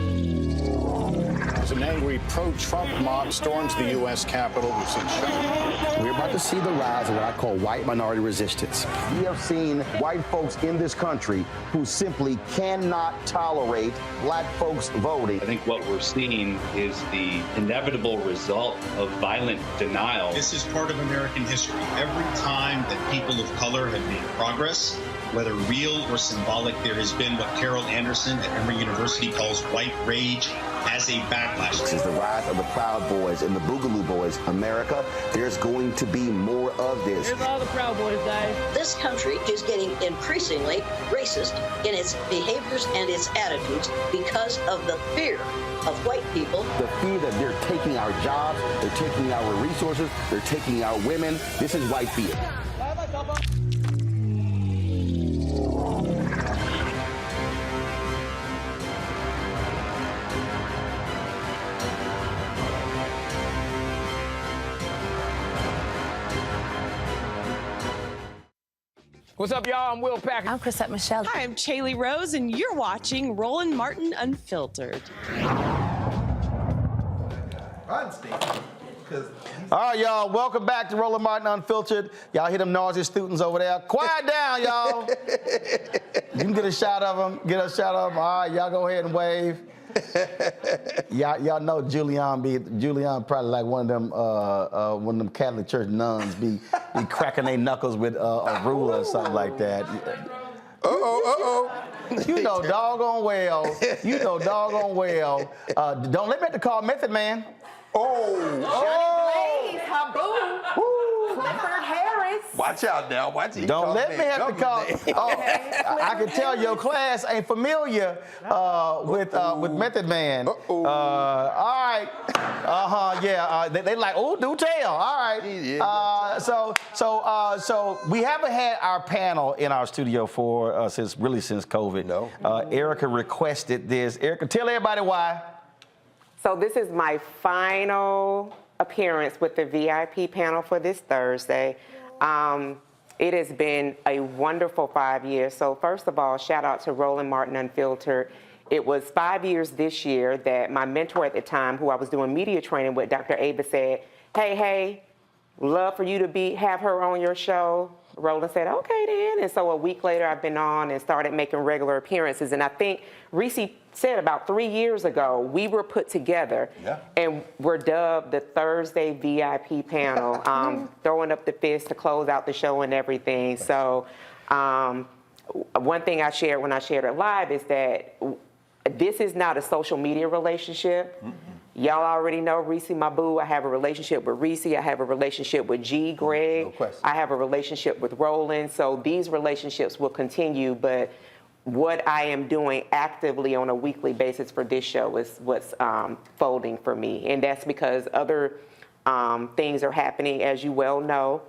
As an angry pro-Trump mob storms the U.S. Capitol, we've seen We're about to see the rise of what I call white minority resistance. We have seen white folks in this country who simply cannot tolerate black folks voting. I think what we're seeing is the inevitable result of violent denial. This is part of American history. Every time that people of color have made progress, whether real or symbolic, there has been what Carol Anderson at Emory University calls white rage as a backlash. This is the rise of the Proud Boys and the Boogaloo Boys. America, there's going to be more of this. Here's all the Proud Boys, guys. This country is getting increasingly racist in its behaviors and its attitudes because of the fear of white people. The fear that they're taking our jobs, they're taking our resources, they're taking our women. This is white fear. What's up, y'all? I'm Will Packer. I'm Chrisette Michelle. Hi, I'm Chaley Rose, and you're watching Roland Martin Unfiltered. All right, y'all, welcome back to Roland Martin Unfiltered. Y'all hear them noisy students over there? Quiet down, y'all. You can get a shot of them. Get a shot of them. All right, y'all go ahead and wave. Y'all know Julian probably like one of them Catholic church nuns be cracking their knuckles with a ruler or something like that. You know doggone well. Don't let me have to call Method Man. Clifford Harris. Watch out now. Watch it. Don't let me have to call. I can tell your class ain't familiar with Method Man. All right. They like, oh, do tell. All right. So we haven't had our panel in our studio for since COVID. No. Erica requested this. Erica, tell everybody why. So this is my final appearance with the VIP panel for this Thursday. It has been a wonderful 5 years. So first of all, shout out to Roland Martin Unfiltered. It was 5 years this year that my mentor at the time, who I was doing media training with, Dr. Ava, said, hey, love for you to have her on your show. Roland said, okay then. And so a week later, I've been on and started making regular appearances. And I think Reese said about 3 years ago, we were put together and were dubbed the Thursday VIP panel, throwing up the fist to close out the show and everything. So one thing I shared when I shared it live is that this is not a social media relationship. Y'all already know Reese, my boo. I have a relationship with Reese. I have a relationship with Greg. I have a relationship with Roland. So these relationships will continue, but what I am doing actively on a weekly basis for this show is what's folding for me. And that's because other things are happening, as you well know.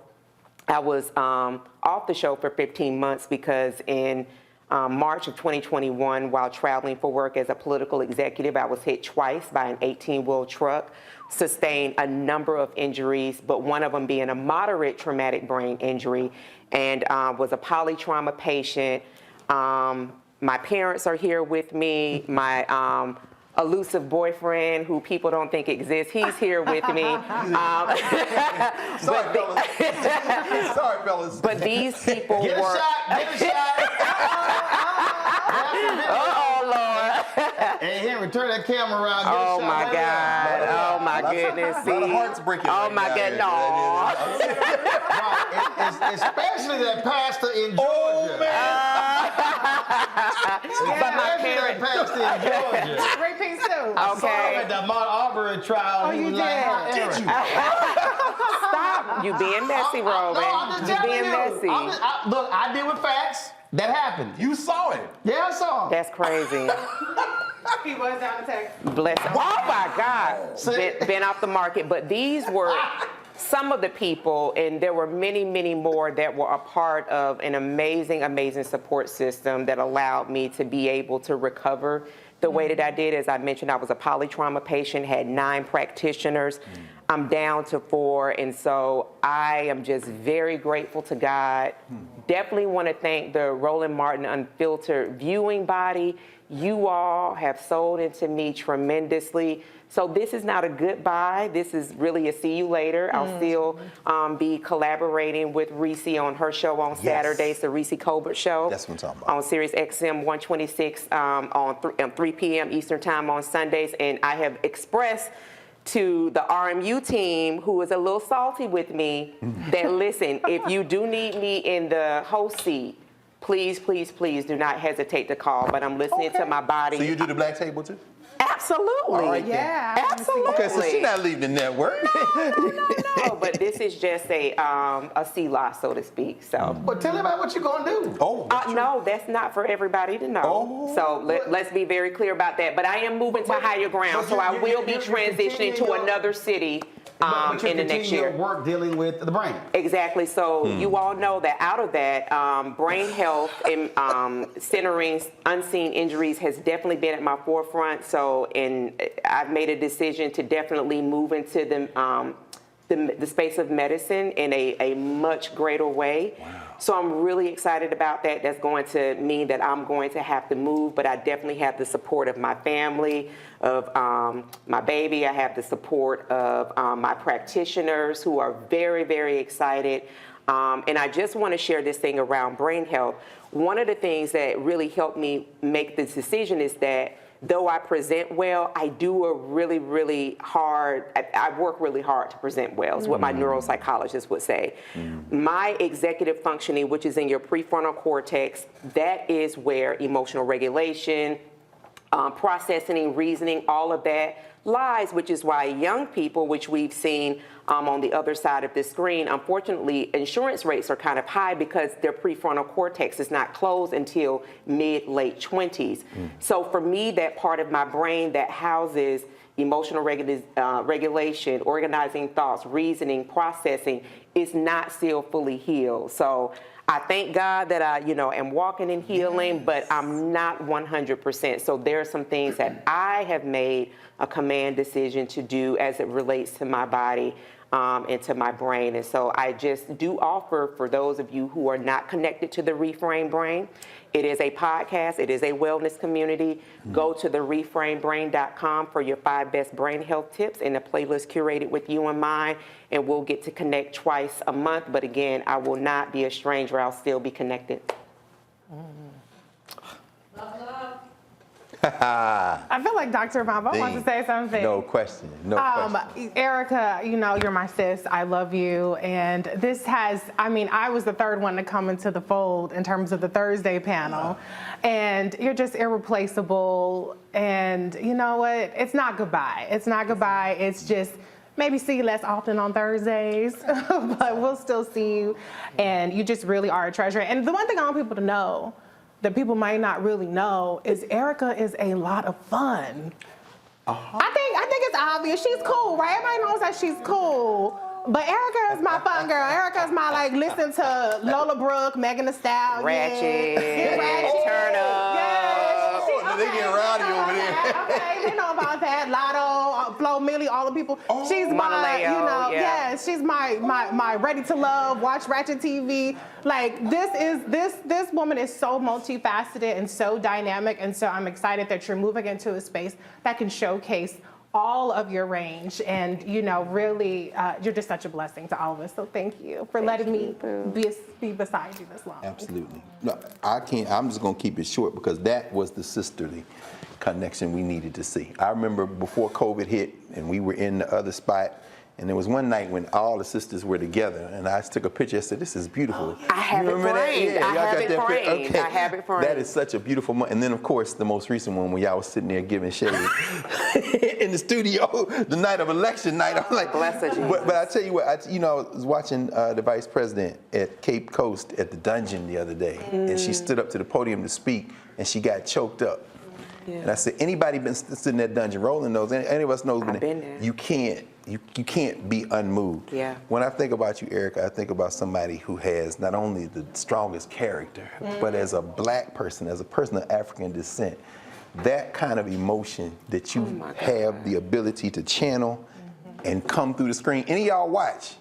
I was off the show for 15 months because in March of 2021, while traveling for work as a political executive, I was hit twice by an 18-wheel truck, sustained a number of injuries, but one of them being a moderate traumatic brain injury, and was a polytrauma patient. My parents are here with me. My elusive boyfriend, who people don't think exists, he's here with me. Sorry, fellas. But these people Get a were... Get a shot. Hey, Henry, turn that camera around. Oh my God! Oh my goodness! See? Hearts breaking. Oh my God! No. Especially that pastor in Georgia. Oh man! But my parents. Pastor in Georgia. Great piece too. Okay. At the Mount Auburn trial, he was like, Did you? Stop! You being messy, Roman. You being messy. Look, I deal with facts. That happened. You saw it. Yeah, I saw it. That's crazy. He was down in Texas. Bless him. Oh my God. Been off the market. But these were some of the people, and there were many, many more that were a part of an amazing, amazing support system that allowed me to be able to recover the way that I did. As I mentioned, I was a polytrauma patient, had 9 practitioners. I'm down to 4, and so I am just very grateful to God. Definitely want to thank the Roland Martin Unfiltered viewing body. You all have sold into me tremendously. So this is not a goodbye. This is really a see you later. I'll still be collaborating with Reese on her show on Saturdays, the Reese Colbert Show. That's what I'm talking about. On Sirius XM 126 on 3 p.m. Eastern Time on Sundays. And I have expressed to the RMU team, who is a little salty with me, that listen, if you do need me in the host seat, please, please, please do not hesitate to call. But I'm listening to my body. So you do the black table too? Absolutely. All right, yeah. Absolutely. Okay, so she's not leaving the network. No, but this is just a C-loss, so to speak. So. But tell everybody what you're going to do. Oh, no, that's not for everybody to know. Oh. So let's be very clear about that. But I am moving to higher ground, so I will be transitioning to another city in the next year. Work dealing with the brain. Exactly. So you all know that out of that, brain health and centering unseen injuries has definitely been at my forefront. So I've made a decision to definitely move into the the space of medicine in a much greater way. Wow. So I'm really excited about that. That's going to mean that I'm going to have to move, but I definitely have the support of my family, of my baby. I have the support of my practitioners who are very, very excited. And I just want to share this thing around brain health. One of the things that really helped me make this decision is that though I present well, I do a really, really hard, I work really hard to present well, is what my neuropsychologist would say. My executive functioning, which is in your prefrontal cortex, that is where emotional regulation, processing, reasoning, all of that lies, which is why young people, which we've seen on the other side of the screen, unfortunately, insurance rates are kind of high because their prefrontal cortex is not closed until mid-late 20s. So for me, that part of my brain that houses emotional regulation, organizing thoughts, reasoning, processing, is not still fully healed. So I thank God that I, am walking in healing, but I'm not 100%. So there are some things that I have made a command decision to do as it relates to my body and to my brain. And so I just do offer, for those of you who are not connected to the Reframe Brain, it is a podcast. It is a wellness community. Go to the reframebrain.com for your 5 best brain health tips and a playlist curated with you in mind. And we'll get to connect twice a month. But again, I will not be a stranger. I'll still be connected. I feel like Dr. Bowman wants to say something. No question. No question. Erica, you're my sis. I love you. And this has, I was the third one to come into the fold in terms of the Thursday panel. And you're just irreplaceable. And you know what? It's not goodbye. It's not goodbye. It's just maybe see you less often on Thursdays, but we'll still see you. And you just really are a treasure. And the one thing I want people to know that people might not really know is Erica is a lot of fun. I think it's obvious. She's cool, right? Everybody knows that she's cool. But Erica is my fun girl. Erica is my, listen to Lola Brooke, Megan Thee Stallion. Ratchet. Turn up. Yeah, they get rowdy over there. Okay, we know about that. Lotto, Flo Millie, all the people. She's my, she's my ready to love, watch Ratchet TV. This woman is so multifaceted and so dynamic, and so I'm excited that you're moving into a space that can showcase all of your range, and really, you're just such a blessing to all of us. So thank you for letting me be beside you this long. Absolutely. No, I can't. I'm just gonna keep it short because that was the sisterly connection we needed to see. I remember before COVID hit, and we were in the other spot. And there was one night when all the sisters were together, and I took a picture. I said, "This is beautiful." I have it framed. I have it framed. Okay. I have it framed. That is such a beautiful moment. And then, of course, the most recent one when y'all was sitting there giving shade in the studio the night of election night. I'm like, bless her, Jesus. But I tell you what, I was watching the vice president at Cape Coast at the dungeon the other day, and she stood up to the podium to speak, and she got choked up. Yeah. And I said, anybody been sitting in that dungeon, Roland knows, any of us knows, I've been there. You can't be unmoved. Yeah. When I think about you, Erica, I think about somebody who has not only the strongest character, but as a black person, as a person of African descent, that kind of emotion that you have the ability to channel and come through the screen. Any of y'all watch?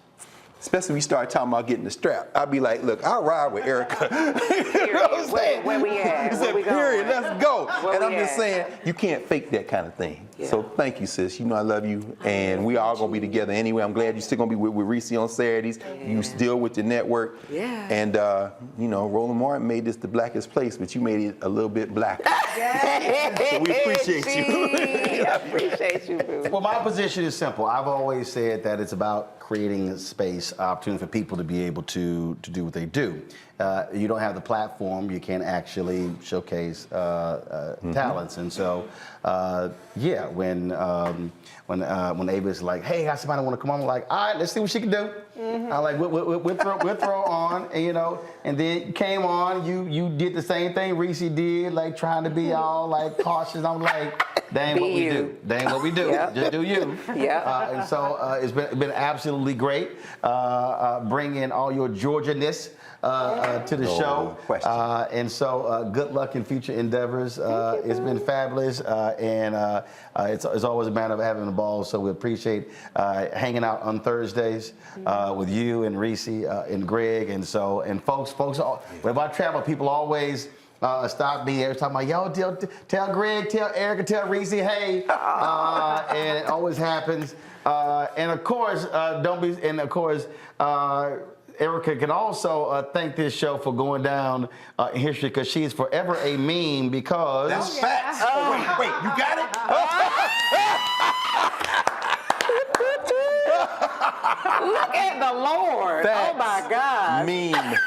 Especially when we start talking about getting the strap. I'll be like, look, I'll ride with Erica. You know what I'm saying? Where we at? He said, period, let's go. Where and I'm we just at? saying, you can't fake that kind of thing. Yeah. So thank you, sis. You know I love you. And we all going to be together anyway. I'm glad you're still going to be with Reese on Saturdays. Yeah. You still with your network. Yeah. And, Roland Martin made this the blackest place, but you made it a little bit blacker. So we appreciate you. I appreciate you, boo. Well, my position is simple. I've always said that it's about creating a space, opportunity for people to be able to do what they do. You don't have the platform, you can't actually showcase talents, and so when Ava's like, hey, I got somebody want to come on, I'm like, all right, let's see what she can do. I like we'll throw on, and then you came on, you did the same thing Reese did, like trying to be all like cautious. I'm like, That ain't what we do. That ain't what we do. Yep. Just do you. Yeah. And so it's been absolutely great bringing all your Georgia-ness to the show. And so good luck in future endeavors. It's been fabulous. And it's always a matter of having a ball. So we appreciate hanging out on Thursdays with you and Reese and Greg. And folks, whenever I travel, people always stop me every time. Yo, tell Greg, tell Erica, tell Reese, hey. And it always happens. And of course, Erica can also thank this show for going down in history because she is forever a meme because... That's facts. Wait, you got it? Look at the Lord. Facts. Oh, my God. Meme.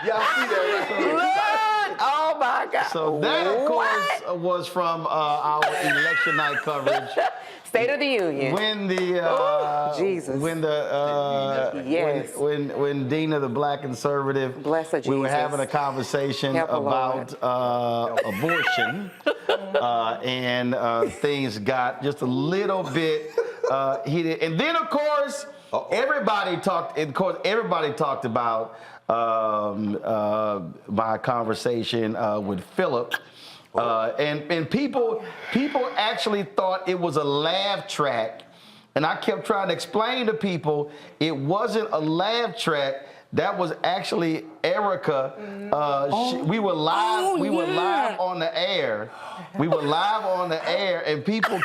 Y'all see that? Look. Oh, my God. So that, of course, was from our election night coverage. State of the Union. When the Jesus. When the yes. when Dina, the black conservative, bless her, Jesus. We were having a conversation about abortion, and things got just a little bit heated. And then, of course, everybody talked about my conversation with Philip. And people actually thought it was a laugh track, and I kept trying to explain to people it wasn't a laugh track. That was actually Erica. We were live. We were live on the air. We were live on the air, and people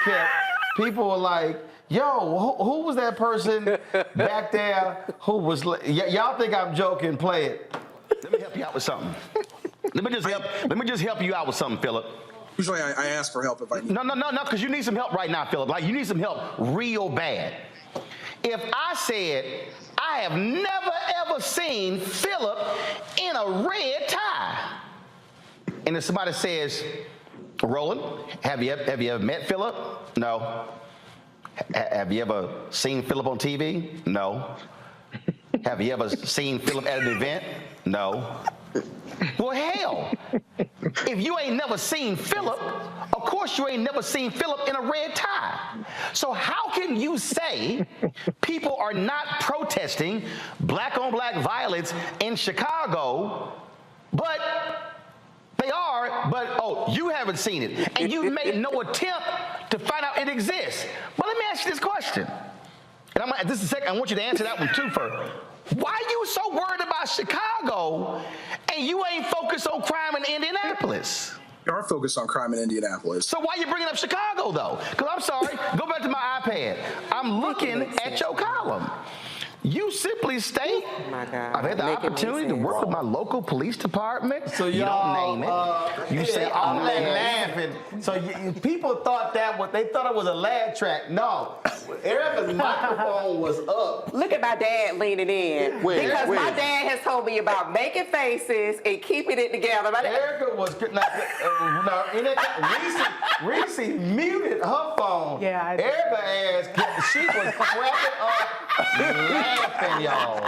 were like, "Yo, who was that person back there? Who was? Y'all think I'm joking? Play it. Let me help you out with something." Let me just help you out with something, Philip. Usually I ask for help if I need. No, because you need some help right now, Philip. Like, you need some help real bad. If I said, I have never, ever seen Philip in a red tie, and if somebody says, Roland, have you ever met Philip? No. Have you ever seen Philip on TV? No. Have you ever seen Philip at an event? No. Well, hell, if you ain't never seen Philip, of course you ain't never seen Philip in a red tie. So how can you say people are not protesting black-on-black violence in Chicago, but they are, but you haven't seen it, and you've made no attempt to find out it exists. But let me ask you this question, and this is a second. I want you to answer that one too first. Why are you so worried about Chicago and you ain't focused on crime in Indianapolis? We are focused on crime in Indianapolis. So why are you bringing up Chicago, though? Because I'm sorry, go back to my iPad. I'm looking at your column. You simply state, I've had the opportunity to work with my local police department. So you don't name it. You say, I'm laughing. So people thought they thought it was a laugh track. No, Erica's microphone was up. Look at my dad leaning in. Because my dad has told me about making faces and keeping it together. Erica was, Reese muted her phone. Yeah, Erica ass, she was cracking up. Laughing, y'all.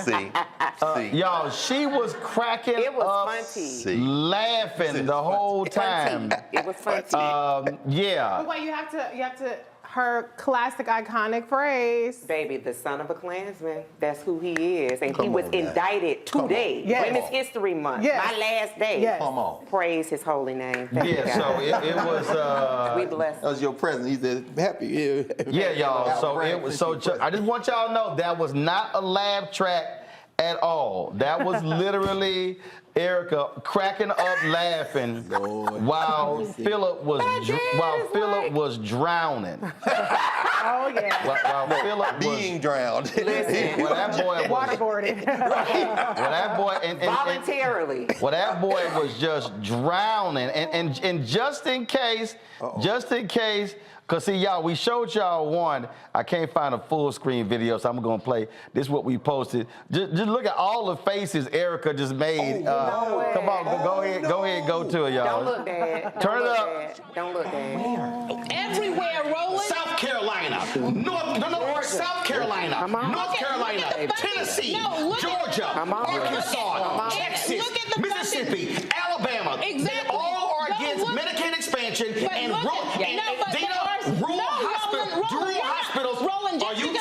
See. Y'all, she was cracking up. It was funny. Laughing the whole time. It was funny. Yeah. But wait, you have to her classic iconic phrase. Baby, the son of a Klansman. That's who he is. And he was indicted today. Women's History Month. My last day. Come on. Praise his holy name. Thank you, so it was we blessed. That was your president. He said happy. Yeah, y'all. So it was I just want y'all to know that was not a laugh track at all. That was literally Erica cracking up laughing while Philip was drowning. Oh yeah. While Philip being drowned. Listen, well, that boy was waterboarded. Well, that boy voluntarily. Well, that boy was just drowning, and just in case. Because, see, y'all, we showed y'all one. I can't find a full screen video, so I'm going to play. This is what we posted. Just look at all the faces Erica just made. Come on, go ahead, go to it, y'all. Don't look, Dad. Turn it up. Don't look, Dad. Everywhere, rolling. South Carolina, South Carolina, North Carolina, Tennessee, Georgia, Arkansas, Texas, Mississippi, Alabama. Exactly. They all are against Medicaid mentioned, and rural hospitals. Are you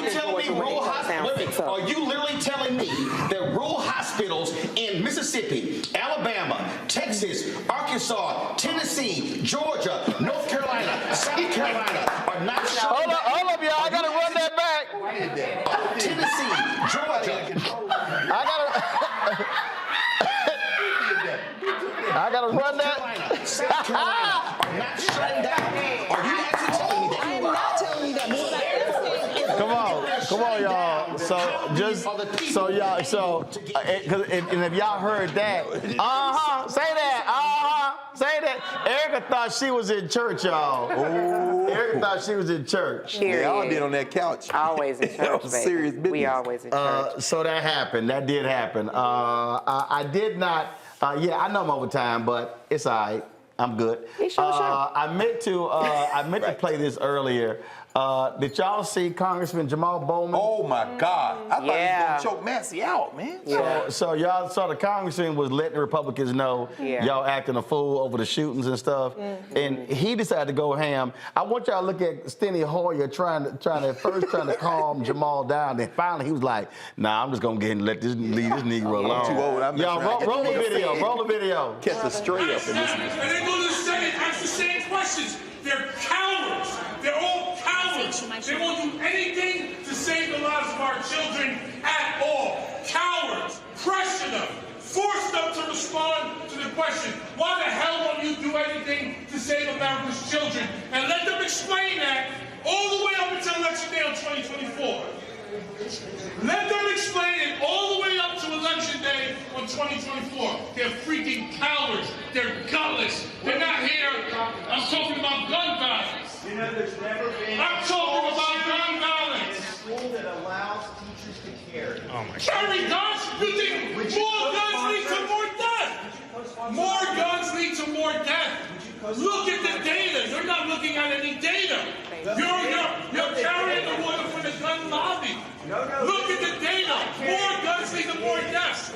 telling me rural hospitals? Are you literally telling me that rural hospitals in Mississippi, Alabama, Texas, Arkansas, Tennessee, Georgia, North Carolina, South Carolina are not shutting down? Hold up, y'all. I gotta run that back. Tennessee, Georgia. I gotta run that. South Carolina are not shutting down. Are you actually telling me that? I am not telling you that. Come on, y'all. And if y'all heard that, say that. Erica thought she was in church, y'all. Erica thought she was in church. Yeah, all did on that couch. Always in church, That was serious business. We always in church. So that happened. That did happen. I did not. I know I'm over time, but it's all right. I'm good. I meant to play this earlier. Did y'all see Congressman Jamaal Bowman? Oh my God! I thought he was gonna choke Massie out, man. So y'all saw the congressman was letting Republicans know y'all acting a fool over the shootings and stuff, and he decided to go ham. I want y'all to look at Steny Hoyer trying to calm Jamaal down. Then finally he was like, "Nah, I'm just gonna leave this Negro alone." I'm too old. Y'all roll the video. Roll the video. Catch the straight up in this. And they go to the Senate, ask the same questions. They're cowards. They're all cowards. They won't do anything to save the lives of our children at all. Cowards. Pressure them. Force them to respond to the question, why the hell won't you do anything to save America's children? And let them explain that all the way up until election day on 2024. Let them explain it all the way up to election day on 2024. They're freaking cowards. They're gutless. They're not here. I'm talking about gun violence. You know, there's never been. I'm talking about gun violence. A school that allows teachers to carry. Oh my God. Carry guns? You think more guns lead to more death? More guns lead to more death. Look at the data. You're not looking at any data. You're carrying the water for the gun lobby. Look at the data. More guns lead to more deaths.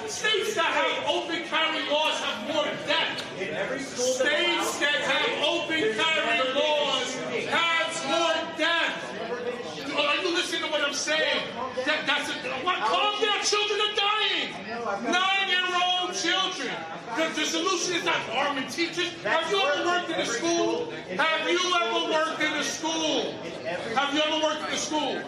States that have open carry laws have more deaths. States that have open carry laws have more deaths. Are you listening to what I'm saying? Calm down. Children are dying. 9-year-old children. The solution is not arming teachers. Have you ever worked in a school? Have you ever worked in a school? Have you ever worked in a school?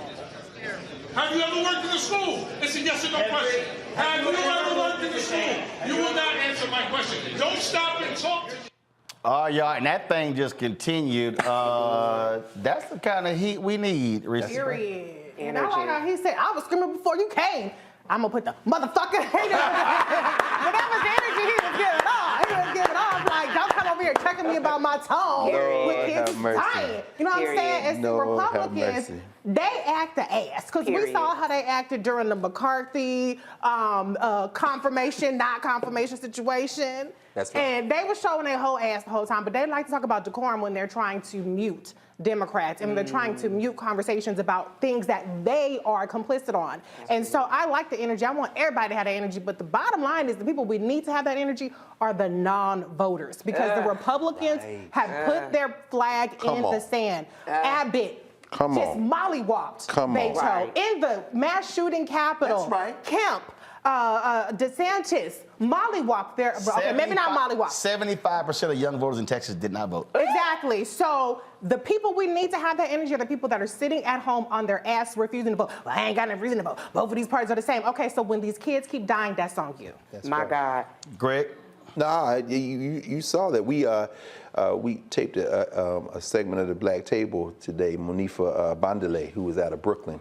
Have you ever worked in a school? It's a yes or no question. Have you ever worked in a school? You will not answer my question. Don't stop and talk. Y'all, and that thing just continued. That's the kind of heat we need. Period. And I like how he said, I was screaming before you came. I'm gonna put the motherfucker hater. But that was the energy he was giving off. He was giving off like, don't come over here checking me about my tone with kids dying. You know what I'm saying? It's the Republicans. They act the ass because we saw how they acted during the McCarthy confirmation, not confirmation situation. That's right. And they were showing their whole ass the whole time, but they like to talk about decorum when they're trying to mute Democrats and they're trying to mute conversations about things that they are complicit on. And so I like the energy. I want everybody to have that energy, but the bottom line is the people we need to have that energy are the non-voters because the Republicans have put their flag in the sand. Abbott just mollywopped Beto in the mass shooting capital. That's right. Kemp, DeSantis, mollywopped their, okay, maybe not mollywopped. 75% of young voters in Texas did not vote. Exactly. So the people we need to have that energy are the people that are sitting at home on their ass refusing to vote. Well, I ain't got no reason to vote. Both of these parties are the same. Okay, so when these kids keep dying, that's on you. That's My God. Greg? Nah, you saw that. We taped a segment of the Black Table today. Monifa Bandele, who was out of Brooklyn,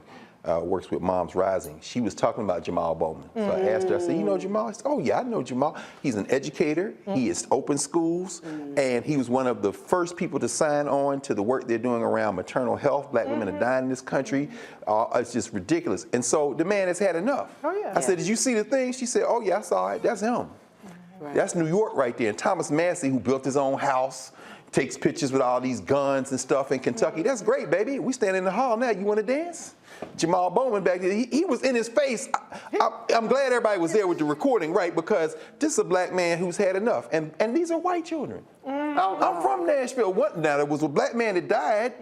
works with Moms Rising. She was talking about Jamaal Bowman. So I asked her, I said, you know Jamaal? I said, oh yeah, I know Jamaal. He's an educator. He has open schools. And he was one of the first people to sign on to the work they're doing around maternal health. Black women are dying in this country. It's just ridiculous. And so the man has had enough. I said, did you see the thing? She said, oh yeah, I saw it. That's him. That's New York right there. And Thomas Massie, who built his own house, takes pictures with all these guns and stuff in Kentucky. That's great, baby. We stand in the hall now. You want to dance? Jamaal Bowman back there, he was in his face. I'm glad everybody was there with the recording, right? Because this is a black man who's had enough. And these are white children. I'm from Nashville. Now, there was a black man that died.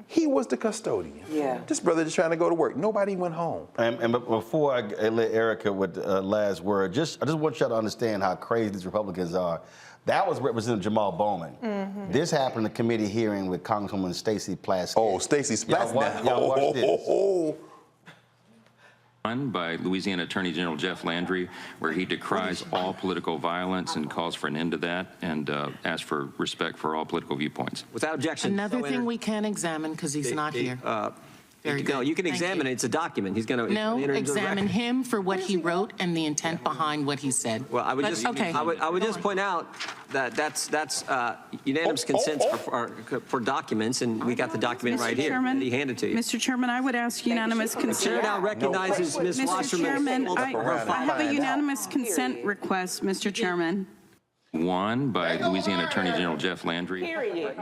He was the custodian. Yeah. This brother just trying to go to work. Nobody went home. And before I let Erica with the last word, I just want y'all to understand how crazy these Republicans are. That was Representative Jamaal Bowman. This happened in a committee hearing with Congresswoman Stacey Plaskett. Oh, Stacey Plaskett. Y'all watch this. By Louisiana Attorney General Jeff Landry, where he decries all political violence and calls for an end to that and asks for respect for all political viewpoints. Without objection. Another thing we can examine because he's not here. Very good. No, you can examine it. It's a document. He's going to examine him for what he wrote and the intent behind what he said. Well, I would just point out that that's unanimous consent for documents, and we got the document right here. Chairman, he handed to you. Mr. Chairman, I would ask unanimous consent. The chair now recognizes Ms. Wasserman. Mr. Chairman, I have a unanimous consent request, Mr. Chairman. One by Louisiana Attorney General Jeff Landry. Period.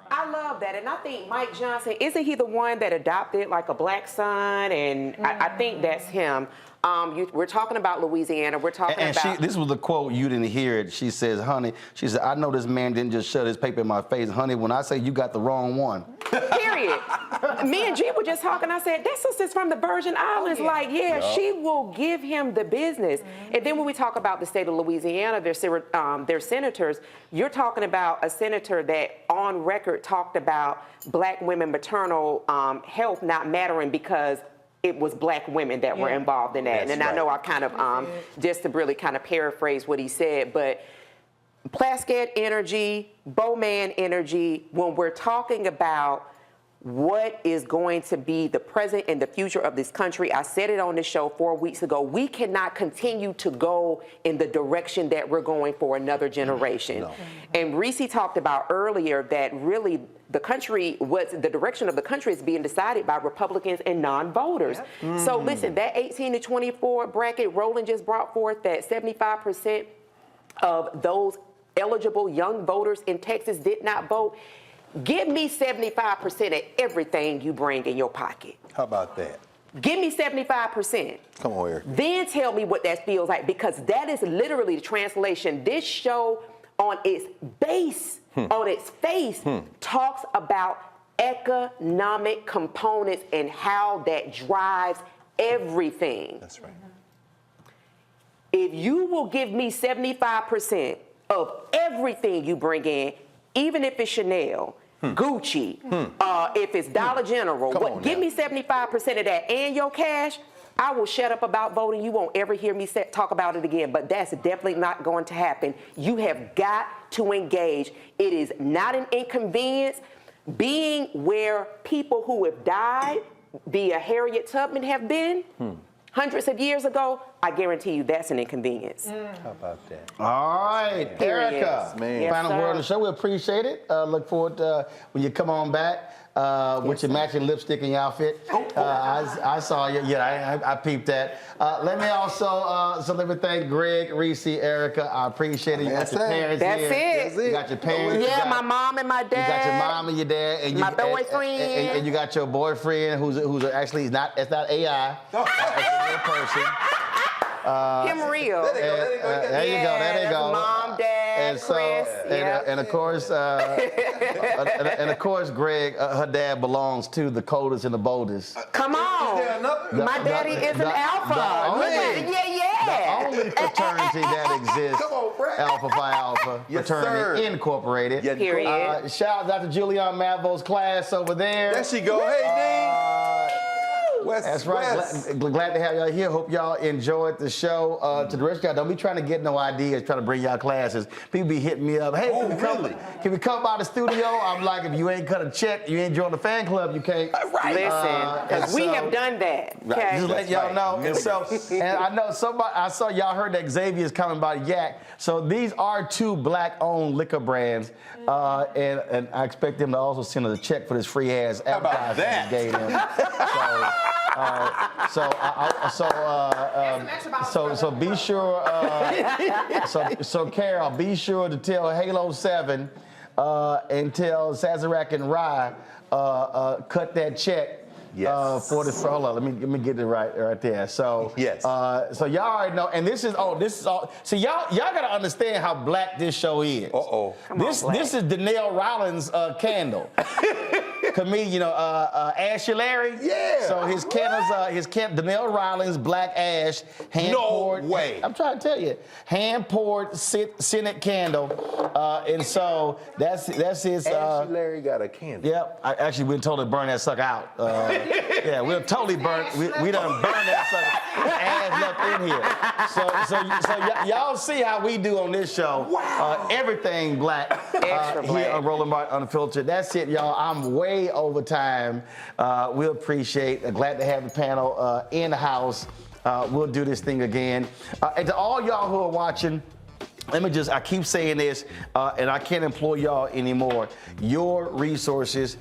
I love that. And I think Mike Johnson, isn't he the one that adopted like a black son? And I think that's him. We're talking about Louisiana. We're talking about... this was the quote, you didn't hear it. She says, honey, she said, I know this man didn't just shove his paper in my face. Honey, when I say you got the wrong one. Period. Me and G were just talking. I said, that sister's from the Virgin Islands. She will give him the business. And then when we talk about the state of Louisiana, their senators, you're talking about a senator that on record talked about black women maternal health not mattering because it was black women that were involved in that. And I know I kind of, just to really kind of paraphrase what he said, but Plaskett energy, Bowman energy, when we're talking about what is going to be the present and the future of this country, I said it on the show 4 weeks ago, we cannot continue to go in the direction that we're going for another generation. No. And Reese talked about earlier that really the direction of the country is being decided by Republicans and non-voters. So listen, that 18 to 24 bracket, Roland just brought forth that 75% of those eligible young voters in Texas did not vote. Give me 75% of everything you bring in your pocket. How about that? Give me 75%. Come on here. Then tell me what that feels like, because that is literally the translation. This show on its base, on its face, talks about economic components and how that drives everything. That's right. If you will give me 75% of everything you bring in, even if it's Chanel, Gucci, if it's Dollar General, give me 75% of that and your cash, I will shut up about voting. You won't ever hear me talk about it again, but that's definitely not going to happen. You have got to engage. It is not an inconvenience. Being where people who have died via Harriet Tubman have been hundreds of years ago, I guarantee you that's an inconvenience. How about that? All right, Erica. Yes, final word on the show. We appreciate it. Look forward to when you come on back with your matching lipstick and your outfit. I saw you. Yeah, I peeped that. Let me also, let me thank Greg, Reese, Erica. I appreciate it. You got your parents here. That's it. You got your parents. Yeah, my mom and my dad. You got your mom and your dad. And my boyfriend. And you got your boyfriend who's actually, it's not AI. It's a real person. Him real. There you go. Mom, dad, Chris. And of course, Greg, her dad belongs to the coldest and the boldest. Come on. My daddy is an alpha. The only fraternity that exists, Alpha Phi Alpha Fraternity Incorporated. Period. Shout out to Julian Mavo's class over there. There she go. Hey, Dean. That's right. Glad to have y'all here. Hope y'all enjoyed the show. To the rest of y'all, don't be trying to get no ideas, trying to bring y'all classes. People be hitting me up. Hey, can we come by the studio? I'm like, if you ain't cut a check, you ain't joined the fan club, you can't. Listen, because we have done that. Okay? Just let y'all know. And I know I saw y'all heard that Xavier's coming by Yak. So these are two black-owned liquor brands. And I expect them to also send us a check for this free-ass advertising we gave them. So be sure. So Carol, be sure to tell Halo 7 and tell Sazerac and Rye cut that check. Yes. For the hold on, let me get it right there. So yes. So y'all already know, and this is all. So y'all gotta understand how black this show is. This is Donnell Rollins' candle. Comedian, Ashy Larry. Yeah. So his candles, Donnell Rollins black ash hand poured. No way. I'm trying to tell you, hand poured Senate candle, and so that's his. Ashy Larry got a candle. Yep. I actually we told to burn that sucker out. Yeah, we'll totally burn. We done burned that sucker. Ass left in here. So y'all see how we do on this show. Wow. Everything black. Extra black. Here on Roland Martin Unfiltered. That's it, y'all. I'm way over time. We appreciate. Glad to have the panel in the house. We'll do this thing again. And to all y'all who are watching. I keep saying this, and I can't employ y'all anymore. Your resources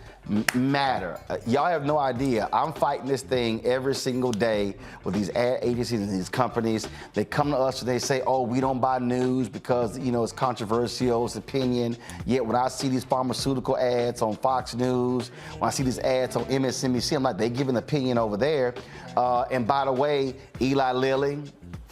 matter. Y'all have no idea. I'm fighting this thing every single day with these ad agencies and these companies. They come to us and they say, oh, we don't buy news because, it's controversial, it's opinion. Yet when I see these pharmaceutical ads on Fox News, when I see these ads on MSNBC, I'm like, they give an opinion over there. And by the way, Eli Lilly,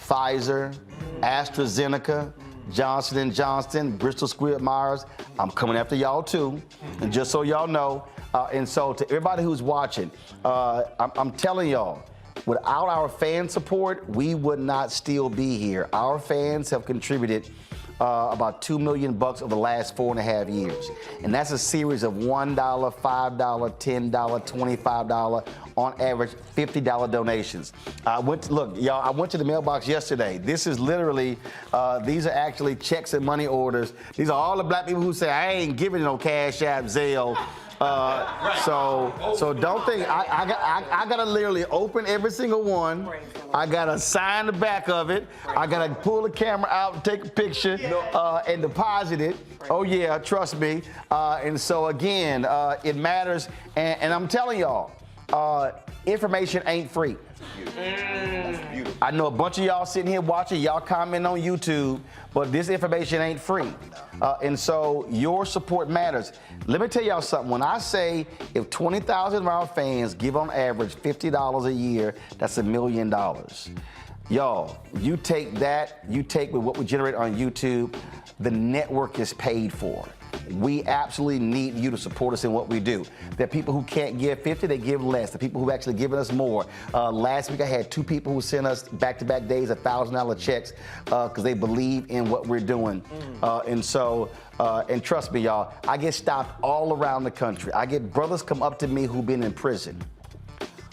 Pfizer, AstraZeneca, Johnson & Johnson, Bristol Squibb Myers, I'm coming after y'all too. And just so y'all know, and so to everybody who's watching, I'm telling y'all, without our fan support, we would not still be here. Our fans have contributed about $2 million over the last 4.5 years. And that's a series of $1, $5, $10, $25, on average $50 donations. I went to the mailbox yesterday. This is literally, these are actually checks and money orders. These are all the black people who say, I ain't giving no Cash App, Zelle. So don't think I gotta literally open every single one. I gotta sign the back of it. I gotta pull the camera out and take a picture and deposit it. Oh yeah, trust me. And so again, it matters. And I'm telling y'all, information ain't free. I know a bunch of y'all sitting here watching, y'all comment on YouTube, but this information ain't free. And so your support matters. Let me tell y'all something. When I say if 20,000 of our fans give on average $50 a year, that's $1 million. Y'all, you take that, you take with what we generate on YouTube, the network is paid for. We absolutely need you to support us in what we do. There are people who can't give 50, they give less. The people who actually given us more. Last week I had 2 people who sent us back-to-back days $1,000 checks because they believe in what we're doing. And trust me, y'all, I get stopped all around the country. I get brothers come up to me who've been in prison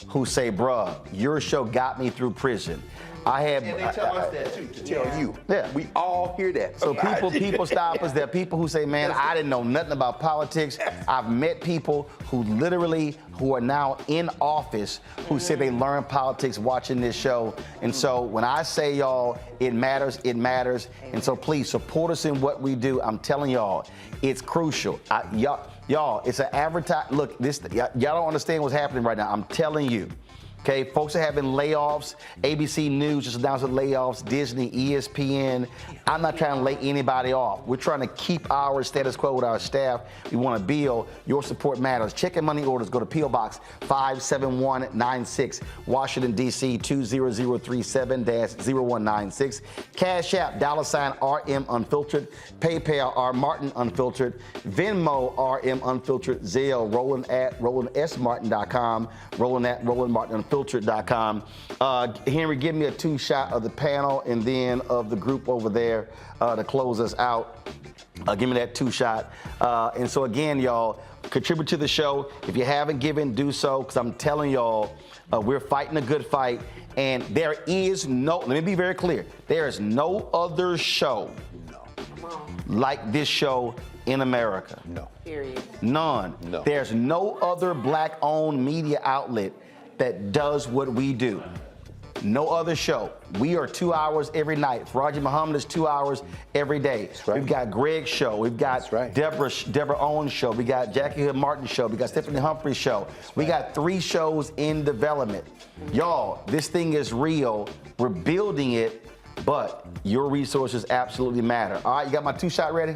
who say, bruh, your show got me through prison. And they tell us that too, to tell you. Yeah. We all hear that. So people stop us. There are people who say, man, I didn't know nothing about politics. I've met people who are now in office who say they learned politics watching this show. And so when I say, y'all, it matters, it matters. And so please support us in what we do. I'm telling y'all, it's crucial. Y'all, it's an advertise. Look, y'all don't understand what's happening right now. I'm telling you. Okay, folks are having layoffs. ABC News just announced layoffs. Disney, ESPN. I'm not trying to lay anybody off. We're trying to keep our status quo with our staff. We want to build. Your support matters. Check and money orders. Go to P.O. Box 57196, Washington, D.C. 20037-0196. Cash App, $RM Unfiltered. PayPal, R Martin Unfiltered. Venmo, RM Unfiltered. Zelle, Roland at RolandSMartin.com. Roland at RolandMartinUnfiltered.com. Henry, give me a 2-shot of the panel and then of the group over there to close us out. Give me that 2-shot. And so again, y'all, contribute to the show. If you haven't given, do so, because I'm telling y'all, we're fighting a good fight. And there is no, let me be very clear, there is no other show like this show in America. No. Period. None. No. There's no other black-owned media outlet that does what we do. No other show. We are 2 hours every night. Roger Muhammad is 2 hours every day. Right. We've got Greg's show. We've got Deborah Owens' show. We got Jackie Hood Martin's show. We got Stephanie Humphrey's show. We got 3 shows in development. Y'all, this thing is real. We're building it, but your resources absolutely matter. All right, you got my 2-shot ready?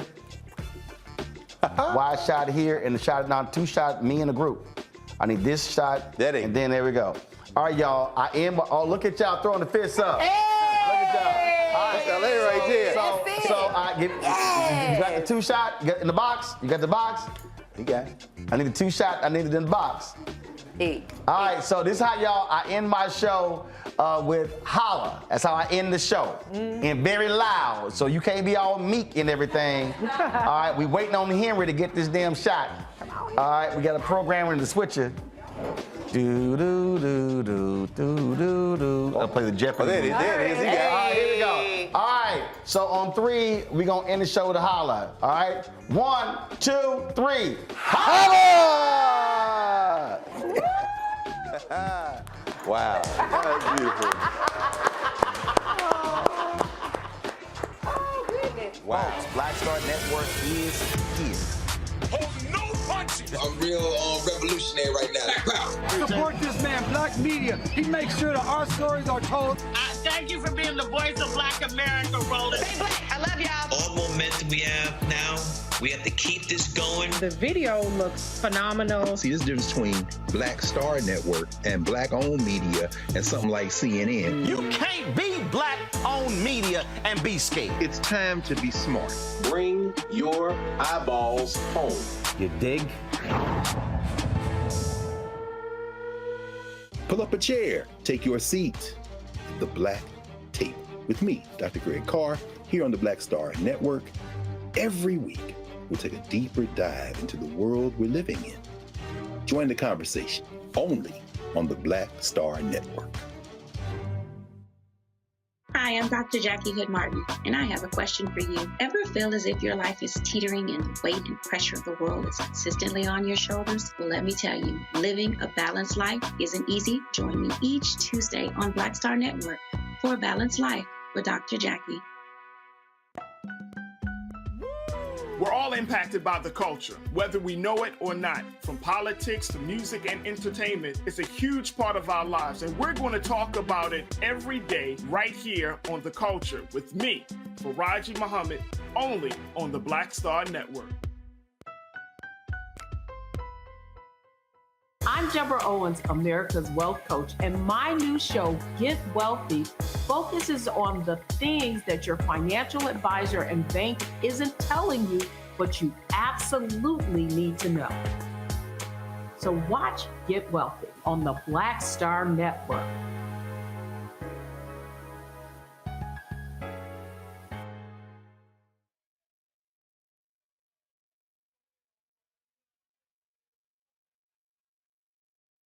Wide shot here and the shot now 2 shot me in the group. I need this shot and then there we go. All right, y'all. I am. Oh, look at y'all throwing the fists up. Hey! Look at y'all. All right, LA right there. So I get. You got the 2 shot. You got in the box. You got the box. You got it. I need the 2 shot. I need it in the box. All right. So this is how y'all. I end my show with holla. That's how I end the show. And very loud. So you can't be all meek and everything. All right. We waiting on Henry to get this damn shot. All right. We got a programmer in the switcher. Do do do do do do do. I'll play the Jeopardy. There it is. He got it. All right, here we go. All right. So on 3, we're gonna end the show with a holla. All right. 1, 2, 3. Holla! Wow. That was beautiful. Oh, goodness. Wow. Black Star Network is here. I'm real revolutionary right now. Support this man, Black Media. He makes sure that our stories are told. Thank you for being the voice of Black America, Roland. Stay black. I love y'all. All momentum we have now, we have to keep this going. The video looks phenomenal. See, there's a difference between Black Star Network and Black-owned media and something like CNN. You can't be Black-owned media and be scared. It's time to be smart. Bring your eyeballs home. You dig? Pull up a chair. Take your seat. The Black Tape with me, Dr. Greg Carr, here on the Black Star Network. Every week, we'll take a deeper dive into the world we're living in. Join the conversation only on the Black Star Network. Hi, I'm Dr. Jackie Hood Martin, and I have a question for you. Ever feel as if your life is teetering and the weight and pressure of the world is consistently on your shoulders? Well, let me tell you, living a balanced life isn't easy. Join me each Tuesday on Black Star Network for a Balanced Life with Dr. Jackie. We're all impacted by the culture, whether we know it or not. From politics to music and entertainment, it's a huge part of our lives, and we're going to talk about it every day right here on The Culture with me, Faraji Muhammad, only on the Black Star Network. I'm Deborah Owens, America's Wealth Coach, and my new show, Get Wealthy, focuses on the things that your financial advisor and bank isn't telling you, but you absolutely need to know. So watch Get Wealthy on the Black Star Network.